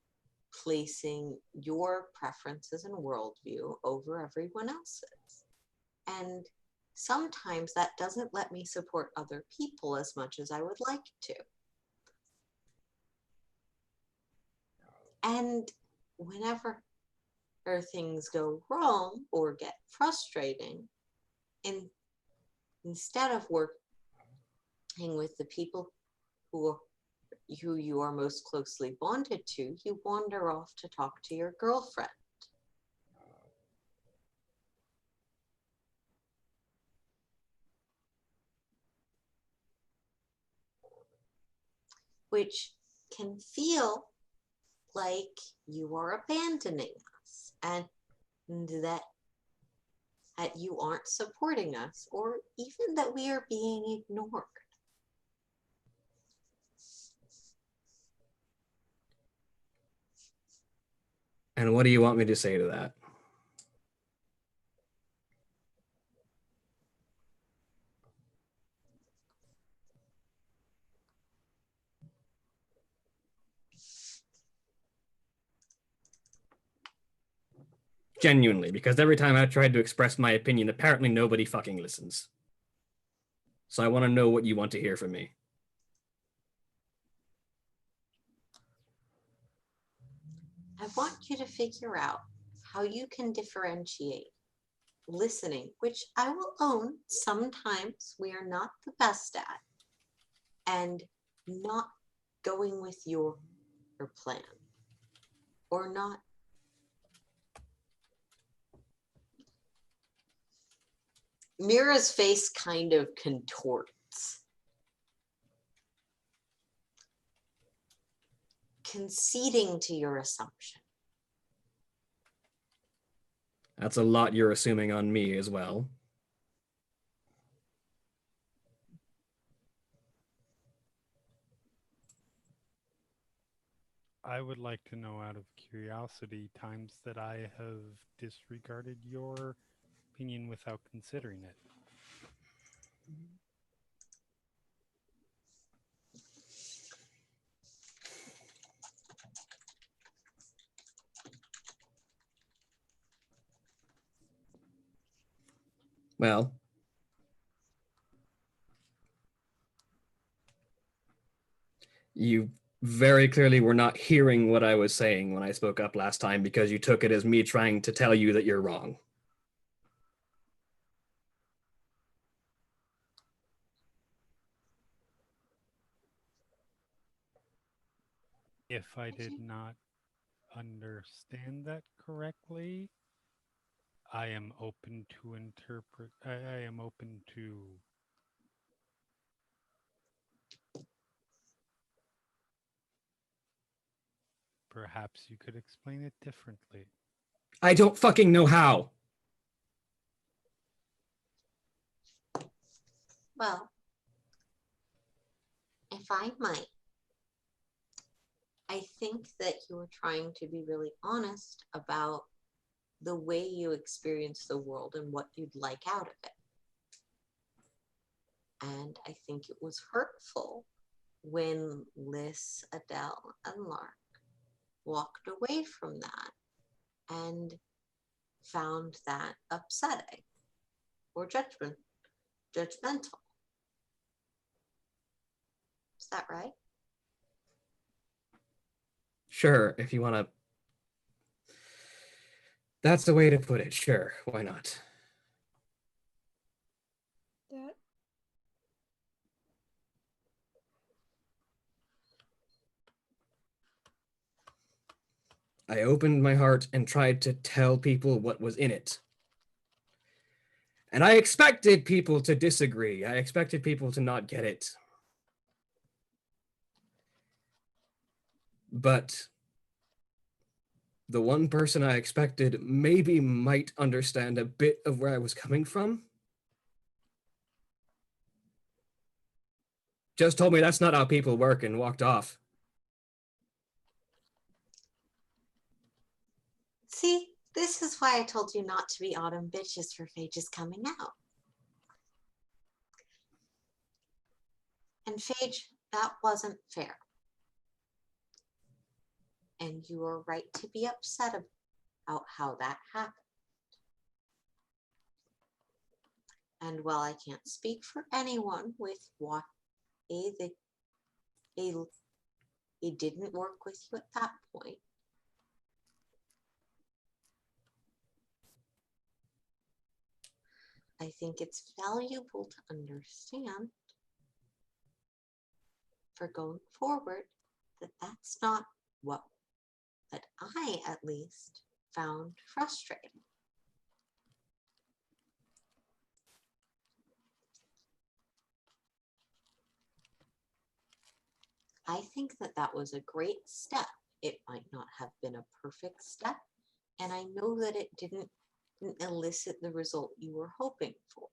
S4: placing your preferences and worldview over everyone else's. And sometimes that doesn't let me support other people as much as I would like to. And whenever things go wrong or get frustrating, and instead of working with the people who you are most closely bonded to, you wander off to talk to your girlfriend. Which can feel like you are abandoning us and that you aren't supporting us, or even that we are being ignored.
S8: And what do you want me to say to that? Genuinely, because every time I've tried to express my opinion, apparently nobody fucking listens. So I want to know what you want to hear from me.
S4: I want you to figure out how you can differentiate listening, which I will own sometimes we are not the best at, and not going with your plan, or not Mira's face kind of contorts. Conceding to your assumption.
S8: That's a lot you're assuming on me as well.
S7: I would like to know, out of curiosity, times that I have disregarded your opinion without considering it.
S8: Well, you very clearly were not hearing what I was saying when I spoke up last time, because you took it as me trying to tell you that you're wrong.
S7: If I did not understand that correctly, I am open to interpret. I am open to. Perhaps you could explain it differently.
S8: I don't fucking know how.
S4: Well, if I might, I think that you are trying to be really honest about the way you experience the world and what you'd like out of it. And I think it was hurtful when Liz, Adele, and Lark walked away from that and found that upsetting or judgmental. Is that right?
S8: Sure, if you want to. That's the way to put it. Sure, why not?
S6: That
S8: I opened my heart and tried to tell people what was in it. And I expected people to disagree. I expected people to not get it. But the one person I expected maybe might understand a bit of where I was coming from just told me that's not how people work and walked off.
S4: See, this is why I told you not to be autumn bitches for Phage is coming out. And Phage, that wasn't fair. And you are right to be upset about how that happened. And while I can't speak for anyone with why it didn't work with you at that point, I think it's valuable to understand for going forward that that's not what that I at least found frustrating. I think that that was a great step. It might not have been a perfect step, and I know that it didn't elicit the result you were hoping for.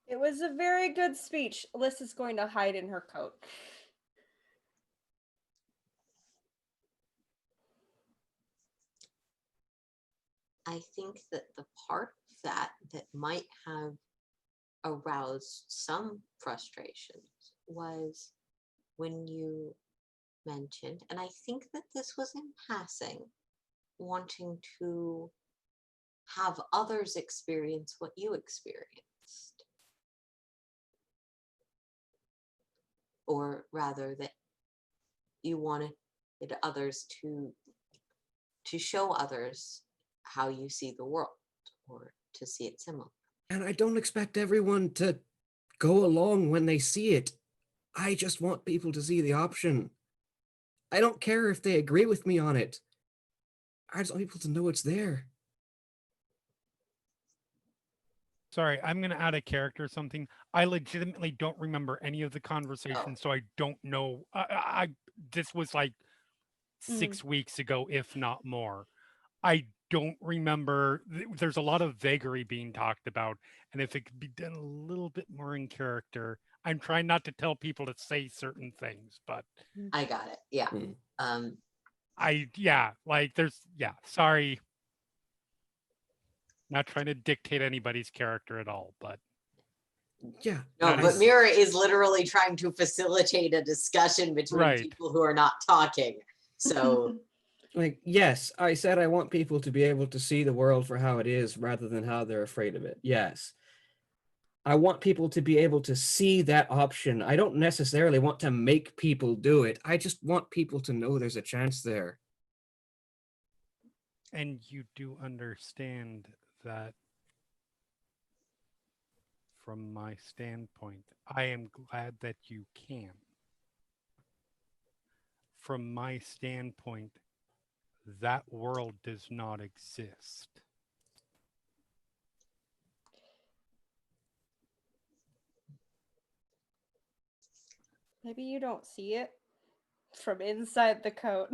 S6: It was a very good speech. Alyssa's going to hide in her coat.
S4: I think that the part of that might have aroused some frustrations was when you mentioned, and I think that this was in passing, wanting to have others experience what you experienced. Or rather, that you wanted others to show others how you see the world, or to see it similar.
S8: And I don't expect everyone to go along when they see it. I just want people to see the option. I don't care if they agree with me on it. I just want people to know it's there.
S7: Sorry, I'm going to add a character or something. I legitimately don't remember any of the conversation, so I don't know. This was like 6 weeks ago, if not more. I don't remember. There's a lot of vagary being talked about, and if it could be done a little bit more in character. I'm trying not to tell people to say certain things, but
S4: I got it. Yeah.
S7: Sorry. Not trying to dictate anybody's character at all, but
S8: yeah.
S4: No, but Mira is literally trying to facilitate a discussion between people who are not talking. So
S8: like, yes, I said I want people to be able to see the world for how it is rather than how they're afraid of it. Yes. I want people to be able to see that option. I don't necessarily want to make people do it. I just want people to know there's a chance there.
S7: And you do understand that from my standpoint, I am glad that you can. From my standpoint, that world does not exist.
S6: Maybe you don't see it from inside the coat.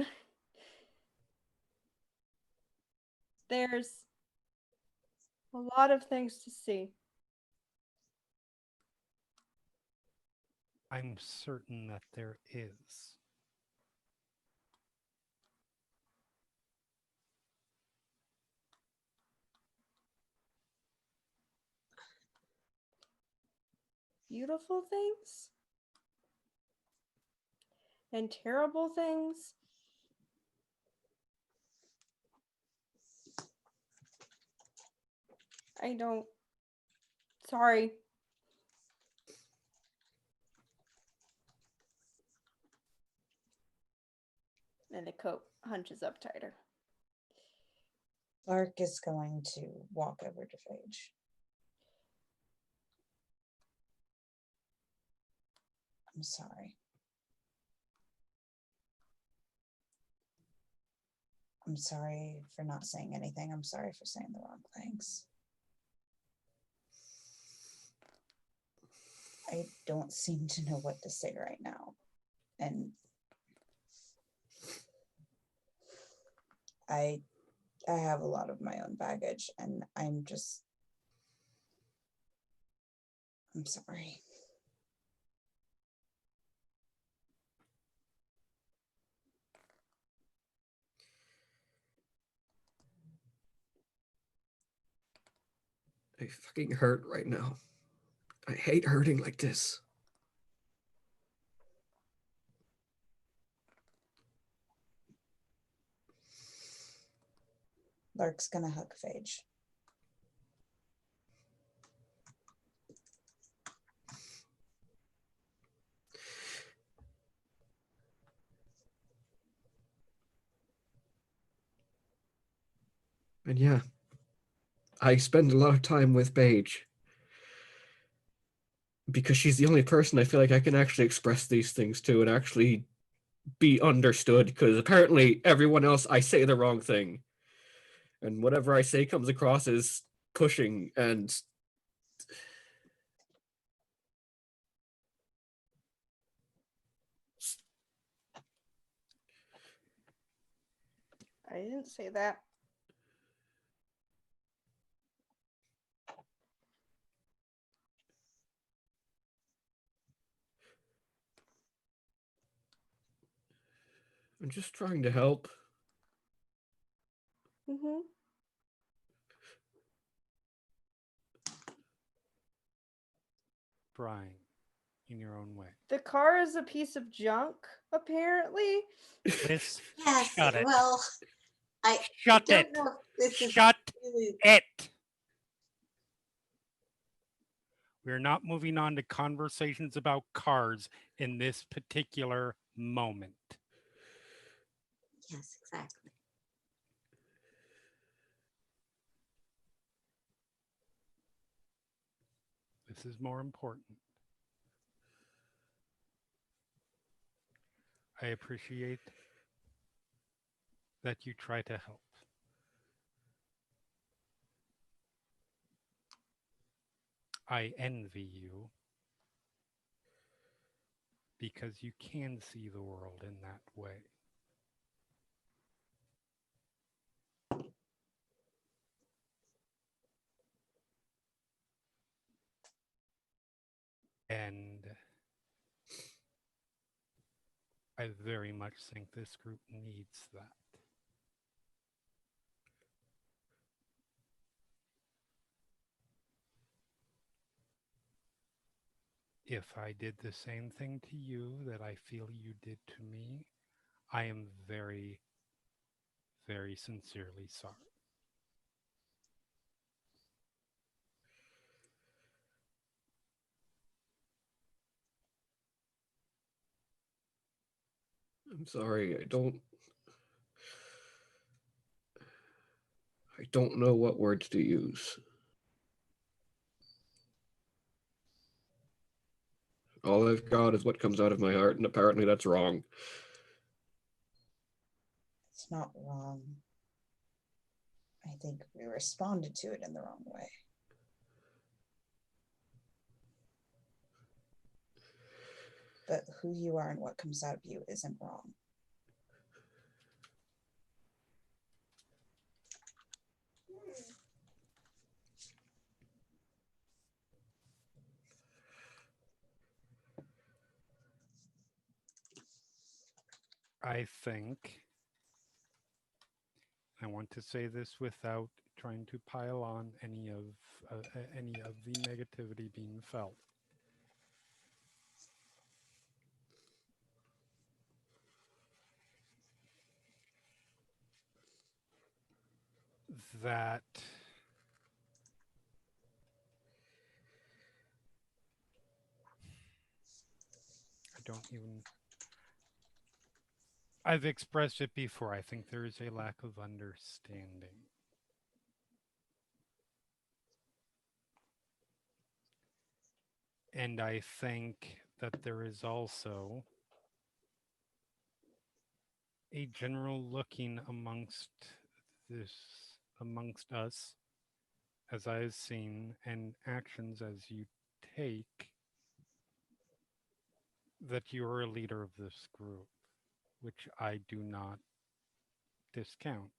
S6: There's a lot of things to see.
S7: I'm certain that there is.
S6: Beautiful things and terrible things. I don't. Sorry. And the coat hunches up tighter.
S3: Lark is going to walk over to Phage. I'm sorry. I'm sorry for not saying anything. I'm sorry for saying the wrong things. I don't seem to know what to say right now. And I have a lot of my own baggage, and I'm sorry.
S8: I fucking hurt right now. I hate hurting like this.
S3: Lark's gonna hug Phage.
S8: And yeah, I spend a lot of time with Paige because she's the only person I feel like I can actually express these things to and actually be understood, because apparently everyone else, I say the wrong thing. And whatever I say comes across as pushing, and
S6: I didn't say that.
S8: I'm just trying to help.
S6: Mm-hmm.
S7: Trying in your own way.
S6: The car is a piece of junk, apparently.
S7: Liz,
S4: Yes.
S7: shut it.
S4: Well, I
S7: Shut
S4: don't
S7: it.
S4: know if this
S7: Shut
S4: is really.
S7: it. We're not moving on to conversations about cars in this particular moment.
S4: Yes, exactly.
S7: This is more important. I appreciate that you try to help. I envy you because you can see the world in that way. And I very much think this group needs that. If I did the same thing to you that I feel you did to me, I am very, very sincerely sorry.
S8: I'm sorry, I don't know what words to use. All I've got is what comes out of my heart, and apparently that's wrong.
S3: It's not wrong. I think we responded to it in the wrong way. But who you are and what comes out of you isn't wrong.
S7: I think, I want to say this without trying to pile on any of the negativity being felt. That I don't even, I've expressed it before. I think there is a lack of understanding. And I think that there is also a general looking amongst us, as I have seen, and actions as you take, that you are a leader of this group, which I do not discount.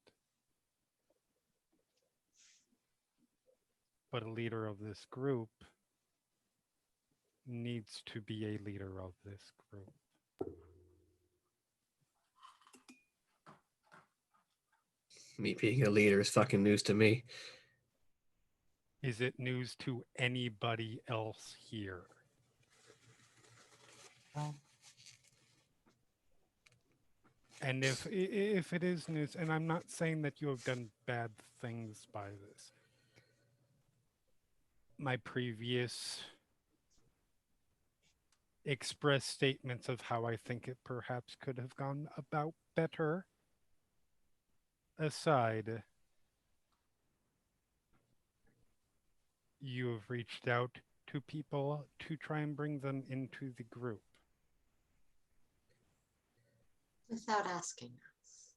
S7: But a leader of this group needs to be a leader of this group.
S8: Me being a leader is fucking news to me.
S7: Is it news to anybody else here?
S3: Oh.
S7: And if it is news, and I'm not saying that you have done bad things by this. My previous express statements of how I think it perhaps could have gone about better aside, you have reached out to people to try and bring them into the group.
S4: Without asking us.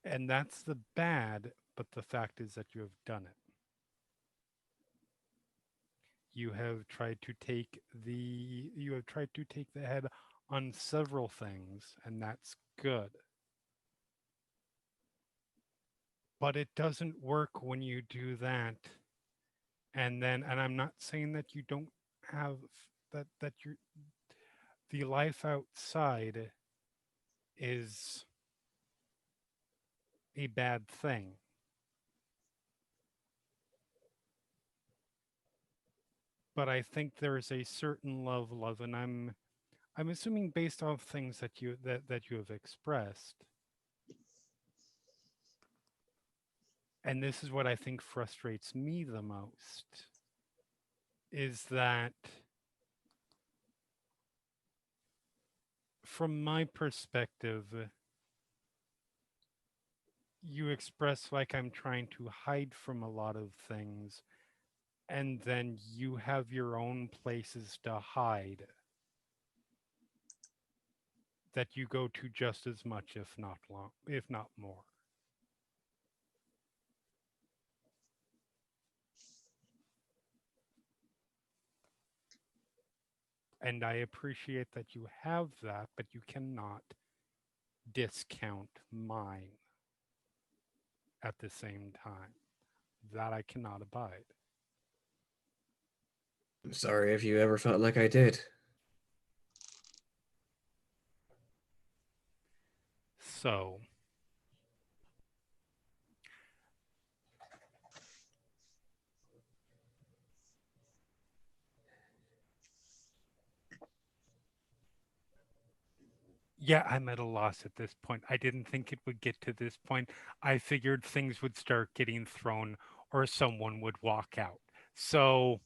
S7: And that's the bad, but the fact is that you have done it. You have tried to take the head on several things, and that's good. But it doesn't work when you do that. And I'm not saying that you don't have that you're the life outside is a bad thing. But I think there is a certain level of, and I'm assuming based off things that you have expressed. And this is what I think frustrates me the most, is that from my perspective, you express like I'm trying to hide from a lot of things, and then you have your own places to hide that you go to just as much, if not more. And I appreciate that you have that, but you cannot discount mine at the same time. That I cannot abide.
S8: I'm sorry if you ever felt like I did.
S7: So, yeah, I'm at a loss at this point. I didn't think it would get to this point. I figured things would start getting thrown or someone would walk out. So,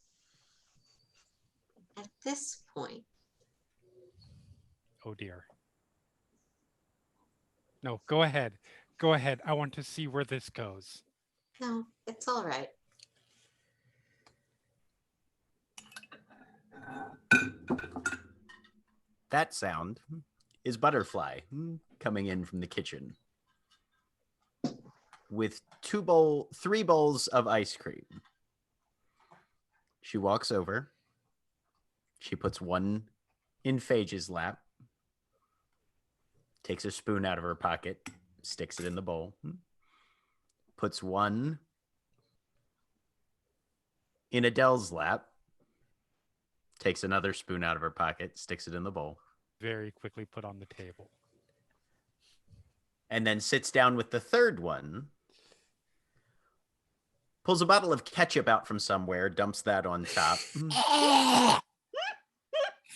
S4: At this point,
S7: oh dear. No, go ahead. Go ahead. I want to see where this goes.
S4: no, it's all right.
S2: That sound is Butterfly coming in from the kitchen with 3 bowls of ice cream. She walks over. She puts one in Phage's lap, takes a spoon out of her pocket, sticks it in the bowl, puts one in Adele's lap, takes another spoon out of her pocket, sticks it in the bowl.
S7: Very quickly put on the table.
S2: And then sits down with the third one, pulls a bottle of ketchup out from somewhere, dumps that on top.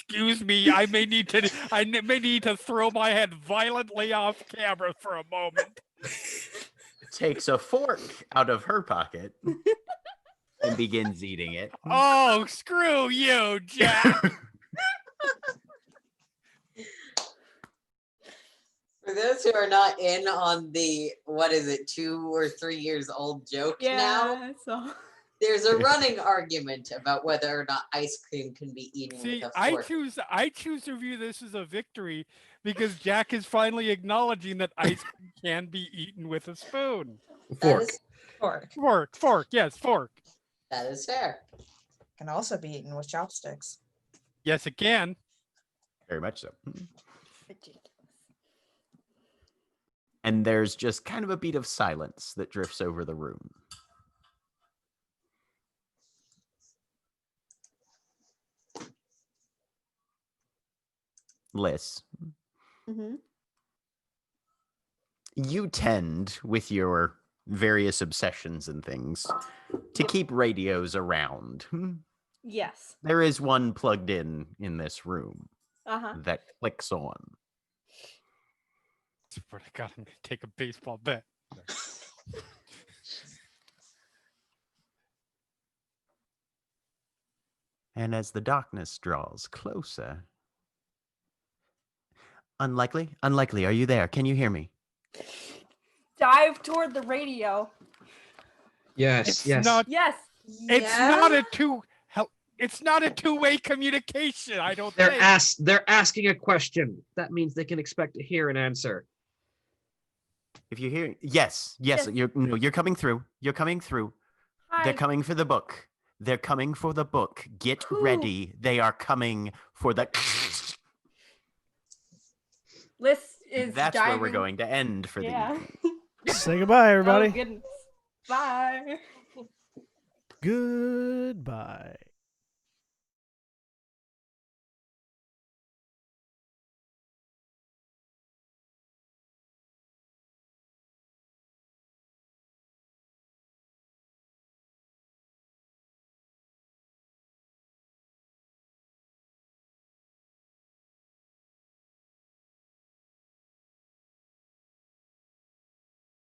S7: Excuse me, I may need to throw my head violently off camera for a moment.
S2: Takes a fork out of her pocket and begins eating it.
S7: Oh, screw you, Jack.
S4: For those who are not in on the, 2 or 3 years old joke now,
S6: so
S4: there's a running argument about whether or not ice cream can be eaten
S7: See,
S4: with a fork.
S7: I choose to view this as a victory because Jack is finally acknowledging that ice cream can be eaten with a spoon.
S8: Fork.
S3: Fork.
S7: Yes, fork.
S4: That is fair.
S3: Can also be eaten with chopsticks.
S7: Yes, it can.
S2: Very much so. And there's just kind of a beat of silence that drifts over the room. Liz, you tend, with your various obsessions and things, to keep radios around.
S6: yes.
S2: There is one plugged in this room
S6: Uh-huh.
S2: that clicks on.
S7: swear to God, I'm gonna take a baseball bat.
S2: And as the darkness draws closer, unlikely, are you there? Can you hear me?
S6: Dive toward the radio.
S8: Yes,
S7: It's
S8: yes.
S7: not.
S6: Yes.
S7: It's not a two. It's not a two-way communication. I don't think.
S8: They're asking a question. That means they can expect to hear an answer.
S2: If you hear, yes,
S6: Yes.
S2: you're coming through. You're coming through.
S6: Hi.
S2: They're coming for the book. They're coming for the book. Get
S6: Who?
S2: ready. They are coming for the.
S6: Liz is
S2: That's
S6: diving.
S2: where we're going to end for the
S6: Yeah.
S2: evening.
S1: Say goodbye, everybody.
S6: Oh, goodness. Bye.
S1: Goodbye.